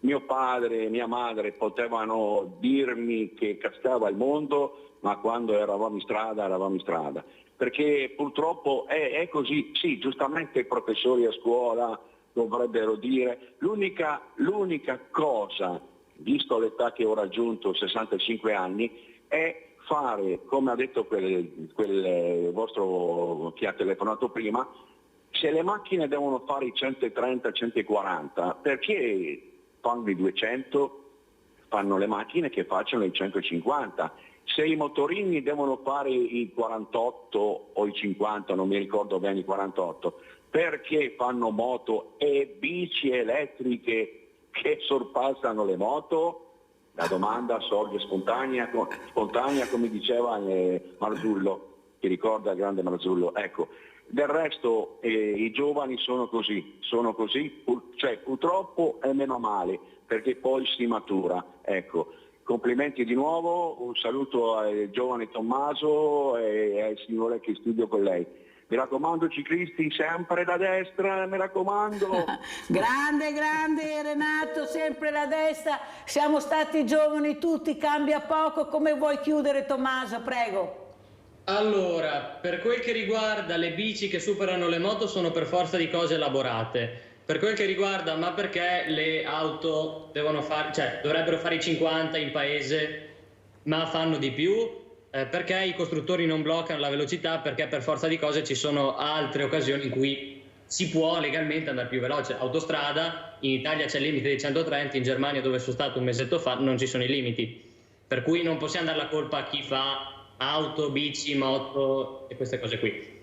Mio padre e mia madre potevano dirmi che cascava il mondo, ma quando eravamo in strada, perché purtroppo è così. Sì, giustamente i professori a scuola dovrebbero dire, l'unica cosa, visto l'età che ho raggiunto, 65 anni, è fare, come ha detto quel vostro che ha telefonato prima, se le macchine devono fare i 130, 140, perché fanno i 200, fanno le macchine che facciano i 150. Se i motorini devono fare i 48 o i 50, non mi ricordo bene i 48, perché fanno moto e bici elettriche che sorpassano le moto? La domanda sorge spontanea come diceva Marzullo, ti ricorda il grande Marzullo? Ecco, del resto i giovani sono così, cioè purtroppo è meno male, perché poi si matura, ecco. Complimenti di nuovo, un saluto al giovane Tommaso e al signore che studio con lei. Mi raccomando ciclisti, sempre da destra, mi raccomando. Grande Renato, sempre la destra, siamo stati giovani tutti, cambia poco. Come vuoi chiudere, Tommaso, prego? Allora, per quel che riguarda le bici che superano le moto sono per forza di cose elaborate. Per quel che riguarda, ma perché le auto devono fare, cioè dovrebbero fare i 50 in paese, ma fanno di più? Perché i costruttori non bloccano la velocità? Perché per forza di cose ci sono altre occasioni in cui si può legalmente andare più veloce. Autostrada, in Italia c'è il limite di 130, in Germania, dove sono stato un mesetto fa, non ci sono i limiti. Per cui non possiamo dare la colpa a chi fa auto, bici, moto e queste cose qui.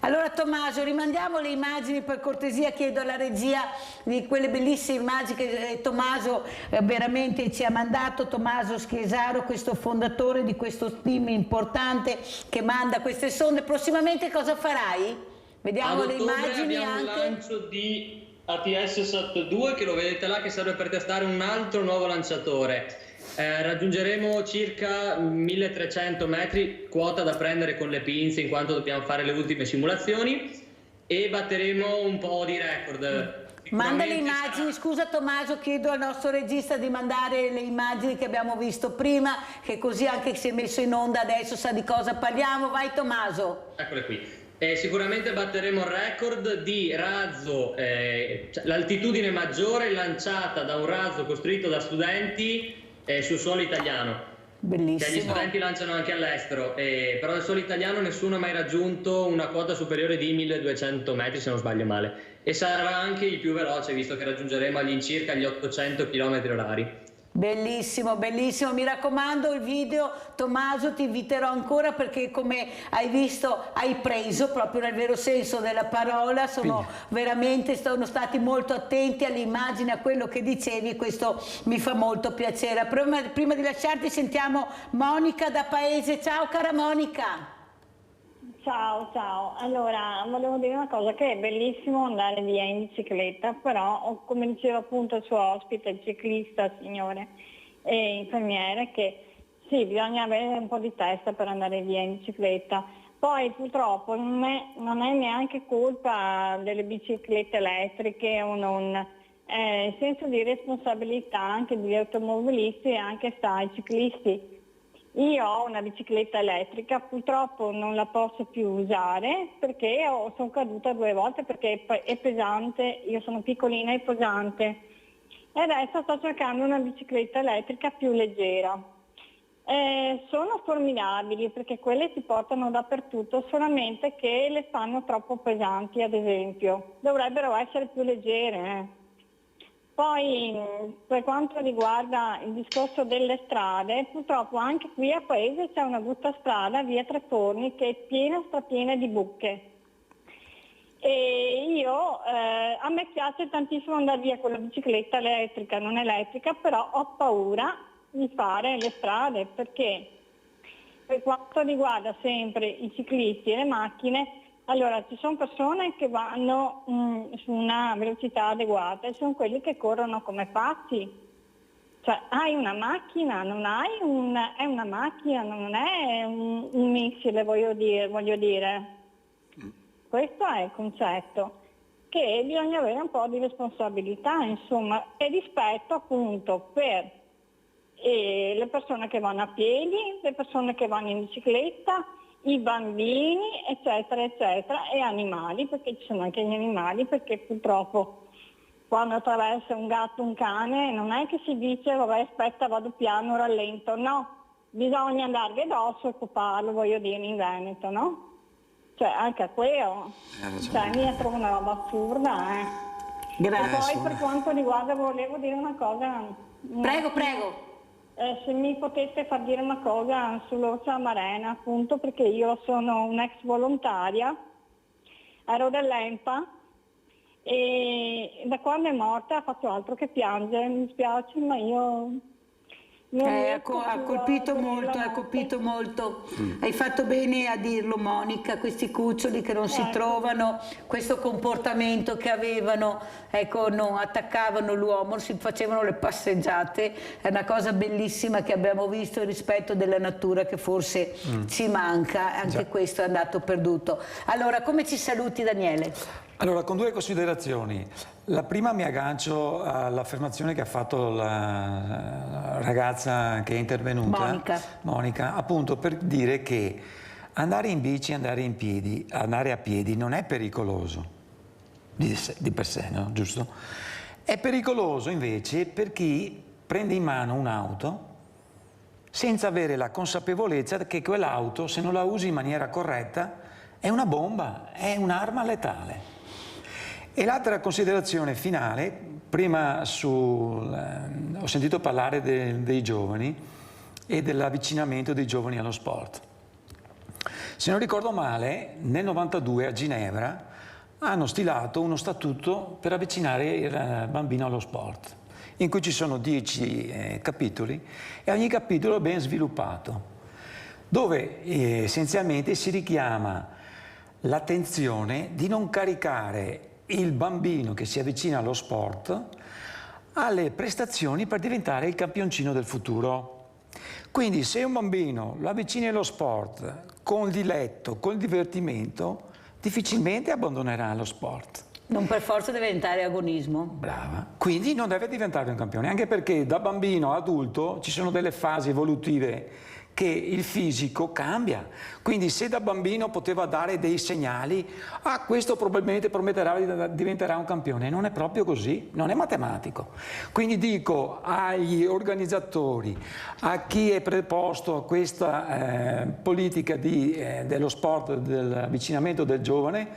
Allora Tommaso, rimandiamo le immagini per cortesia, chiedo alla regia di quelle bellissime immagini che Tommaso veramente ci ha mandato, Tommaso Schiesaro, questo fondatore di questo team importante che manda queste sonde. Prossimamente cosa farai? Vediamo le immagini abbiamo anche. Un lancio di ATS-SAT2 che lo vedete là, che serve per testare un altro nuovo lanciatore. Raggiungeremo circa 1300 metri, quota da prendere con le pinze in quanto dobbiamo fare le ultime simulazioni, e batteremo un po' di record. Manda le immagini, scusa Tommaso, chiedo al nostro regista di mandare le immagini che abbiamo visto prima, che così anche si è messo in onda adesso sa di cosa parliamo. Vai Tommaso. Eccole qui. Sicuramente batteremo il record di razzo, l'altitudine maggiore lanciata da un razzo costruito da studenti sul suolo italiano. Bellissimo. Che gli studenti lanciano anche all'estero, però del solo italiano nessuno ha mai raggiunto una quota superiore di 1200 metri, se non sbaglio male, e sarà anche il più veloce, visto che raggiungeremo all'incirca gli 800 km/h. Bellissimo, bellissimo, mi raccomando il video, Tommaso, ti inviterò ancora perché come hai visto hai preso proprio nel vero senso della parola, sono stati molto attenti all'immagine, a quello che dicevi, e questo mi fa molto piacere. Prima di lasciarti sentiamo Monica da Paese. Ciao cara Monica. Ciao, ciao. Allora, volevo dire una cosa, che è bellissimo andare via in bicicletta, però, come diceva appunto il suo ospite, il ciclista, signore e infermiere, che sì, bisogna avere un po' di testa per andare via in bicicletta. Poi purtroppo non è neanche colpa delle biciclette elettriche o non. Il senso di responsabilità anche degli automobilisti e anche ai ciclisti. Io ho una bicicletta elettrica, purtroppo non la posso più usare perché sono caduta 2 volte perché è pesante, io sono piccolina e pesante. E adesso sto cercando una bicicletta elettrica più leggera. Sono formidabili perché quelle ti portano dappertutto, solamente che le fanno troppo pesanti, ad esempio. Dovrebbero essere più leggere. Poi per quanto riguarda il discorso delle strade, purtroppo anche qui a Paese c'è una brutta strada, via Treforni, che è strapiena di buche. E a me piace tantissimo andare via con la bicicletta elettrica, non elettrica, però ho paura di fare le strade perché per quanto riguarda sempre i ciclisti e le macchine, allora, ci sono persone che vanno su una velocità adeguata e sono quelli che corrono come pazzi. Cioè, hai una macchina, è una macchina, non è un missile, voglio dire. Questo è il concetto, che bisogna avere un po' di responsabilità, insomma, e rispetto appunto per le persone che vanno a piedi, le persone che vanno in bicicletta, i bambini, eccetera, eccetera, e animali, perché ci sono anche gli animali, perché purtroppo quando attraversa un gatto, un cane, non è che si dice, vabbè, aspetta, vado piano, rallento, no, bisogna andarvi addosso e occuparlo, voglio dire, in Veneto, no? Cioè, anche a quello, cioè, mi trovo una roba assurda, Grazie. E poi per quanto riguarda, volevo dire una cosa. Prego. Se mi potete far dire una cosa sull'Orsa Amarena, appunto, perché io sono un'ex volontaria, ero dell'EMPA e da quando è morta faccio altro che piangere, mi spiace, ma io... Ha colpito molto. Hai fatto bene a dirlo, Monica, questi cuccioli che non si trovano, questo comportamento che avevano, ecco, non attaccavano l'uomo, si facevano le passeggiate, è una cosa bellissima che abbiamo visto, il rispetto della natura che forse ci manca, anche questo è andato perduto. Allora, come ci saluti, Daniele? Allora, con 2 considerazioni. La prima mi aggancio all'affermazione che ha fatto la ragazza che è intervenuta, Monica, appunto per dire che andare in bici, andare a piedi non è pericoloso di per sé, no? Giusto? È pericoloso invece per chi prende in mano un'auto senza avere la consapevolezza che quell'auto, se non la usi in maniera corretta, è una bomba, è un'arma letale. E l'altra considerazione finale, prima ho sentito parlare dei giovani e dell'avvicinamento dei giovani allo sport. Se non ricordo male, nel 92 a Ginevra hanno stilato uno statuto per avvicinare il bambino allo sport, in cui ci sono 10 capitoli e ogni capitolo è ben sviluppato, dove essenzialmente si richiama l'attenzione di non caricare il bambino che si avvicina allo sport alle prestazioni per diventare il campioncino del futuro. Quindi se un bambino lo avvicini allo sport con il diletto, col divertimento, difficilmente abbandonerà lo sport. Non per forza deve diventare agonismo. Brava. Quindi non deve diventare un campione, anche perché da bambino a adulto ci sono delle fasi evolutive che il fisico cambia. Quindi se da bambino poteva dare dei segnali, questo probabilmente diventerà un campione. Non è proprio così, non è matematico. Quindi dico agli organizzatori, a chi è preposto a questa politica dello sport, dell'avvicinamento del giovane,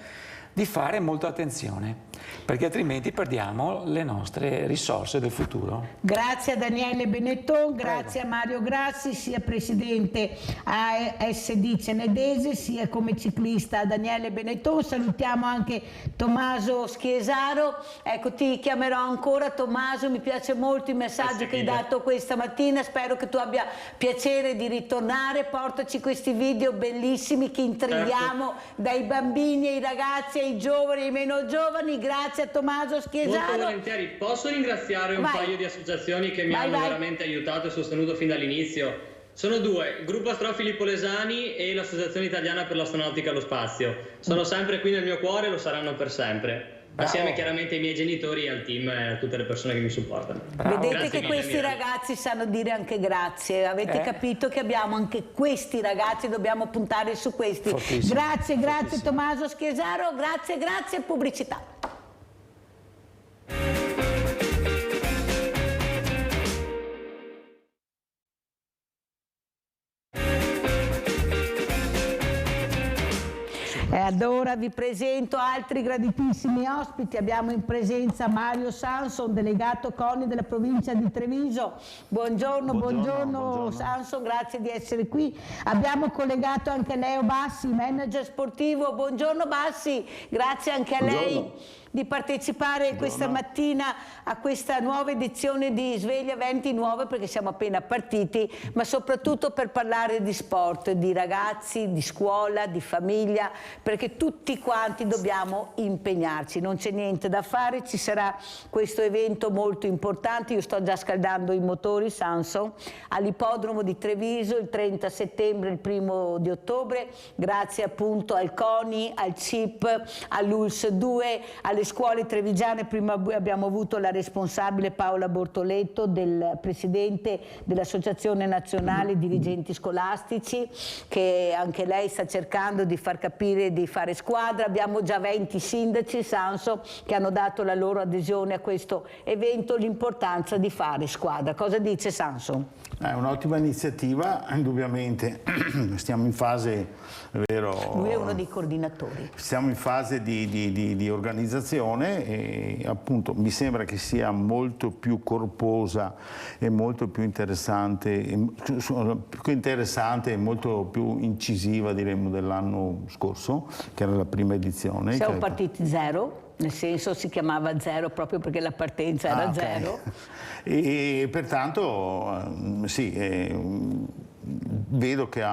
di fare molta attenzione, perché altrimenti perdiamo le nostre risorse del futuro. Grazie a Daniele Benetton, grazie a Mario Grassi, sia presidente ASD Cenedese, sia come ciclista Daniele Benetton. Salutiamo anche Tommaso Schiesaro. Ecco, ti chiamerò ancora Tommaso, mi piace molto il messaggio che hai dato questa mattina, spero che tu abbia piacere di ritornare, portaci questi video bellissimi che intrigliamo dai bambini ai ragazzi, ai giovani, ai meno giovani. Grazie a Tommaso Schiesaro. Molto volentieri. Posso ringraziare un paio di associazioni che mi hanno veramente aiutato e sostenuto fin dall'inizio. Sono due, il gruppo Astro Filippo Lesani e l'Associazione Italiana per l'Astronautica e lo Spazio. Sono sempre qui nel mio cuore e lo saranno per sempre. Assieme chiaramente ai miei genitori e al team e a tutte le persone che mi supportano. Vedete Grazie che mille, questi Mirella. ragazzi sanno dire anche grazie, avete capito che abbiamo anche questi ragazzi, dobbiamo puntare su questi. Fortissimo. Grazie Tommaso Schiesaro, grazie, pubblicità. E ad ora vi presento altri graditissimi ospiti. Abbiamo in presenza Mario Sanson, delegato CONI della provincia di Treviso. Buongiorno Sanson, grazie di essere qui. Abbiamo collegato anche Leo Bassi, manager sportivo. Buongiorno Bassi, grazie anche a lei di partecipare questa mattina a questa nuova edizione di Sveglia 29, perché siamo appena partiti, ma soprattutto per parlare di sport, di ragazzi, di scuola, di famiglia, perché tutti quanti dobbiamo impegnarci, non c'è niente da fare, ci sarà questo evento molto importante. Io sto già scaldando i motori, Sanson, all'ippodromo di Treviso il 30 settembre, il 1° di ottobre, grazie appunto al CONI, al CIP, all'ULS 2, alle scuole trevigiane. Prima abbiamo avuto la responsabile Paola Bortoletto, del presidente dell'Associazione Nazionale Dirigenti Scolastici, che anche lei sta cercando di far capire di fare squadra. Abbiamo già 20 sindaci, Sanson, che hanno dato la loro adesione a questo evento, l'importanza di fare squadra. Cosa dice Sanson? È un'ottima iniziativa, indubbiamente. Stiamo in fase, è vero, lui è uno dei coordinatori. Siamo in fase di organizzazione e appunto mi sembra che sia molto più corposa e molto più interessante e molto più incisiva, diremmo, dell'anno scorso, che era la prima edizione. Siamo partiti zero, nel senso si chiamava zero proprio perché la partenza era zero. E pertanto sì, vedo che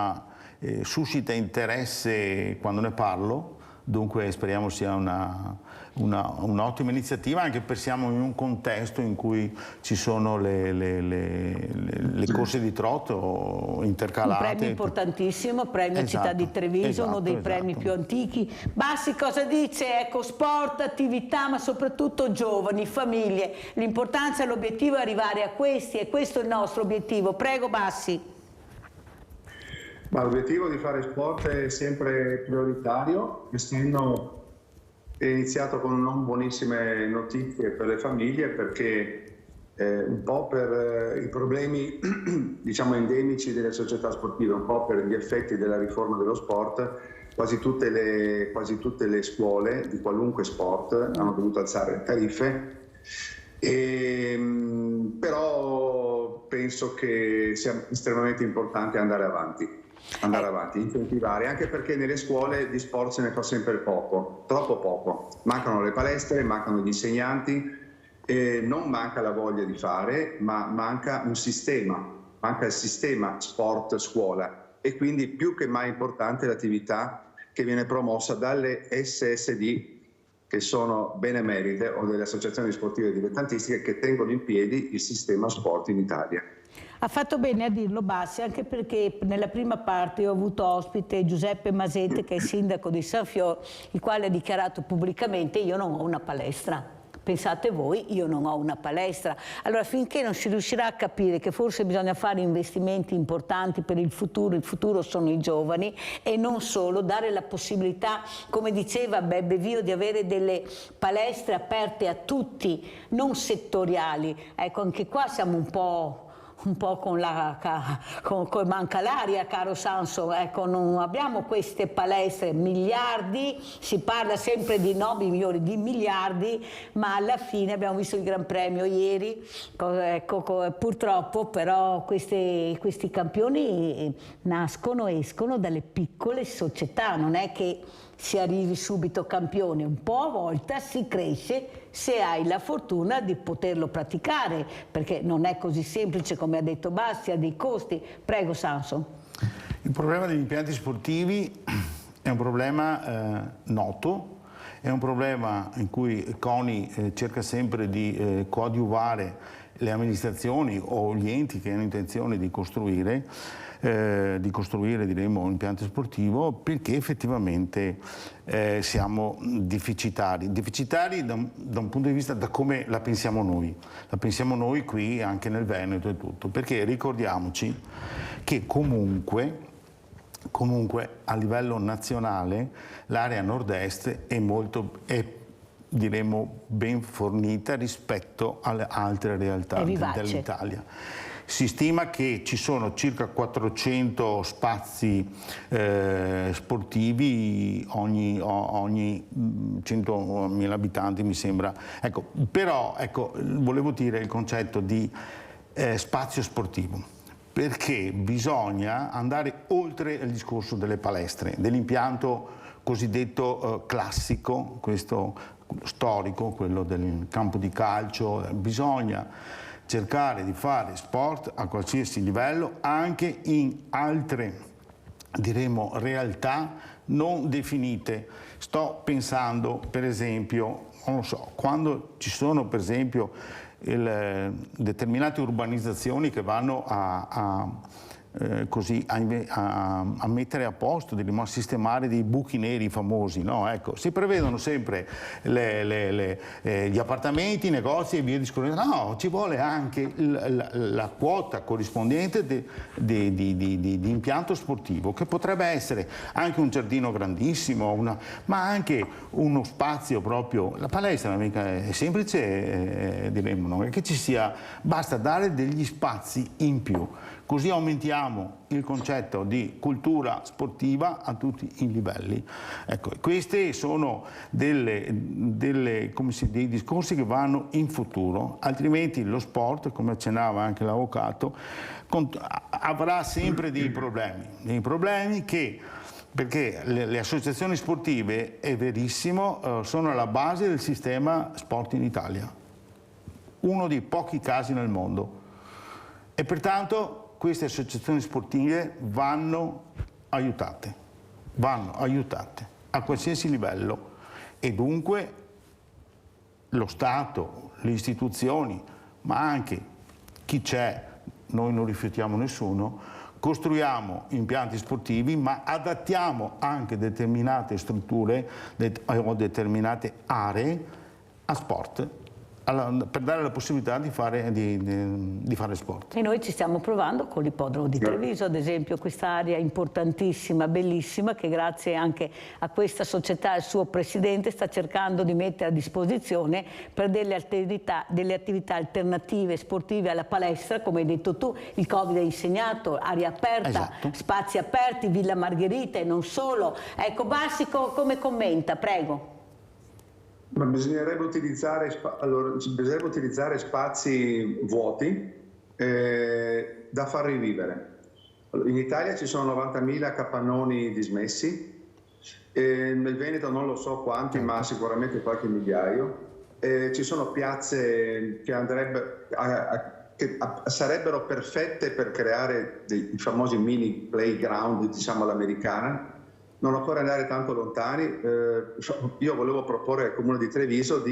suscita interesse quando ne parlo, dunque speriamo sia un'ottima iniziativa, anche perché siamo in un contesto in cui ci sono le corse di trotto intercalate. Un premio importantissimo, premio Città di Treviso, uno dei premi più antichi. Bassi cosa dice? Ecco, sport, attività, ma soprattutto giovani, famiglie. L'importanza e l'obiettivo è arrivare a questi, e questo è il nostro obiettivo. Prego Bassi. Ma l'obiettivo di fare sport è sempre prioritario. Quest'anno è iniziato con non buonissime notizie per le famiglie, perché un po' per i problemi diciamo endemici delle società sportive, un po' per gli effetti della riforma dello sport, quasi tutte le scuole di qualunque sport hanno dovuto alzare le tariffe. Però penso che sia estremamente importante andare avanti, incentivare, anche perché nelle scuole di sport se ne fa sempre poco, troppo poco. Mancano le palestre, mancano gli insegnanti, non manca la voglia di fare, ma manca un sistema, manca il sistema sport scuola, e quindi più che mai importante l'attività che viene promossa dalle SSD, che sono benemerite, o delle associazioni sportive dilettantistiche che tengono in piedi il sistema sport in Italia. Ha fatto bene a dirlo Bassi, anche perché nella prima parte ho avuto ospite Giuseppe Masette, che è il sindaco di San Fior, il quale ha dichiarato pubblicamente: io non ho una palestra. Pensate voi, io non ho una palestra. Allora, finché non si riuscirà a capire che forse bisogna fare investimenti importanti per il futuro sono i giovani, e non solo, dare la possibilità, come diceva Beppe Vio, di avere delle palestre aperte a tutti, non settoriali. Ecco, anche qua siamo un po' con manca l'aria, caro Sanso. Ecco, non abbiamo queste palestre, miliardi, si parla sempre di 9 milioni di miliardi, ma alla fine abbiamo visto il Gran Premio ieri, ecco, purtroppo però questi campioni escono dalle piccole società, non è che si arrivi subito campione, un po' a volta si cresce se hai la fortuna di poterlo praticare, perché non è così semplice come ha detto Basti, ha dei costi. Prego Sanso. Il problema degli impianti sportivi è un problema noto, è un problema in cui CONI cerca sempre di coadiuvare le amministrazioni o gli enti che hanno intenzione di costruire diremo un impianto sportivo, perché effettivamente siamo deficitari da un punto di vista da come la pensiamo noi qui anche nel Veneto e tutto, perché ricordiamoci che comunque a livello nazionale l'area nord-est è diremo ben fornita rispetto alle altre realtà dell'Italia. Si stima che ci sono circa 400 spazi sportivi ogni 100.000 abitanti, mi sembra. Ecco, però volevo dire il concetto di spazio sportivo, perché bisogna andare oltre il discorso delle palestre, dell'impianto cosiddetto classico, questo storico, quello del campo di calcio. Bisogna cercare di fare sport a qualsiasi livello, anche in altre, diremo, realtà non definite. Sto pensando, per esempio, non lo so, quando ci sono per esempio determinate urbanizzazioni che vanno a mettere a posto, a sistemare dei buchi neri famosi, no? Ecco, si prevedono sempre gli appartamenti, i negozi e via discorrendo. No, ci vuole anche la quota corrispondente di impianto sportivo, che potrebbe essere anche un giardino grandissimo, ma anche uno spazio proprio. La palestra non è semplice, diremmo, non è che ci sia, basta dare degli spazi in più. Così aumentiamo il concetto di cultura sportiva a tutti i livelli. Ecco, questi sono dei discorsi che vanno in futuro, altrimenti lo sport, come accennava anche l'avvocato, avrà sempre dei problemi perché le associazioni sportive, è verissimo, sono alla base del sistema sport in Italia, uno dei pochi casi nel mondo, e pertanto queste associazioni sportive vanno aiutate a qualsiasi livello, e dunque lo Stato, le istituzioni, ma anche chi c'è, noi non rifiutiamo nessuno, costruiamo impianti sportivi, ma adattiamo anche determinate strutture o determinate aree a sport, per dare la possibilità di fare sport. E noi ci stiamo provando con l'Ippodromo di Treviso, ad esempio, quest'area importantissima, bellissima, che grazie anche a questa società e al suo presidente sta cercando di mettere a disposizione per delle attività alternative sportive alla palestra, come hai detto tu. Il Covid ha insegnato aria aperta, esatto, spazi aperti, Villa Margherita e non solo. Ecco, Bassico come commenta, prego. Ma bisognerebbe utilizzare spazi vuoti da far rivivere. In Italia ci sono 90.000 capannoni dismessi, nel Veneto non lo so quanti, ma sicuramente qualche migliaio. Ci sono piazze che sarebbero perfette per creare i famosi mini playground, diciamo all'americana. Non occorre andare tanto lontani. Io volevo proporre al Comune di Treviso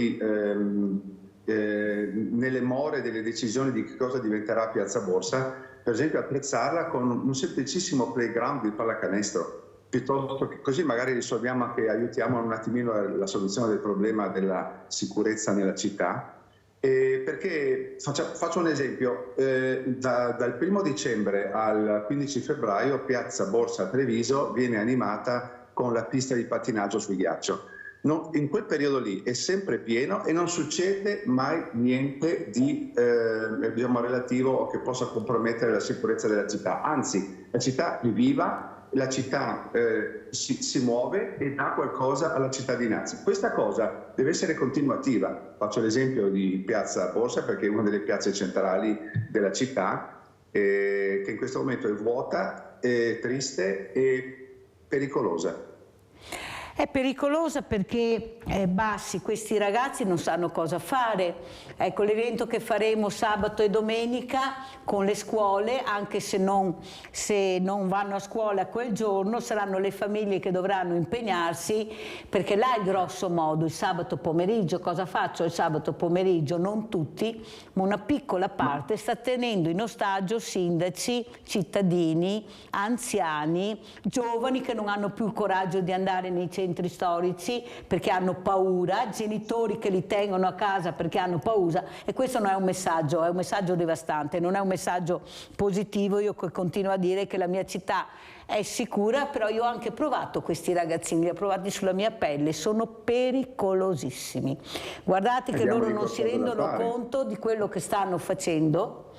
nelle more delle decisioni di che cosa diventerà Piazza Borsa, per esempio attrezzarla con un semplicissimo playground di pallacanestro. piuttosto che così magari risolviamo anche, aiutiamo un attimino la soluzione del problema della sicurezza nella città. Perché faccio un esempio, dal 1° dicembre al 15 febbraio Piazza Borsa a Treviso viene animata con la pista di pattinaggio sul ghiaccio. In quel periodo lì è sempre pieno e non succede mai niente di relativo che possa compromettere la sicurezza della città, anzi la città è viva, la città si muove e dà qualcosa alla cittadinanza. Questa cosa deve essere continuativa. Faccio l'esempio di Piazza Borsa perché è una delle piazze centrali della città che in questo momento è vuota, è triste e pericolosa. È pericolosa perché Bassi, questi ragazzi non sanno cosa fare. Ecco, l'evento che faremo sabato e domenica con le scuole, anche se non vanno a scuola quel giorno, saranno le famiglie che dovranno impegnarsi, perché là è il grosso modo, il sabato pomeriggio. Cosa faccio il sabato pomeriggio? Non tutti, ma una piccola parte sta tenendo in ostaggio sindaci, cittadini, anziani, giovani che non hanno più il coraggio di andare nei centri storici perché hanno paura, genitori che li tengono a casa perché hanno paura, e questo non è un messaggio devastante, non è un messaggio positivo. Io continuo a dire che la mia città è sicura, però io ho anche provato questi ragazzini, li ho provati sulla mia pelle, sono pericolosissimi. Guardate che loro non si rendono conto di quello che stanno facendo.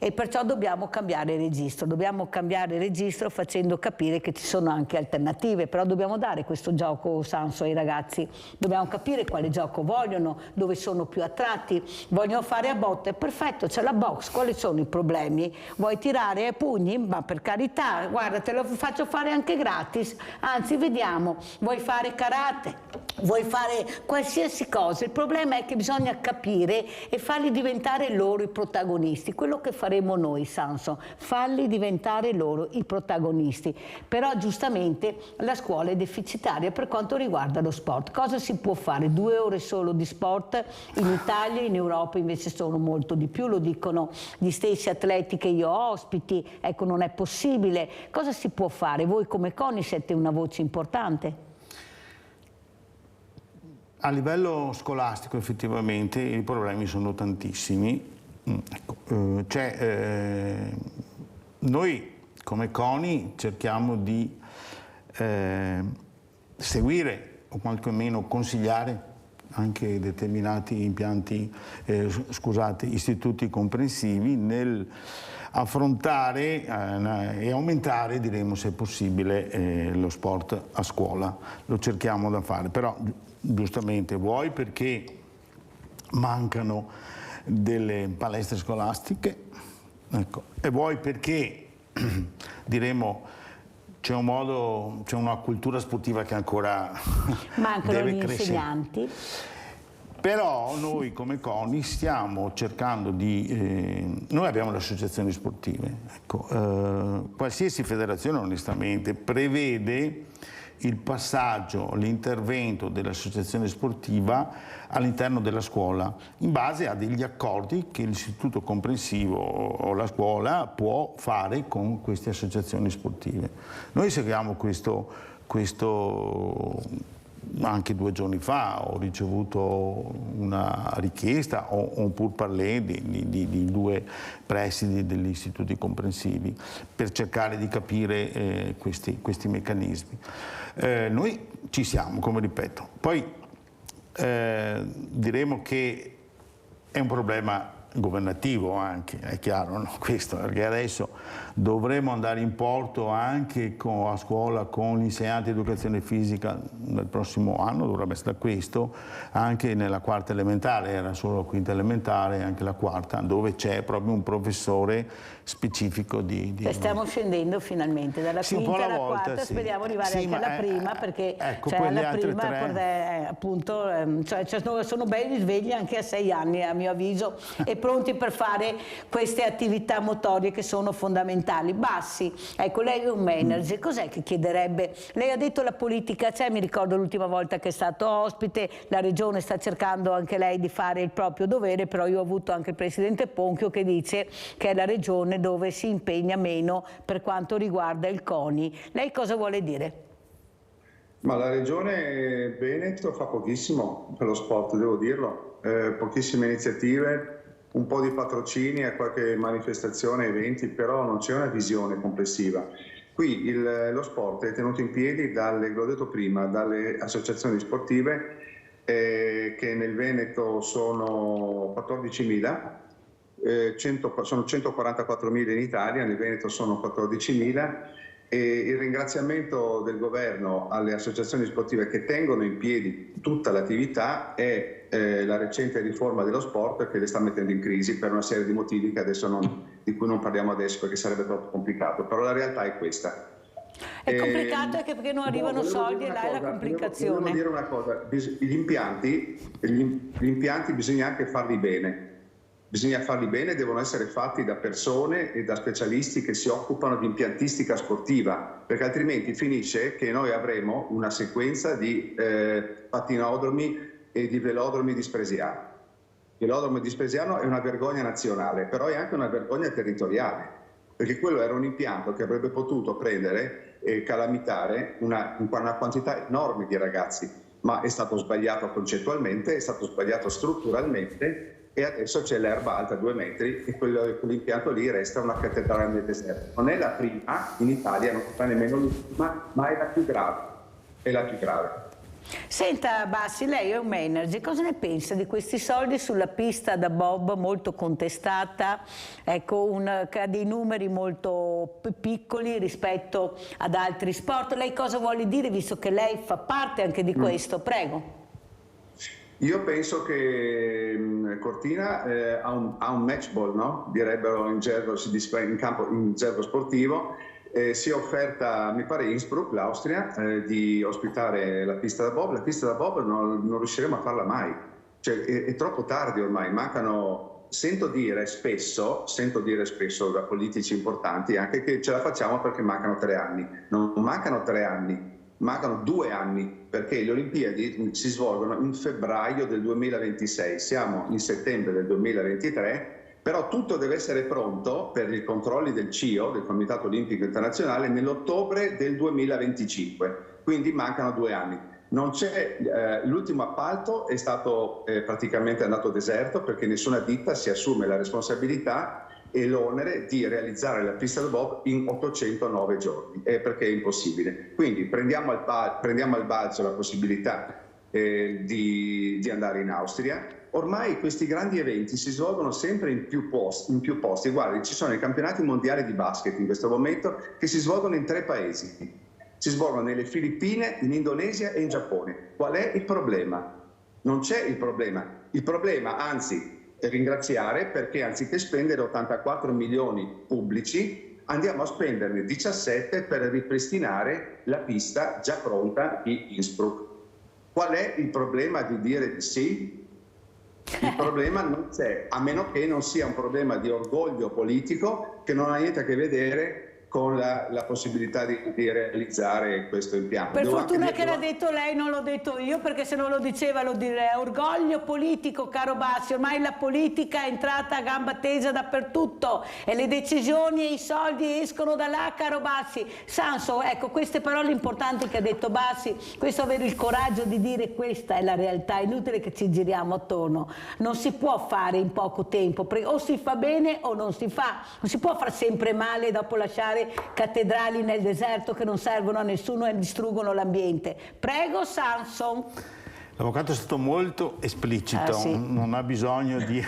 E perciò dobbiamo cambiare registro facendo capire che ci sono anche alternative, però dobbiamo dare questo gioco Sanso ai ragazzi, dobbiamo capire quale gioco vogliono, dove sono più attratti. Vogliono fare a botte, perfetto, c'è la box, quali sono i problemi? Vuoi tirare a pugni? Ma per carità, guarda, te lo faccio fare anche gratis, anzi vediamo, vuoi fare karate, vuoi fare qualsiasi cosa, il problema è che bisogna capire e farli diventare loro i protagonisti, quello che faremo noi Sanso, farli diventare loro i protagonisti. Però giustamente la scuola è deficitaria per quanto riguarda lo sport. Cosa si può fare? 2 ore solo di sport in Italia, in Europa invece sono molto di più, lo dicono gli stessi atleti che io ospiti, ecco, non è possibile. Cosa si può fare? Voi come CONI siete una voce importante. A livello scolastico effettivamente i problemi sono tantissimi. Noi come CONI cerchiamo di seguire o quantomeno consigliare anche determinati istituti comprensivi nel affrontare e aumentare, diremo se possibile, lo sport a scuola. Lo cerchiamo da fare, però giustamente vuoi perché mancano delle palestre scolastiche, ecco, e vuoi perché diremo c'è una cultura sportiva che ancora deve gli crescere. Insegnanti. Però noi come CONI stiamo cercando di... noi abbiamo le associazioni sportive, ecco, qualsiasi federazione onestamente prevede il passaggio, l'intervento dell'associazione sportiva all'interno della scuola in base a degli accordi che l'istituto comprensivo o la scuola può fare con queste associazioni sportive. Noi seguiamo questo anche 2 giorni fa ho ricevuto una richiesta o un pourparlers di 2 presidi degli istituti comprensivi per cercare di capire questi meccanismi. Noi ci siamo, come ripeto. Poi diremo che è un problema governativo anche, è chiaro, no? Questo, perché adesso dovremo andare in porto anche a scuola con gli insegnanti di educazione fisica nel prossimo anno, dovrebbe essere questo, anche nella 4ª elementare, era solo la 5ª elementare, anche la 4ª, dove c'è proprio un professore specifico di... Stiamo scendendo finalmente dalla 5ª alla 4ª, speriamo di arrivare anche alla prima, perché ecco, cioè, alla prima 3. appunto, sono belli svegli anche a 6 anni a mio avviso e pronti per fare queste attività motorie che sono fondamentali. Bassi, ecco, lei è un manager, cos'è che chiederebbe? Lei ha detto la politica c'è, mi ricordo l'ultima volta che è stato ospite, la regione sta cercando anche lei di fare il proprio dovere, però io ho avuto anche il presidente Ponchio che dice che è la regione dove si impegna meno per quanto riguarda il CONI. Lei cosa vuole dire? Ma la Regione Veneto fa pochissimo per lo sport, devo dirlo, pochissime iniziative, un po' di patrocini a qualche manifestazione, eventi, però non c'è una visione complessiva. Qui lo sport è tenuto in piedi l'ho detto prima, dalle associazioni sportive che nel Veneto sono 14.000, sono 144.000 in Italia, nel Veneto sono 14.000. E il ringraziamento del governo alle associazioni sportive che tengono in piedi tutta l'attività è la recente riforma dello sport che le sta mettendo in crisi per una serie di motivi che di cui non parliamo adesso perché sarebbe troppo complicato, però la realtà è questa. È complicato perché non arrivano soldi e là è la complicazione. Volevo dire una cosa, gli impianti bisogna anche farli bene. Bisogna farli bene, devono essere fatti da persone e da specialisti che si occupano di impiantistica sportiva, perché altrimenti finisce che noi avremo una sequenza di pattinodromi e di velodromi di Spresiano. Il velodromo di Spresiano è una vergogna nazionale, però è anche una vergogna territoriale, perché quello era un impianto che avrebbe potuto prendere e calamitare una quantità enorme di ragazzi, ma è stato sbagliato concettualmente, è stato sbagliato strutturalmente, e adesso c'è l'erba alta 2 metri e quell'impianto lì resta una cattedrale nel deserto. Non è la prima in Italia, non fa nemmeno l'ultima, ma è la più grave. È la più grave. Senta Bassi, lei è un manager, cosa ne pensa di questi soldi sulla pista da bob molto contestata, ecco, che ha dei numeri molto piccoli rispetto ad altri sport? Lei cosa vuole dire, visto che lei fa parte anche di questo? Prego. Io penso che Cortina ha un match ball, no? Direbbero in gergo, in gergo sportivo, si è offerta, mi pare Innsbruck, l'Austria, di ospitare la pista da bob. La pista da bob non riusciremo a farla mai, cioè, è troppo tardi ormai, mancano, sento dire spesso da politici importanti anche che ce la facciamo perché mancano 3 anni. Non mancano 3 anni. Mancano 2 anni perché le Olimpiadi si svolgono in febbraio del 2026, siamo in settembre del 2023, però tutto deve essere pronto per i controlli del CIO, del Comitato Olimpico Internazionale, nell'ottobre del 2025, quindi mancano 2 anni. Non c'è, l'ultimo appalto è stato praticamente andato deserto perché nessuna ditta si assume la responsabilità e l'onere di realizzare la pista da bob in 809 giorni, perché è impossibile. Quindi prendiamo al balzo la possibilità di andare in Austria. Ormai questi grandi eventi si svolgono sempre in più posti. Guardi, ci sono i campionati mondiali di basket in questo momento che si svolgono in 3 paesi. Si svolgono nelle Filippine, in Indonesia e in Giappone. Qual è il problema? Non c'è il problema. Il problema, anzi, ringraziare perché anziché spendere 84 milioni pubblici andiamo a spenderne 17 per ripristinare la pista già pronta di Innsbruck. Qual è il problema di dire di sì? Il problema non c'è, a meno che non sia un problema di orgoglio politico che non ha niente a che vedere con la possibilità di realizzare questo impianto. Per fortuna che l'ha detto lei, non l'ho detto io, perché se non lo diceva lo direi. Orgoglio politico, caro Bassi, ormai la politica è entrata a gamba tesa dappertutto e le decisioni e i soldi escono da là, caro Bassi. Sanso, ecco, queste parole importanti che ha detto Bassi, questo avere il coraggio di dire questa è la realtà, è inutile che ci giriamo attorno, non si può fare in poco tempo, o si fa bene o non si fa, non si può far sempre male e dopo lasciare cattedrali nel deserto che non servono a nessuno e distruggono l'ambiente. Prego Samson. L'avvocato è stato molto esplicito, sì. Non ha bisogno di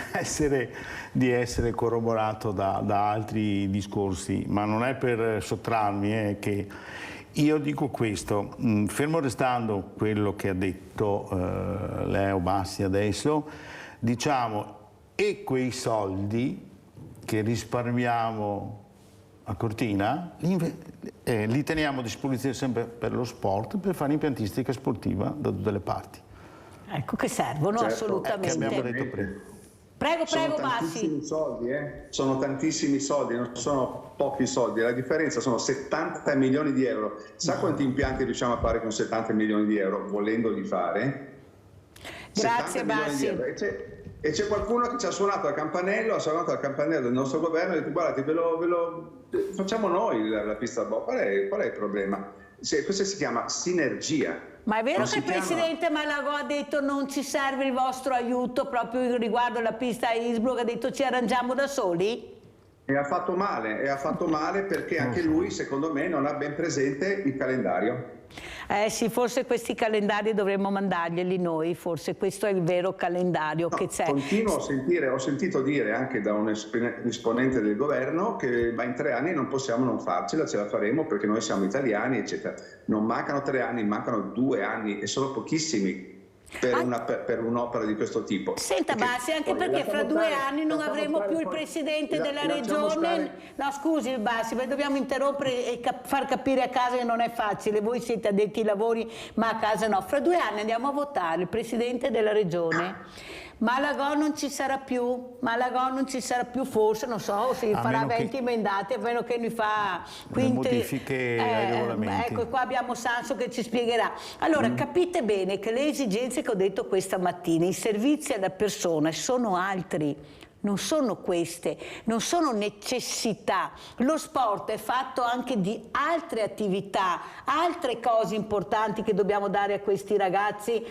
essere corroborato da altri discorsi, ma non è per sottrarmi, è che io dico questo, fermo restando quello che ha detto Leo Bassi adesso, diciamo, e quei soldi che risparmiamo a Cortina li teniamo a disposizione sempre per lo sport, per fare impiantistica sportiva da tutte le parti. Ecco che servono, certo, assolutamente. Che abbiamo detto prima. Prego, sono Bassi. Tantissimi soldi, sono tantissimi soldi, non sono pochi soldi, la differenza sono 70 milioni di euro. Sa quanti impianti riusciamo a fare con 70 milioni di euro, volendoli fare? Grazie Bassi. E c'è qualcuno che ci ha suonato al campanello, del nostro governo e ha detto guardate, facciamo noi la pista da bob. Qual è il problema? Questa si chiama sinergia. Ma è vero che il presidente Malagò ha detto non ci serve il vostro aiuto proprio riguardo alla pista a Innsbruck, ha detto ci arrangiamo da soli? E ha fatto male perché anche lui, secondo me, non ha ben presente il calendario. Sì, forse questi calendari dovremmo mandarglieli noi, forse questo è il vero calendario che c'è. Continuo a sentire, ho sentito dire anche da un esponente del governo che ma in 3 anni non possiamo non farcela, ce la faremo perché noi siamo italiani, eccetera. Non mancano 3 anni, mancano 2 anni e sono pochissimi per un'opera di questo tipo. Senta Bassi, anche perché fra 2 anni non avremo più il presidente della regione. No, scusi Bassi, dobbiamo interrompere e far capire a casa che non è facile. Voi siete addetti ai lavori, ma a casa no. Fra 2 anni andiamo a votare il presidente della regione. Malagò non ci sarà più, forse, non so, si farà 20 emendati, a meno che ne fa modifiche ai regolamenti. Ecco, qua abbiamo Sanso che ci spiegherà. Allora, capite bene che le esigenze che ho detto questa mattina, i servizi alla persona sono altri. Non sono queste, non sono necessità. Lo sport è fatto anche di altre attività, altre cose importanti che dobbiamo dare a questi ragazzi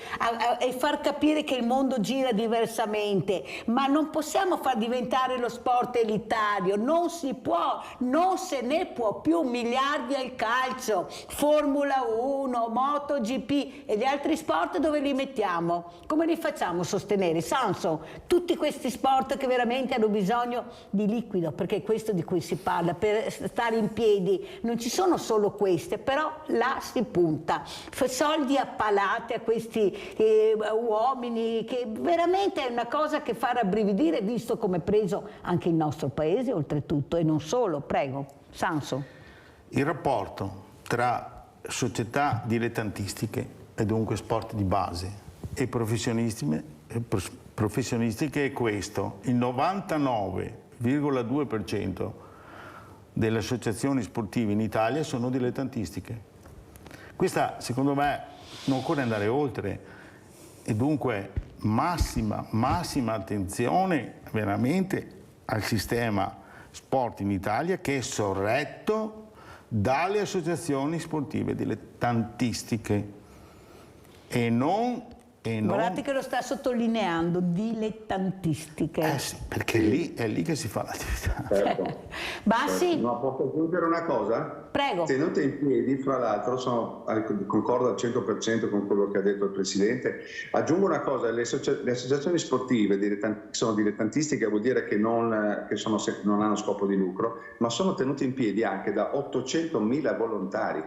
e far capire che il mondo gira diversamente, ma non possiamo far diventare lo sport elitario, non si può, non se ne può più. Miliardi al calcio, Formula 1, MotoGP e gli altri sport dove li mettiamo? Come li facciamo sostenere? Sanso, tutti questi sport che veramente hanno bisogno di liquido, perché è questo di cui si parla, per stare in piedi. Non ci sono solo queste, però là si punta. Soldi appalati a questi uomini, che veramente è una cosa che fa rabbrividire, visto come è preso anche il nostro paese, oltretutto, e non solo. Prego, Sanso. Il rapporto tra società dilettantistiche, e dunque sport di base, e professionistiche è questo: il 99,2% delle associazioni sportive in Italia sono dilettantistiche. Questa, secondo me, non occorre andare oltre, e dunque massima attenzione veramente al sistema sport in Italia, che è sorretto dalle associazioni sportive dilettantistiche e non. Guardate che lo sta sottolineando, dilettantistiche. Sì, perché è lì che si fa l'attività. Certo. Bassi? Ma posso aggiungere una cosa? Prego. Tenute in piedi, fra l'altro, concordo al 100% con quello che ha detto il Presidente. Aggiungo una cosa: le associazioni sportive sono dilettantistiche, vuol dire che non hanno scopo di lucro, ma sono tenute in piedi anche da 800.000 volontari.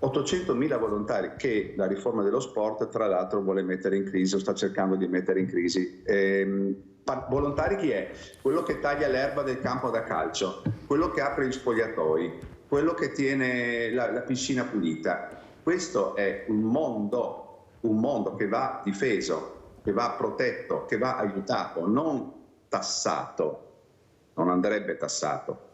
800.000 volontari che la riforma dello sport tra l'altro vuole mettere in crisi, o sta cercando di mettere in crisi. Volontari chi è? Quello che taglia l'erba del campo da calcio, quello che apre gli spogliatoi, quello che tiene la piscina pulita. Questo è un mondo che va difeso, che va protetto, che va aiutato, non tassato. Non andrebbe tassato.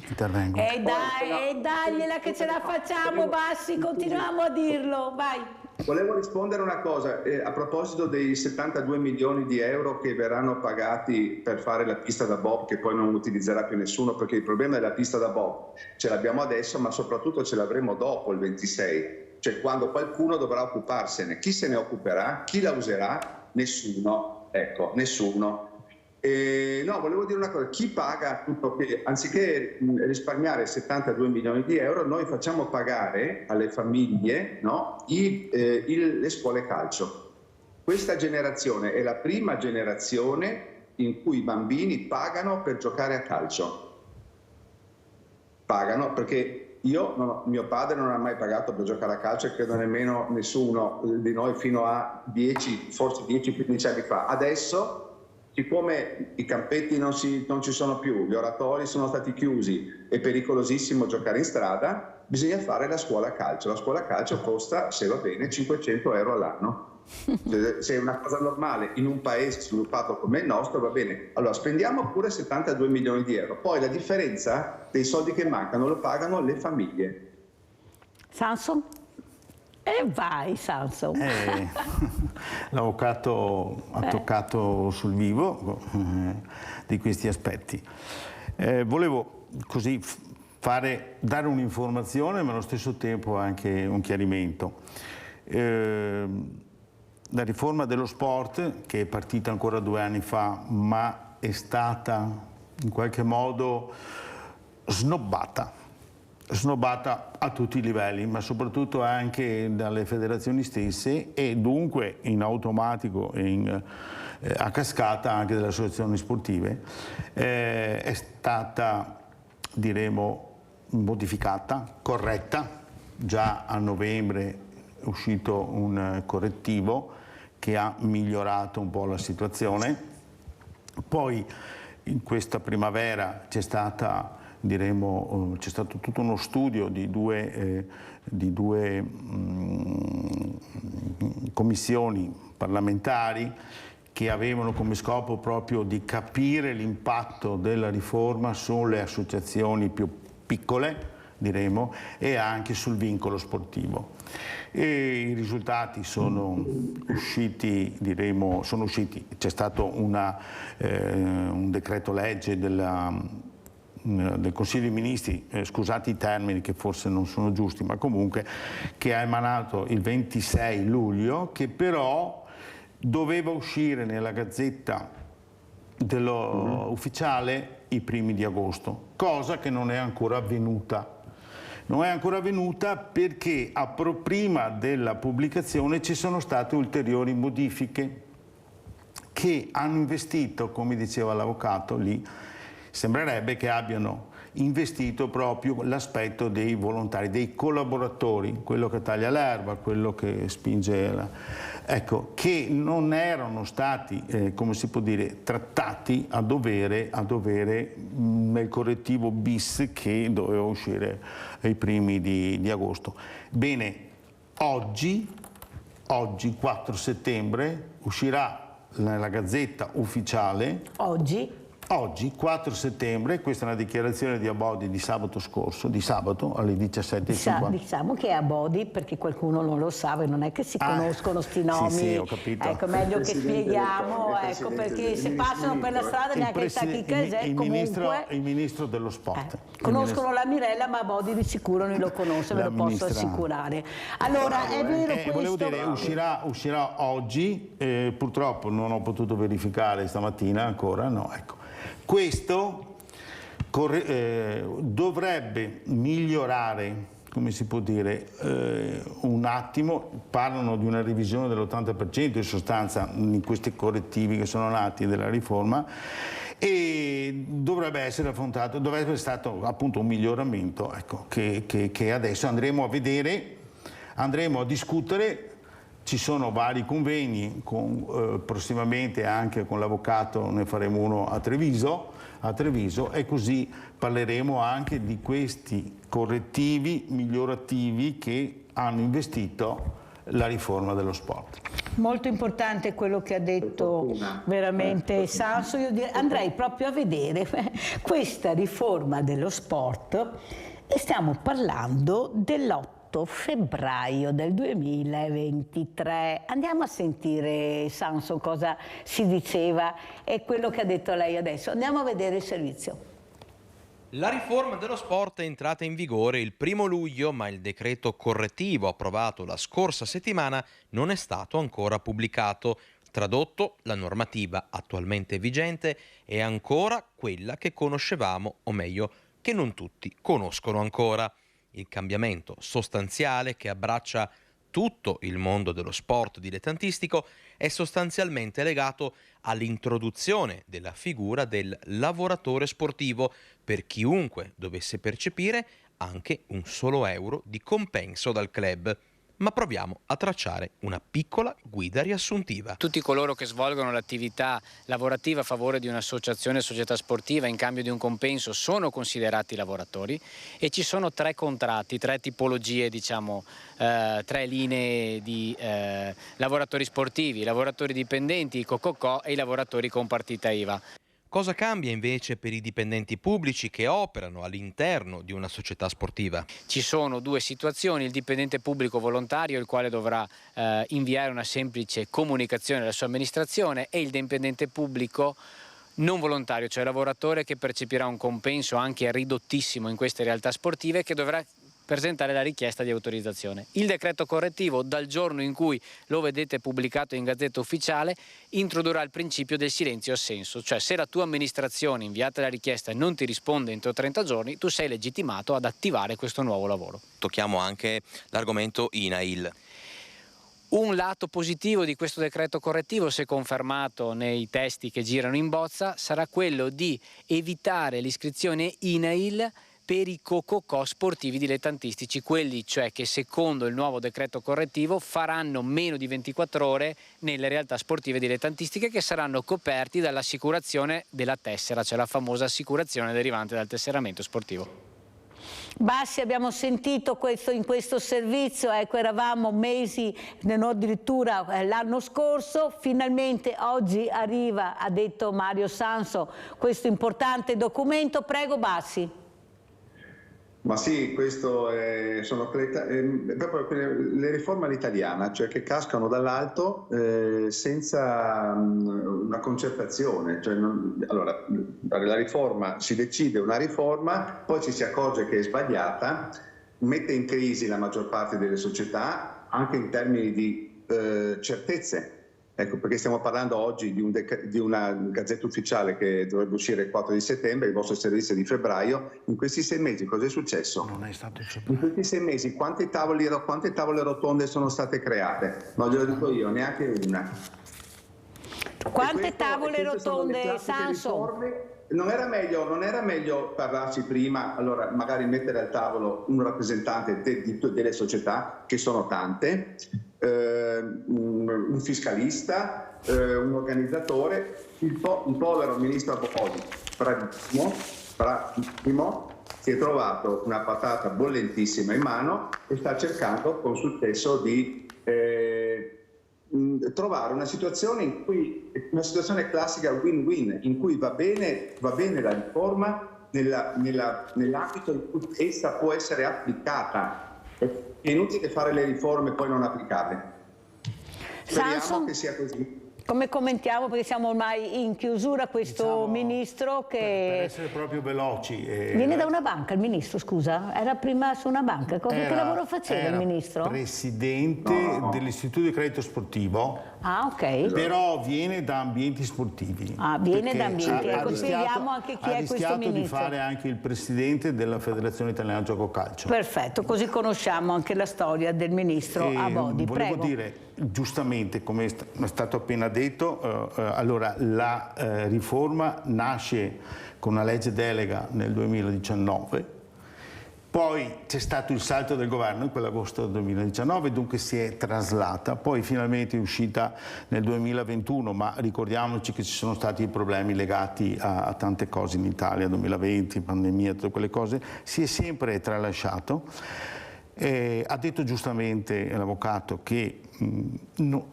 Intervengo. Dagliela che ce la facciamo, Bassi, continuiamo a dirlo, vai. Volevo rispondere una cosa, a proposito dei 72 milioni di euro che verranno pagati per fare la pista da bob, che poi non utilizzerà più nessuno, perché il problema della pista da bob ce l'abbiamo adesso, ma soprattutto ce l'avremo dopo il 26, cioè quando qualcuno dovrà occuparsene. Chi se ne occuperà? Chi la userà? Nessuno, ecco, nessuno. No, volevo dire una cosa: chi paga tutto, che anziché risparmiare 72 milioni di euro, noi facciamo pagare alle famiglie, no, le scuole calcio. Questa generazione è la prima generazione in cui i bambini pagano per giocare a calcio. Pagano perché mio padre non ha mai pagato per giocare a calcio, e credo nemmeno nessuno di noi fino a 10-15 anni fa. Adesso, siccome i campetti non ci sono più, gli oratori sono stati chiusi, è pericolosissimo giocare in strada, bisogna fare la scuola calcio. La scuola calcio costa, se va bene, 500 euro all'anno. Se è una cosa normale in un paese sviluppato come il nostro, va bene. Allora spendiamo pure 72 milioni di euro. Poi la differenza dei soldi che mancano lo pagano le famiglie. Sanso? E vai, Samson. L'avvocato ha toccato sul vivo di questi aspetti. Volevo così dare un'informazione, ma allo stesso tempo anche un chiarimento. La riforma dello sport, che è partita ancora 2 anni fa, ma è stata in qualche modo snobbata a tutti i livelli, ma soprattutto anche dalle federazioni stesse e dunque in automatico e a cascata anche dalle associazioni sportive, è stata, diremo, modificata, corretta. Già a novembre è uscito un correttivo che ha migliorato un po' la situazione. Poi in questa primavera c'è stato tutto uno studio di due commissioni parlamentari che avevano come scopo proprio di capire l'impatto della riforma sulle associazioni più piccole, diremo, e anche sul vincolo sportivo. E i risultati sono usciti, c'è stato un decreto legge del Consiglio dei Ministri, scusate i termini che forse non sono giusti, ma comunque, che ha emanato il 26 luglio, che però doveva uscire nella Gazzetta ufficiale i primi di agosto, cosa che non è ancora avvenuta. Non è ancora avvenuta perché prima della pubblicazione ci sono state ulteriori modifiche che hanno investito, come diceva l'avvocato lì, sembrerebbe che abbiano investito proprio l'aspetto dei volontari, dei collaboratori, quello che taglia l'erba, quello che spinge ecco, che non erano stati, come si può dire, trattati a dovere nel correttivo bis che doveva uscire ai primi di agosto. Bene, oggi 4 settembre uscirà nella Gazzetta Ufficiale. Oggi, 4 settembre, questa è una dichiarazione di Abodi di sabato scorso, di sabato alle 17:50. Diciamo che è Abodi perché qualcuno non lo sa e non è che si conoscono sti nomi. Sì, ho capito. Ecco, meglio che spieghiamo, ecco, perché se passano per la strada neanche sa chi è, comunque. Il ministro dello sport. Conoscono la Mirella, ma Abodi di sicuro non lo conosce, ve lo posso assicurare. Allora, è vero questo? Volevo dire, uscirà oggi, purtroppo non ho potuto verificare stamattina ancora, no, ecco. Questo dovrebbe migliorare, come si può dire, un attimo, parlano di una revisione dell'80% in sostanza in questi correttivi che sono nati della riforma, e dovrebbe essere affrontato, dovrebbe essere stato appunto un miglioramento, ecco, che adesso andremo a vedere, andremo a discutere. Ci sono vari convegni, prossimamente anche con l'avvocato ne faremo uno a Treviso, e così parleremo anche di questi correttivi migliorativi che hanno investito la riforma dello sport. Molto importante quello che ha detto veramente Sanso. Io andrei proprio a vedere questa riforma dello sport e stiamo parlando dell'8 febbraio del 2023. Andiamo a sentire, Samson, cosa si diceva e quello che ha detto lei adesso. Andiamo a vedere il servizio. La riforma dello sport è entrata in vigore il 1° luglio, ma il decreto correttivo approvato la scorsa settimana non è stato ancora pubblicato. Tradotto, la normativa attualmente vigente è ancora quella che conoscevamo, o meglio, che non tutti conoscono ancora. Il cambiamento sostanziale che abbraccia tutto il mondo dello sport dilettantistico è sostanzialmente legato all'introduzione della figura del lavoratore sportivo per chiunque dovesse percepire anche un solo euro di compenso dal club. Ma proviamo a tracciare una piccola guida riassuntiva. Tutti coloro che svolgono l'attività lavorativa a favore di un'associazione o società sportiva in cambio di un compenso sono considerati lavoratori, e ci sono 3 contratti, 3 tipologie, diciamo, 3 linee di lavoratori sportivi: i lavoratori dipendenti, i co-co-co e i lavoratori con partita IVA. Cosa cambia invece per i dipendenti pubblici che operano all'interno di una società sportiva? Ci sono due situazioni: il dipendente pubblico volontario, il quale dovrà inviare una semplice comunicazione alla sua amministrazione, e il dipendente pubblico non volontario, cioè lavoratore che percepirà un compenso anche ridottissimo in queste realtà sportive, che dovrà presentare la richiesta di autorizzazione. Il decreto correttivo, dal giorno in cui lo vedete pubblicato in Gazzetta Ufficiale, introdurrà il principio del silenzio assenso, cioè se la tua amministrazione inviata la richiesta e non ti risponde entro 30 giorni, tu sei legittimato ad attivare questo nuovo lavoro. Tocchiamo anche l'argomento INAIL. Un lato positivo di questo decreto correttivo, se confermato nei testi che girano in bozza, sarà quello di evitare l'iscrizione INAIL per i co-co-co sportivi dilettantistici, quelli cioè che secondo il nuovo decreto correttivo faranno meno di 24 ore nelle realtà sportive dilettantistiche, che saranno coperti dall'assicurazione della tessera, cioè la famosa assicurazione derivante dal tesseramento sportivo. Bassi, abbiamo sentito questo in questo servizio, ecco, eravamo mesi, no, addirittura l'anno scorso, finalmente oggi arriva, ha detto Mario Sanso, questo importante documento. Prego Bassi. Ma sì, questo sono proprio le riforme all'italiana, cioè che cascano dall'alto senza una concertazione. Cioè allora, la riforma, si decide una riforma, poi ci si accorge che è sbagliata, mette in crisi la maggior parte delle società, anche in termini di certezze. Ecco, perché stiamo parlando oggi di una Gazzetta Ufficiale che dovrebbe uscire il 4 di settembre, il vostro servizio di febbraio. In questi 6 mesi cosa è successo? Non è stato in questi 6 mesi quante tavole rotonde sono state create? Non glielo dico io, neanche una. Quante tavole rotonde, Sanso? Non era meglio parlarci prima, allora magari mettere al tavolo un rappresentante delle società, che sono tante, un fiscalista, un organizzatore, il povero ministro Abodi, bravissimo, si è trovato una patata bollentissima in mano e sta cercando con successo di trovare una situazione classica win-win, in cui va bene la riforma nell'ambito in cui essa può essere applicata. È inutile fare le riforme e poi non applicarle. Speriamo che sia così. Come commentiamo, perché siamo ormai in chiusura, questo ministro che... Per essere proprio veloci... Viene da una banca il ministro, scusa? Era prima su una banca? Che lavoro faceva il ministro? Presidente dell'Istituto di Credito Sportivo. Ah, ok. Però viene da ambienti sportivi. Ah, viene da ambienti. Ecco, spieghiamo anche chi è questo ministro. Ha rischiato di fare anche il presidente della Federazione Italiana Gioco Calcio. Perfetto, così conosciamo anche la storia del ministro Abodi. Volevo dire, giustamente, come è stato appena detto, allora la riforma nasce con una legge delega nel 2019, poi c'è stato il salto del governo in quell'agosto del 2019, dunque si è traslata, poi finalmente è uscita nel 2021, ma ricordiamoci che ci sono stati i problemi legati a tante cose in Italia, 2020, pandemia, tutte quelle cose, si è sempre tralasciato. Ha detto giustamente l'avvocato che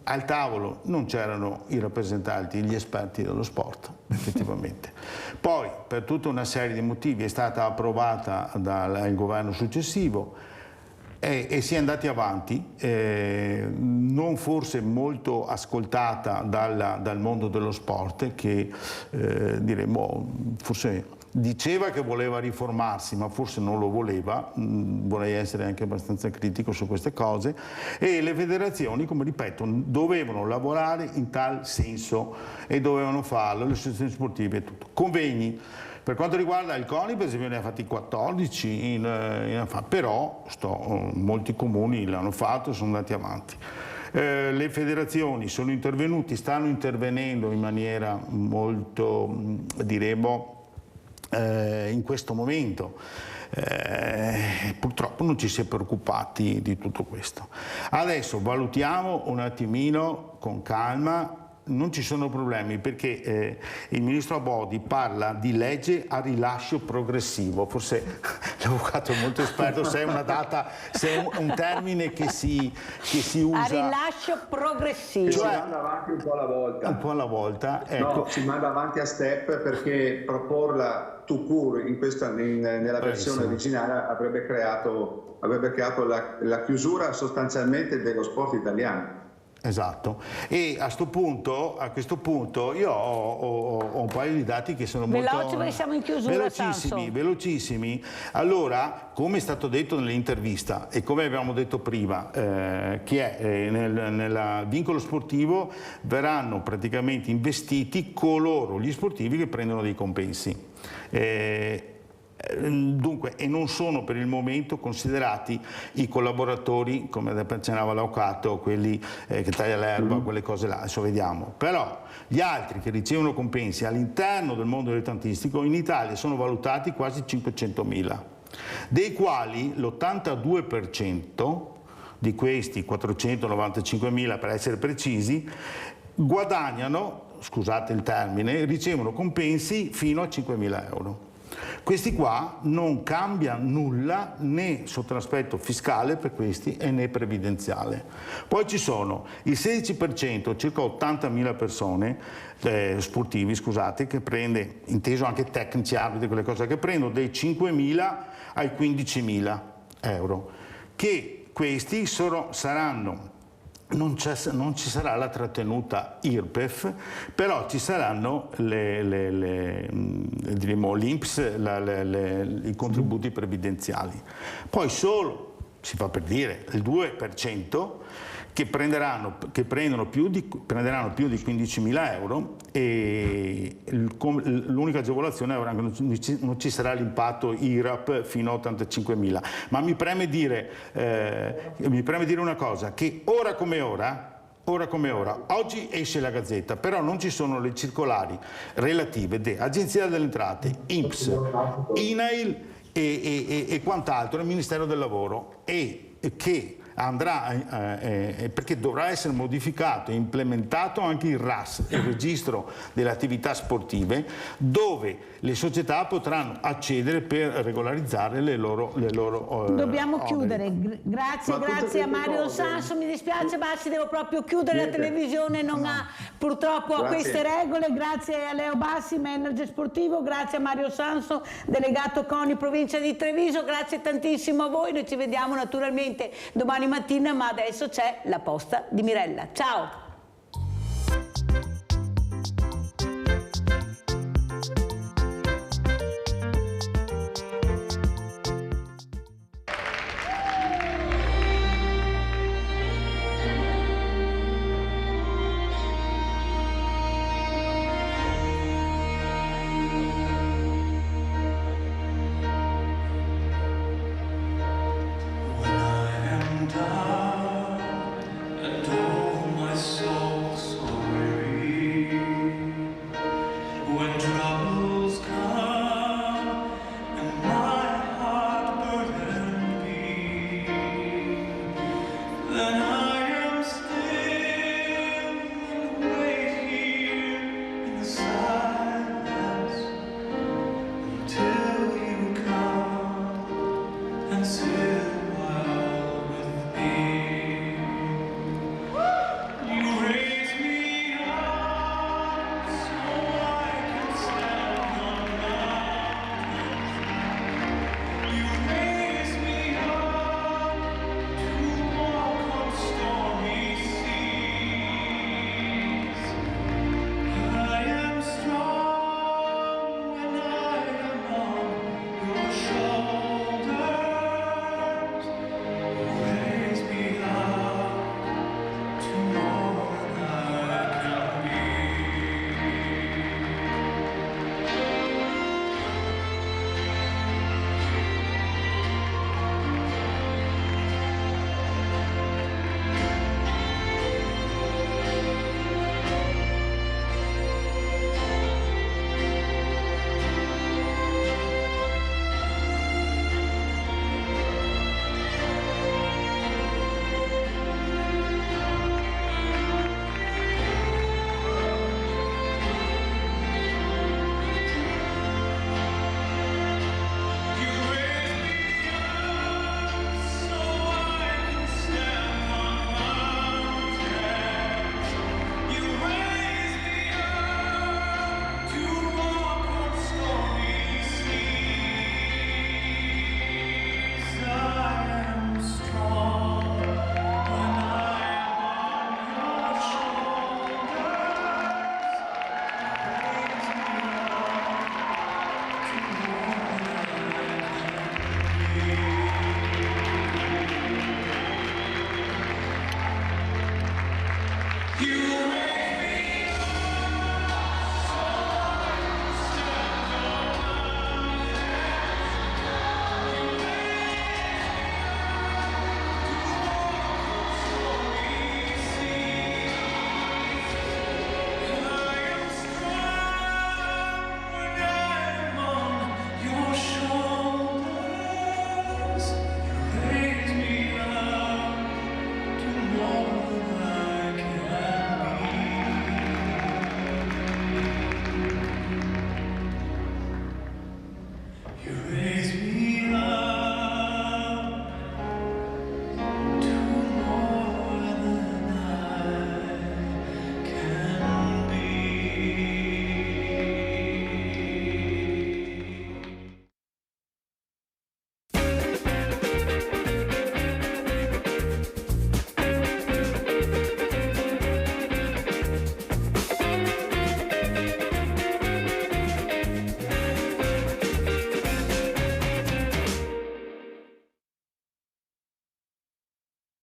al tavolo non c'erano i rappresentanti, gli esperti dello sport, effettivamente. Poi, per tutta una serie di motivi, è stata approvata dal governo successivo e si è andati avanti, non forse molto ascoltata dal mondo dello sport, che diremmo forse diceva che voleva riformarsi, ma forse non lo voleva. Vorrei essere anche abbastanza critico su queste cose, e le federazioni, come ripeto, dovevano lavorare in tal senso e dovevano farlo, le associazioni sportive e tutto. Convegni. Per quanto riguarda il CONI, per esempio, ne ha fatti 14, però molti comuni l'hanno fatto e sono andati avanti. Le federazioni sono intervenuti, stanno intervenendo in maniera molto, diremo, in questo momento. Purtroppo non ci si è preoccupati di tutto questo. Adesso valutiamo un attimino con calma. Non ci sono problemi, perché il ministro Abodi parla di legge a rilascio progressivo, forse l'avvocato è molto esperto, se è una data, se è un termine che si usa... A rilascio progressivo. Si manda avanti un po' alla volta. Un po' alla volta, ecco. No, si manda avanti a step perché proporla tout court nella versione originale avrebbe creato la chiusura sostanzialmente dello sport italiano. Esatto, e a questo punto io ho un paio di dati che sono molto perché siamo in chiusura, velocissimi. Allora, come è stato detto nell'intervista e come abbiamo detto prima, che è nel vincolo sportivo verranno praticamente investiti gli sportivi che prendono dei compensi. Dunque, e non sono per il momento considerati i collaboratori, come accennava l'avvocato, quelli che taglia l'erba, quelle cose là, adesso vediamo. Però gli altri che ricevono compensi all'interno del mondo dilettantistico in Italia sono valutati quasi 500.000, dei quali l'82% di questi 495.000 per essere precisi guadagnano, scusate il termine, ricevono compensi fino a 5.000 euro. Questi qua non cambia nulla né sotto l'aspetto fiscale per questi e né previdenziale. Poi ci sono il 16%, circa 80.000 persone, sportivi, scusate, che prende, inteso anche tecnici, arbitri, quelle cose che prendono dai 5.000 ai 15.000 euro, che questi saranno... Non ci sarà la trattenuta IRPEF, però ci saranno l'INPS, i contributi previdenziali. Poi solo, si fa per dire, il 2% che prenderanno più di 15.000 euro e l'unica agevolazione avrà che non ci sarà l'impatto IRAP fino a 85.000. Ma mi preme dire una cosa, che ora come ora, oggi esce la Gazzetta, però non ci sono le circolari relative di Agenzia delle Entrate, INPS, INAIL e quant'altro, il Ministero del Lavoro, e che andrà perché dovrà essere modificato e implementato anche il RAS, il registro delle attività sportive, dove le società potranno accedere per regolarizzare le loro dobbiamo oneri. Chiudere. Grazie a Mario Sanso. Mi dispiace, Bassi, devo proprio chiudere. La televisione non ha purtroppo queste regole. Grazie a Leo Bassi, manager sportivo, grazie a Mario Sanso, delegato CONI provincia di Treviso, grazie tantissimo a voi. Noi ci vediamo naturalmente domani mattina, ma adesso c'è la posta di Mirella. Ciao! Until you come and say